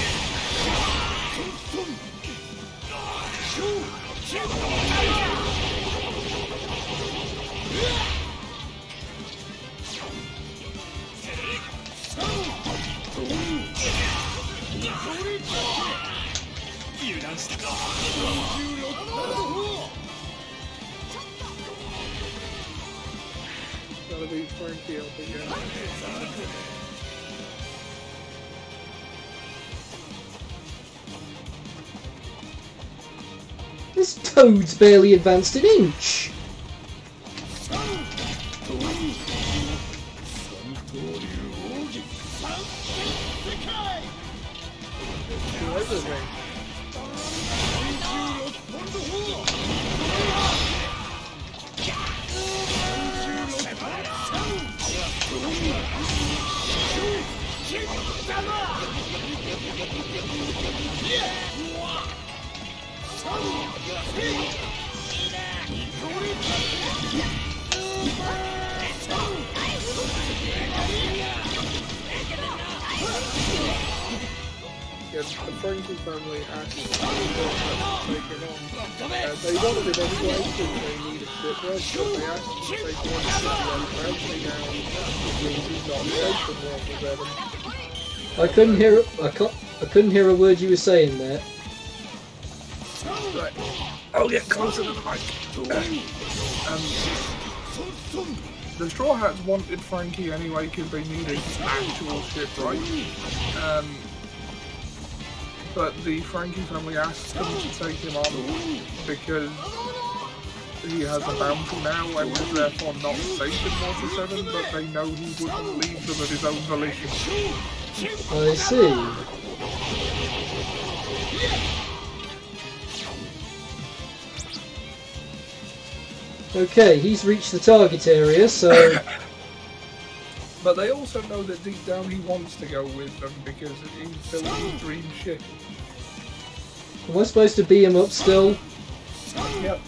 Gotta be Frankie up again. This toad's barely advanced an inch. the Frankie family asked to take him on. They wanted him anyway because they needed shipwreck, but they asked him to take him on the apparently now means he's not safe from Water 7. I couldn't hear a word you were saying there. Right. I'll get closer to the mic. The Straw Hats wanted Frankie anyway because they needed actual shipwright. But the Frankie family asked them to take him on because he has a bounty now and is therefore not safe in Water 7, but they know he wouldn't leave them of his own volition. I see. Okay, he's reached the target area, so... But they also know that deep down he wants to go with them because he's built his dream ship. Am I supposed to beat him up still? Yep.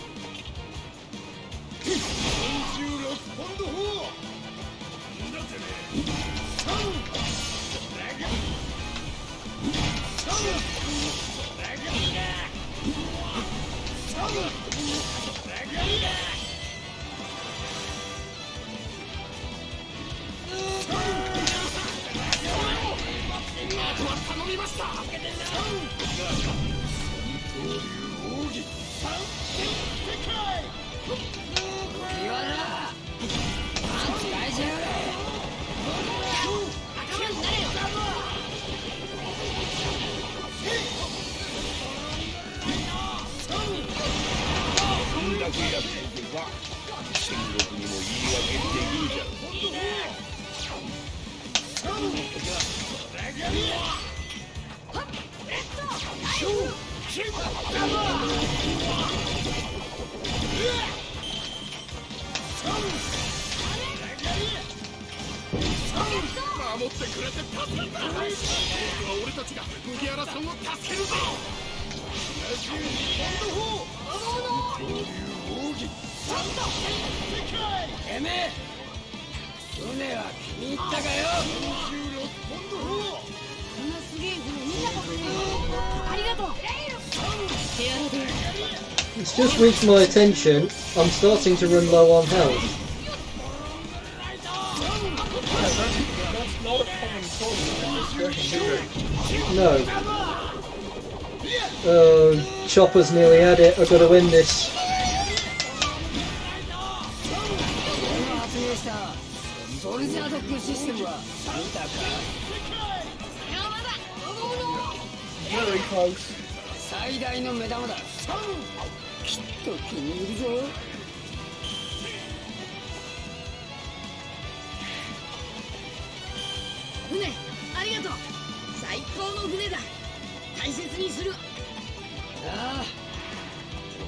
It's just reached my attention. I'm starting to run low on health. That's not a common problem in this game, is it? No. Oh, Chopper's nearly had it. I've got to win this. Very close. 最大の目玉だ。きっと気に入るぞ。船、ありがとう。最高の船だ。大切にする。ああ、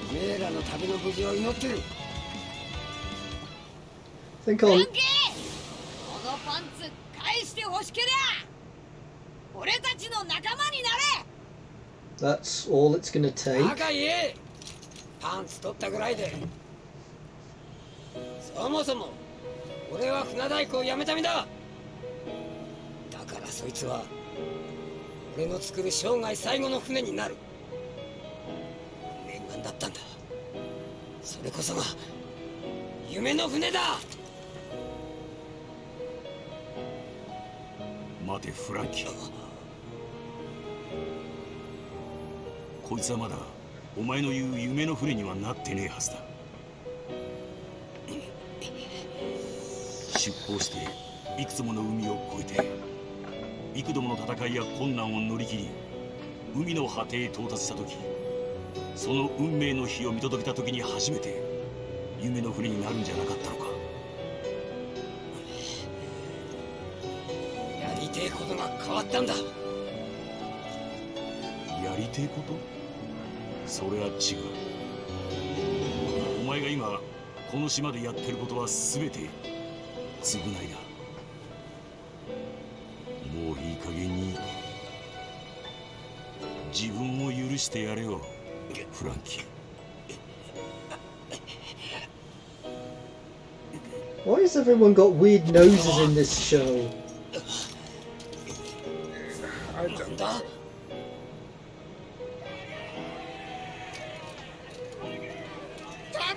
おめえらの旅の無事を祈ってる。Think フラ on. ンキー、このパンツ返してほしけりゃ、俺たちの仲間になれ。 That's all it's gonna take. バカ言え。パンツ取ったぐらいで。そもそも俺は船大工を辞めた身だ。だからそいつは俺の作る生涯最後の船になる。念願だったんだ。それこそが夢の船だ。待てフランキー、こいつはまだお前の言う夢の船にはなってねえはずだ。出港していくつもの海を越えて幾度もの戦いや困難を乗り切り海の果てへ到達した時、その運命の日を見届けた時に初めて夢の船になるんじゃなかったのか。やりてえことが変わったんだ。やりてえこと？それは違う。お前が今この島でやってることは全て償いだ。もういい加減に自分を許してやれよ、フランキー。Why has everyone got weird noses in this show? なんだ？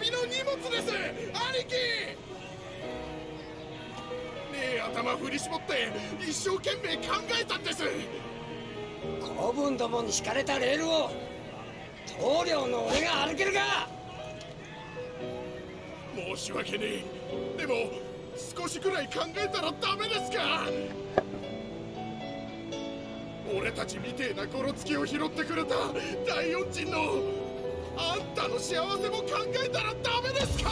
旅の荷物です、兄貴。ねえ、頭振り絞って一生懸命考えたんです。子分どもに敷かれたレールを棟梁の俺が歩けるか。申し訳ねえ。でも少しくらい考えたらダメですか。俺たちみてえなゴロつきを拾ってくれた大恩人のあんたの幸せも考えたらダメですか。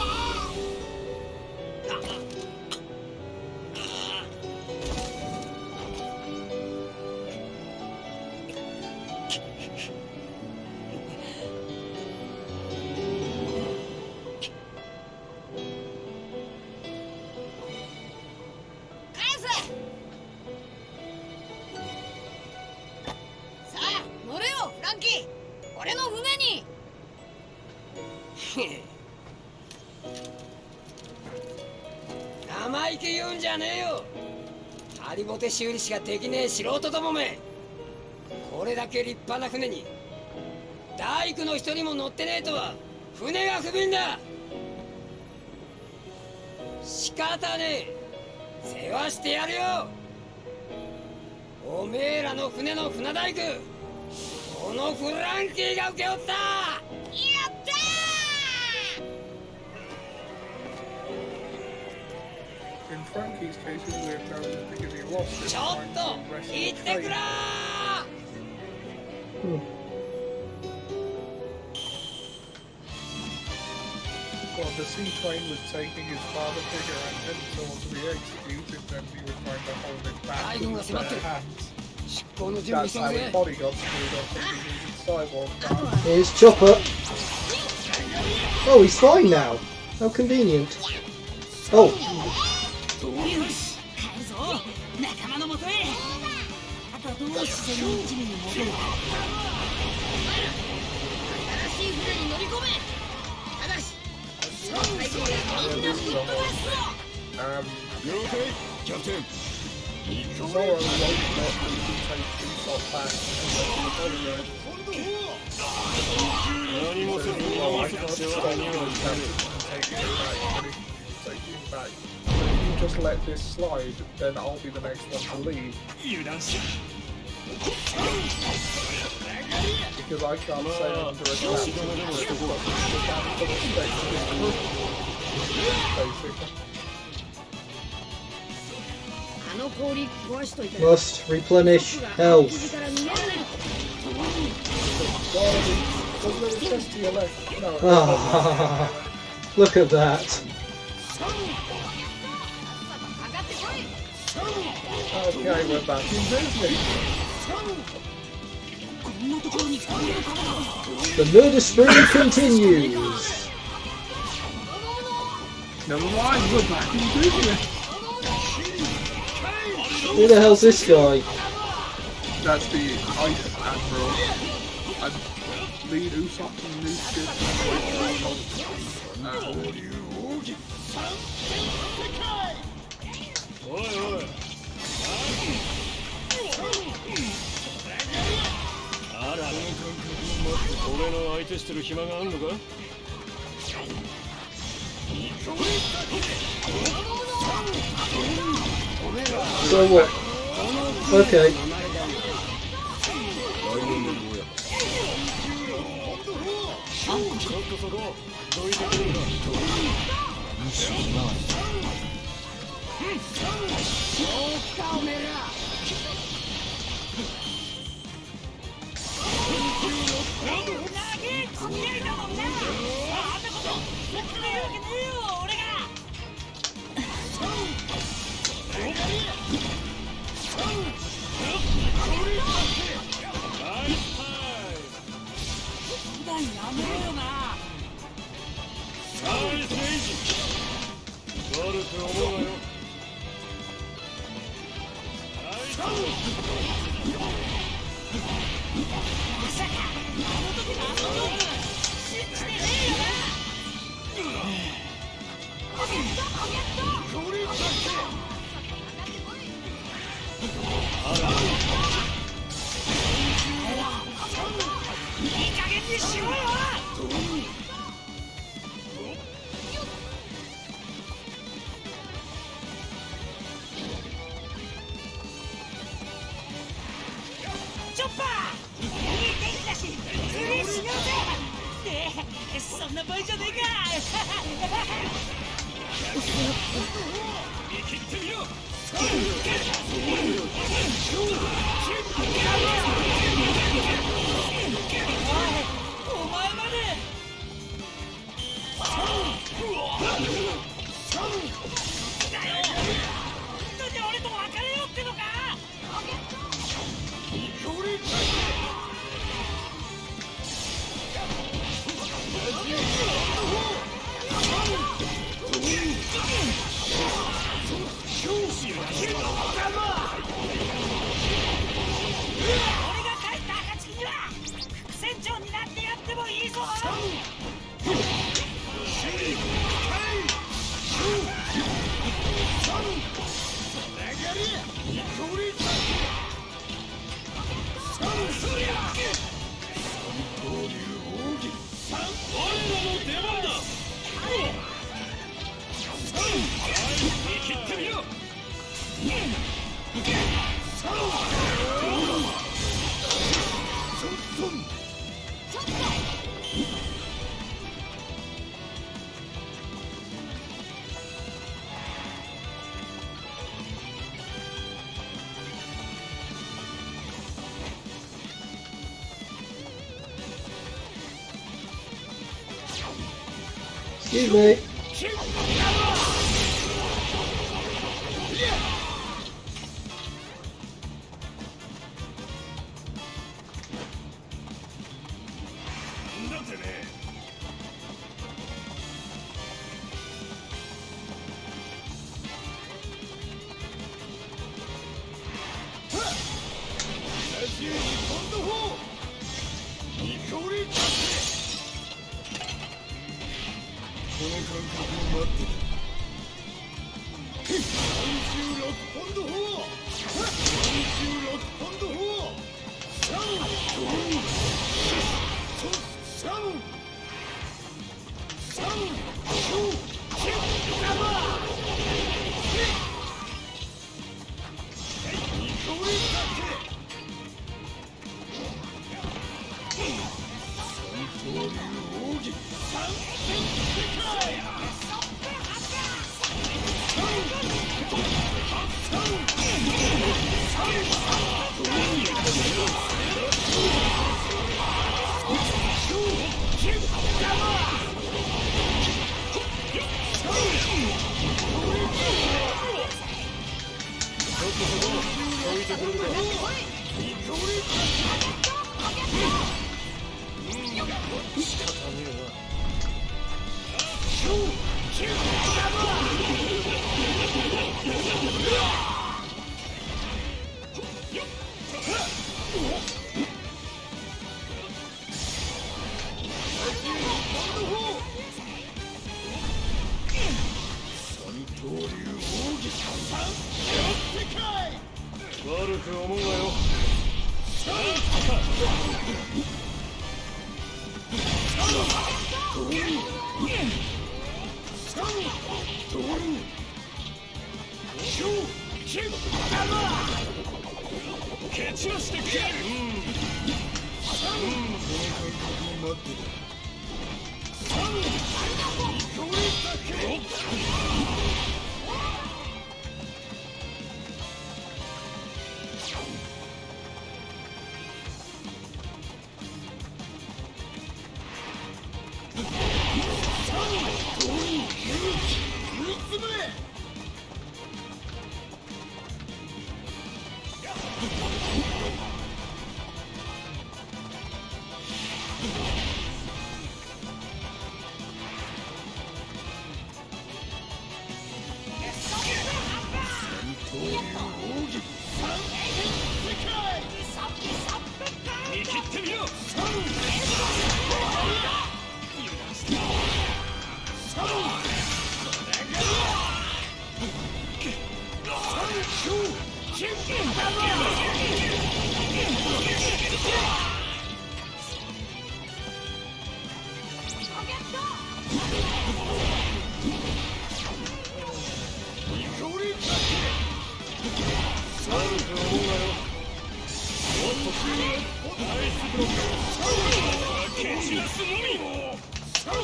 生意気言うんじゃねえよ。ハリボテ修理しかできねえ素人どもめ。これだけ立派な船に大工の一人も乗ってねえとは船が不憫だ。仕方ねえ、世話してやるよ。おめえらの船の船大工、このフランキーが請け負った。やったIn Frankie's case, he would have known because he lost it. ちょっと言ってくらWell, the seaplane was taking his father figure and heading towards the executed, then he was trying to hold it back with their hands. 出航の準備 That's 急 how げ。 his body got screwed up and he needed sidewalk down. Here's Chopper. Oh, he's fine now. How convenient. Oh. よし、帰るぞ。仲間のもとへ。あとはどう自然に一味に戻るか。新しい船に乗り込め。ただしその最後はみんなぶっ飛ばすぞ。了解、キャプテン。 Zoro won't let Luffy take Usopp back and let the body go. 何もせずに合わせた世話には至る。 Take him back. But if you just let this slide, then I'll be the next one to leave. Because I can't say under attack. Basically. Must replenish health. Wasn't there a chest to your left? No. Ah, look at that. Okay, we're back in business. The murder spree continues. Never mind, we're back in business. Who the hell's this guy? That's the Ice Admiral. I lead Usopp and new ship.おいおい。あら、俺の相手してる暇があんのか。 So what? Okay. そんな場合じゃねえか。見切ってみろ。お前まで。本当に俺と別れようってのか。俺が帰った暁には副船長になってやってもいいぞ。Excuse me. Gotcha!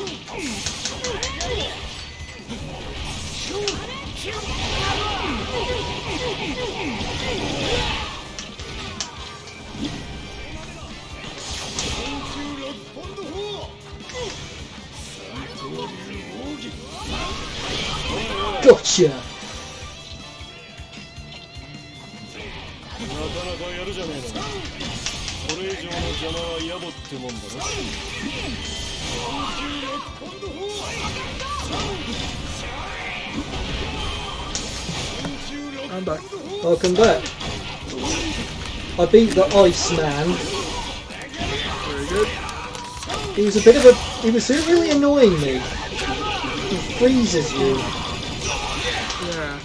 なかなかやるじゃねえの。これ以上の邪魔は野暮ってもんだろ。I'm back. Welcome back. I beat the Iceman. Very good. He was a bit of a... He was really annoying me. He freezes you. Yeah.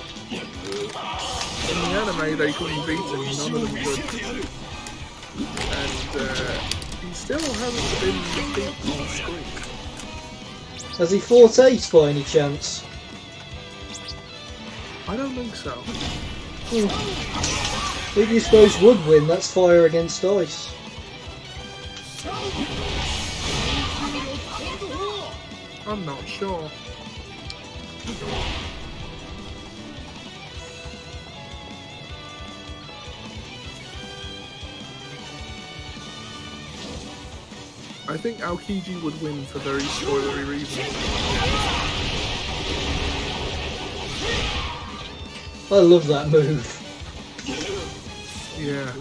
In the anime, they couldn't beat him. None of them could. And he still hasn't been beaten on screen. Has he fought Ace by any chance? I don't think so. Who do you suppose would win? That's fire against ice. I'm not sure. I think Aokiji would win for very spoilery reasons. I love that move. Yeah.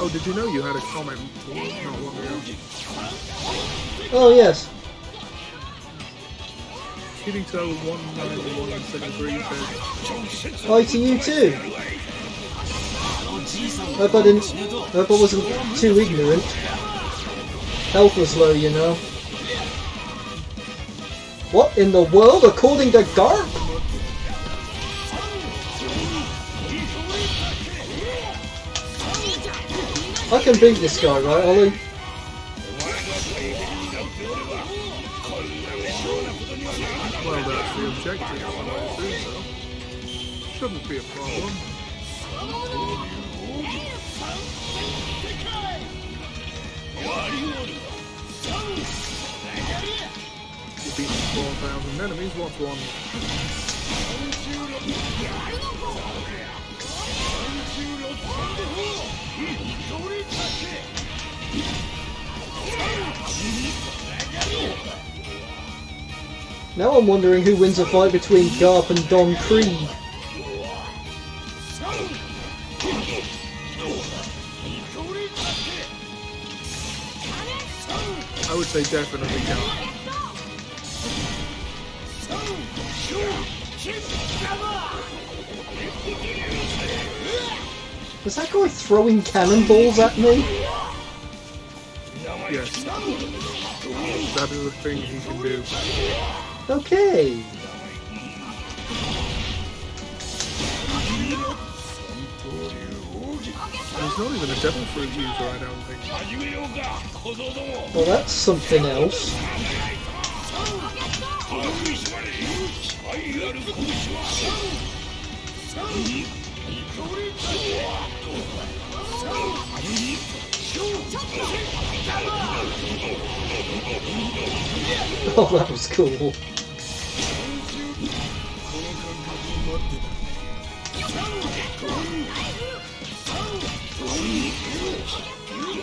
Oh, did you know you had a comment not long ago? Oh yes. Kirito191173 said, Hi to you too. Hope I wasn't too ignorant. Health was low, you know. What in the world, according to Garp? I can beat this guy, right, Ollie? well, that's the objective. I assume so. Shouldn't be a problem. You beat 4,000 enemies, what's one? Now I'm wondering who wins a fight between Garp and Don Krieg. I would say definitely Garp. Was that guy throwing cannonballs at me? Yes. That is a thing he can do. Okay. He's not even a devil fruit user, I don't think. Well, that's something else. Oh, that was cool.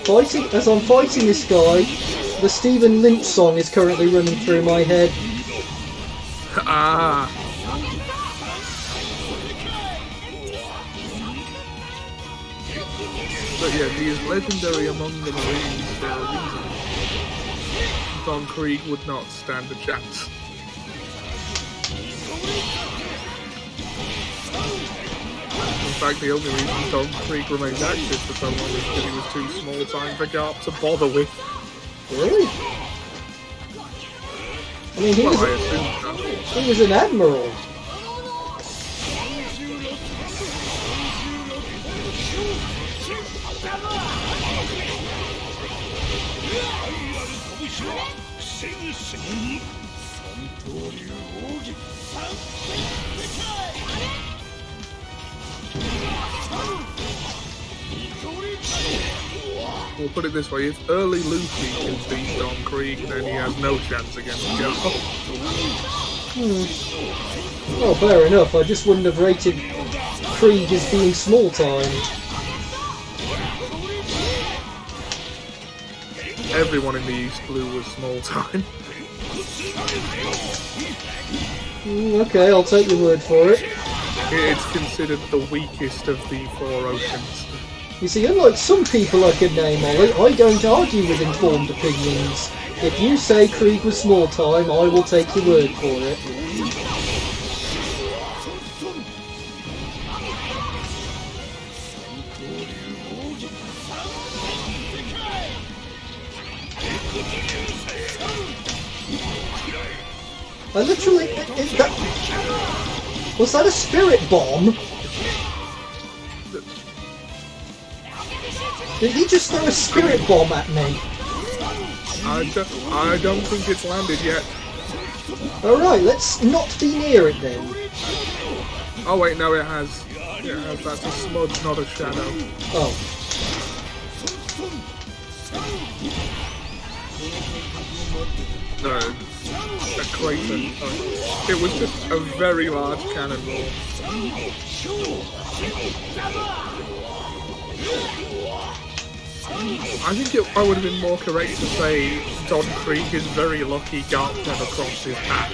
As I'm fighting this guy, the Stephen Lynch song is currently running through my head. But yeah, he is legendary among the Marines for a reason. Don Krieg would not stand a chance. In fact, the only reason Don Krieg remained active for so long is because he was too small time for Garp to bother with. Really? I mean, he was an admiral. We'll put it this way, if early Luffy can beat Don Krieg, then he has no chance against Garp. Well, fair enough. I just wouldn't have rated Krieg as being small-time. Everyone in the East Blue was small-time. Okay, I'll take your word for it. It's considered the weakest of the four oceans. You see, unlike some people I could name, Ollie, I don't argue with informed opinions. If you say Krieg was small time, I will take your word for it. I literally... was that a spirit bomb? Did he just throw a spirit bomb at me? I don't think it's landed yet. Alright, let's not be near it then. Oh wait, no, it has. It has. That's a smudge, not a shadow. Oh. No, a crater. Oh. It was just a very large cannonball. I think I would have been more correct to say Don Krieg is very lucky Garp never crossed his path.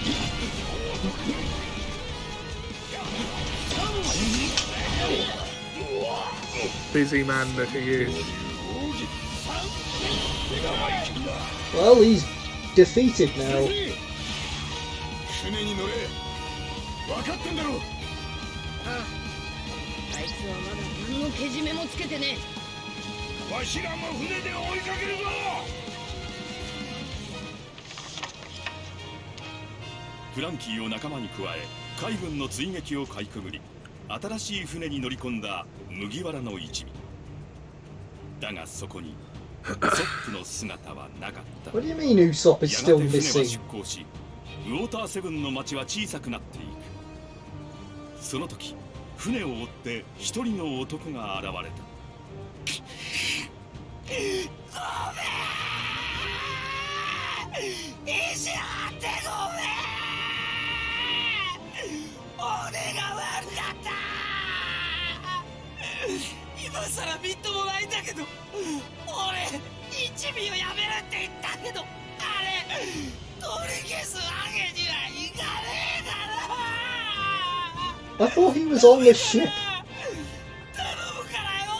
Busy man that he is. Well, he's defeated now.フランキーを仲間に加え海軍の追撃をかいくぐり新しい船に乗り込んだ麦わらの一味だがそこにウソップの姿はなかった。 What do you mean Usopp is still やがて船は missing? 出港しウォーターセブンの町は小さくなっていく。その時船を追って一人の男が現れた。石原ってごめん。俺が悪かった。今さらみっともないんだけど、俺一味をやめるって言ったけど、あれ取り消すわけにはいかねえだろ。 I thought he was on the ship. 頼むからよ。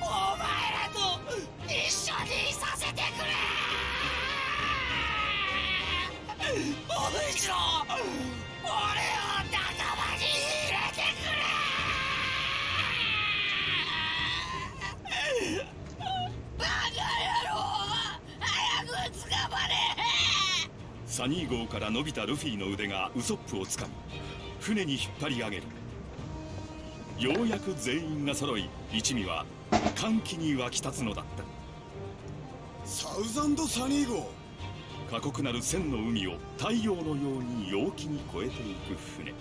お前らと一緒にいさせてくれ。もう一度俺を仲間に入れてくれ。バカ野郎、早く捕まれ。サニー号から伸びたルフィの腕がウソップをつかみ船に引っ張り上げる。ようやく全員が揃い一味は歓喜に沸き立つのだった。サウザンドサニー号。過酷なる千の海を太陽のように陽気に越えていく船。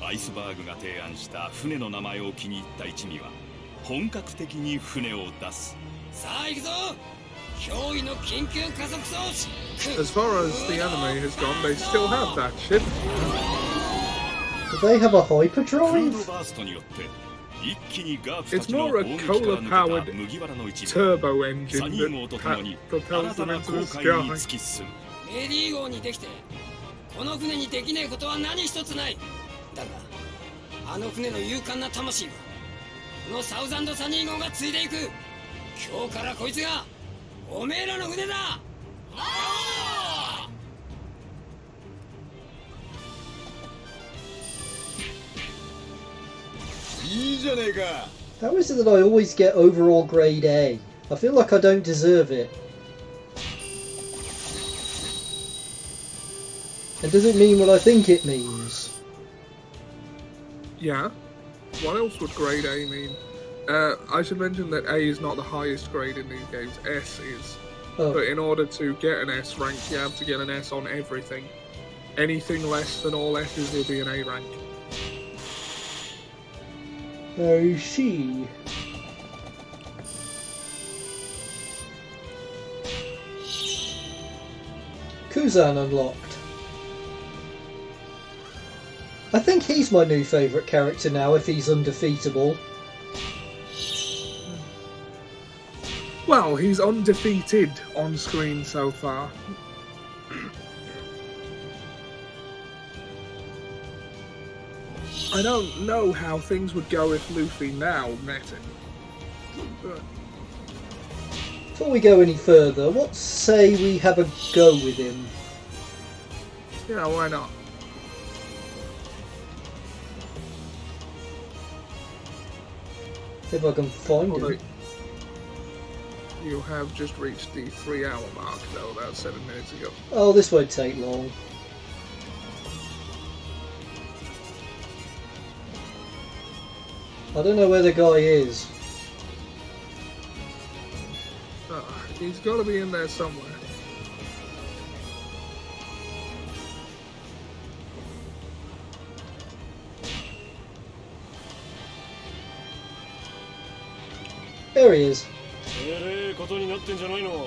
アイスバーグが提案した船の名前を気に入った一味は本格的に船を出す。さあ行くぞ。驚異の緊急加速装置。 As far as the anime has gone, they still have that ship. Do they have a フード hyperdrive? バーストによって一気にガープた It's ちの more 攻 a 撃から抜けた cola-powered 麦わらの一味。 turbo サ engine ニー号とともに that 新 propels た them な into 航 the 海に sky. 突き進む。メリー号にできてこの船にできないことは何一つない。だがあの船の勇敢な魂はこのサウザンドサニー号が継いでいく。今日からこいつがおめえらの船だ。いいじゃねえか。 How is it that I always get overall grade A? I feel like I don't deserve it. And does it mean what I think it means? Yeah. What else would grade A mean? I should mention that A is not the highest grade in these games. S is. Oh. But in order to get an S rank, you have to get an S on everything. Anything less than all S's will be an A rank. I see. Kuzan unlocked. I think he's my new favourite character now if he's undefeatable. Well, he's undefeated on screen so far. I don't know how things would go if Luffy now met him. But Before we go any further, what say we have a go with him? yeah, why not? If I can find Although him. you have just reached the 3-hour mark, though, about 7 minutes ago. Oh, this won't take long. I don't know where the guy is. He's got to be in there somewhere. There he is. えれえことになってんじゃないの。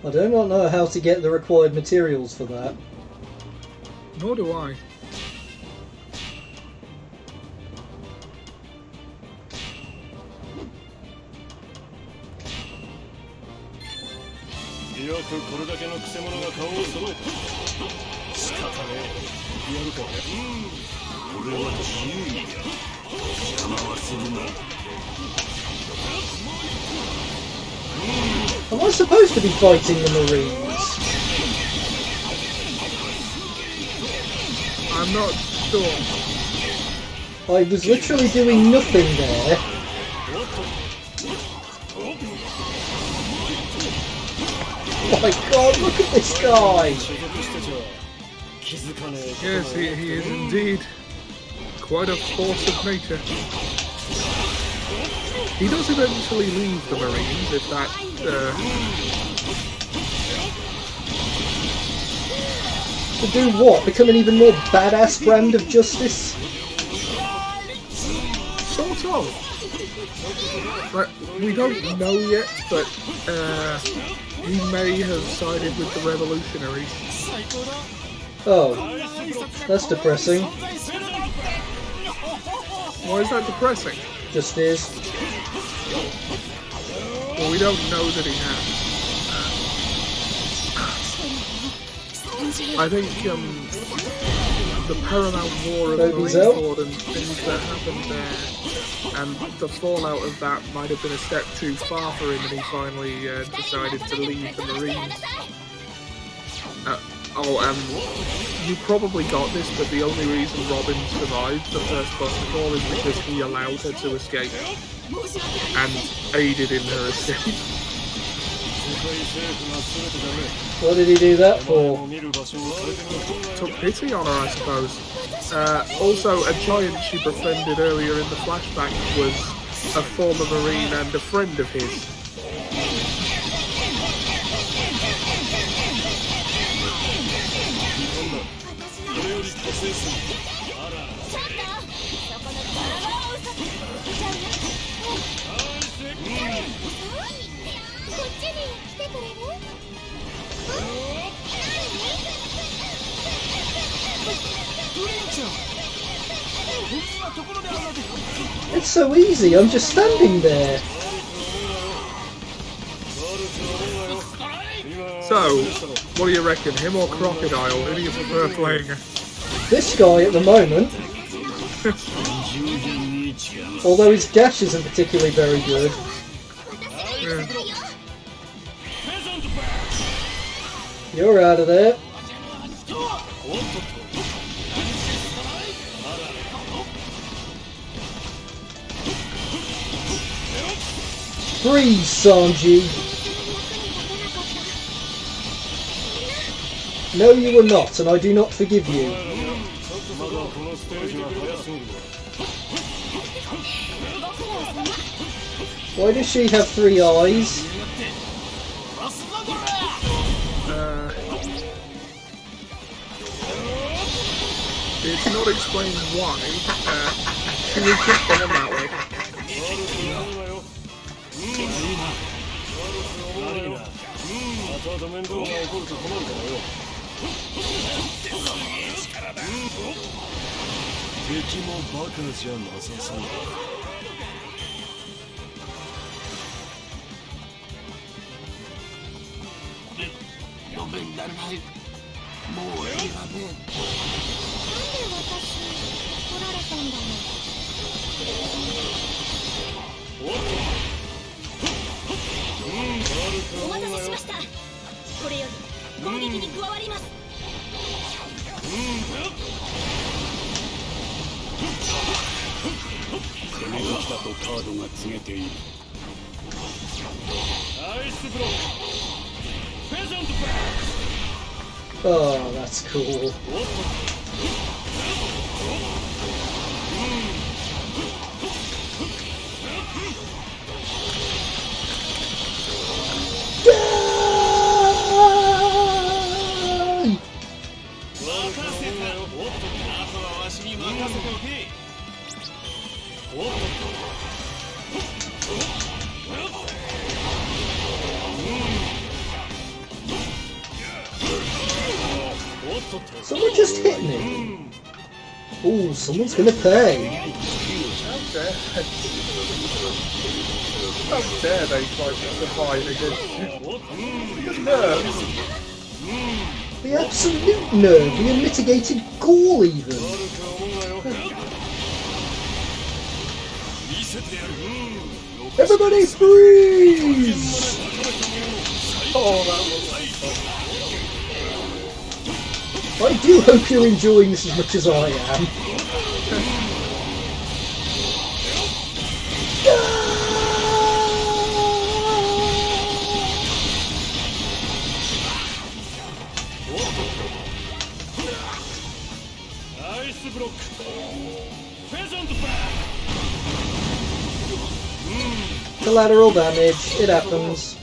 I do not know how to get the required materials for that. Nor do I. Am I supposed to be fighting the Marines? I'm not sure. I was literally doing nothing there. Oh my god, look at this guy! Yes, he is indeed quite a force of nature. He does eventually leave the Marines, if that, To do what? Become an even more badass brand of justice? Sort of. But we don't know yet, but he may have sided with the revolutionaries. Oh, that's depressing. Why is that depressing? Just is. Well, we don't know that he has. I think the Paramount War of Marineford and things that happened there, and the fallout of that might have been a step too far for him, and he finally decided to leave the Marines. You probably got this, but the only reason Robin survived the first Buster is because he allowed her to escape and aided in her escape. What did he do that for? Took pity on her, I suppose. Also, a giant she befriended earlier in the flashback was a former Marine and a friend of his. It's so easy, I'm just standing there. So, what do you reckon? Him or Crocodile? Who do you prefer playing? This guy at the moment, although his dash isn't particularly very good. Yeah. You're out of there. Freeze, Sanji. No, you were not, and I do not forgive you. Why does she have 3 eyes? It's not explained why. She was just born that way. Oh, that's cool. Someone just hit me. Oh, someone's gonna pay. How dare they try to survive against nerves? The absolute nerve, the unmitigated gall even. Everybody freeze! Oh, that was I do hope you're enjoying this as much as I am. Collateral damage, it happens.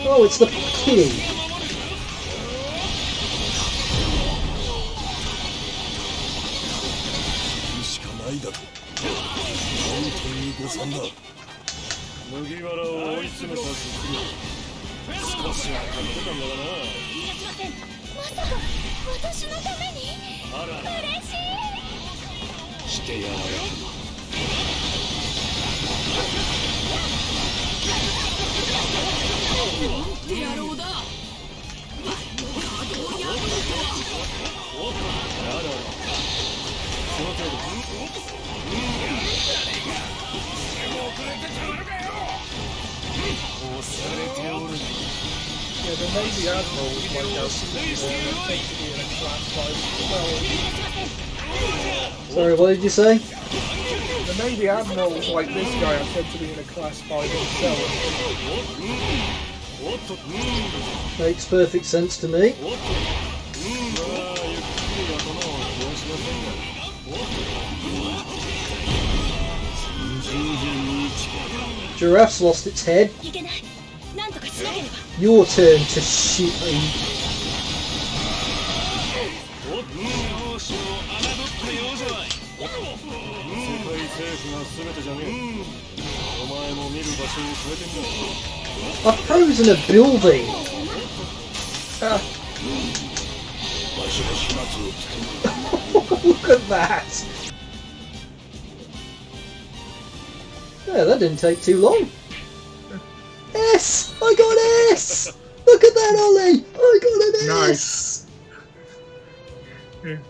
Oh, it's the kitty. Yeah, the Navy Admiral was like Sorry, what did you say? The Navy Admiral was like this guy I said to be in a class 5 himself. Makes perfect sense to me. Giraffe's lost its head. Your turn to shoot me. I've frozen a building. Look at that. Yeah, that didn't take too long. S! I got S! Look at that, Ollie! I got an S! Nice.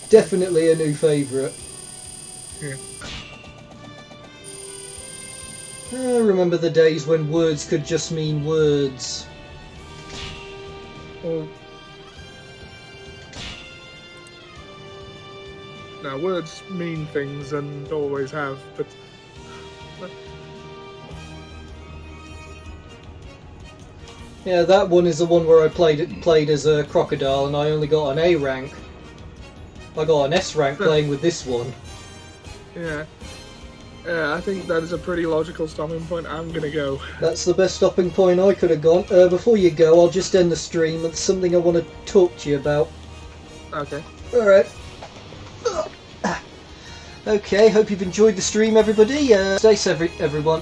Definitely a new favourite. Yeah. I remember the days when words could just mean words. Well, now words mean things and always have, but yeah, that one is the one where I played as a crocodile and I only got an A rank. I got an S rank playing with this one. yeah. Yeah, I think that is a pretty logical stopping point. I'm gonna go. That's the best stopping point I could have gone. Before you go, I'll just end the stream. It's something I want to talk to you about. Okay. Alright. Okay, hope you've enjoyed the stream, everybody. Stay safe, everyone.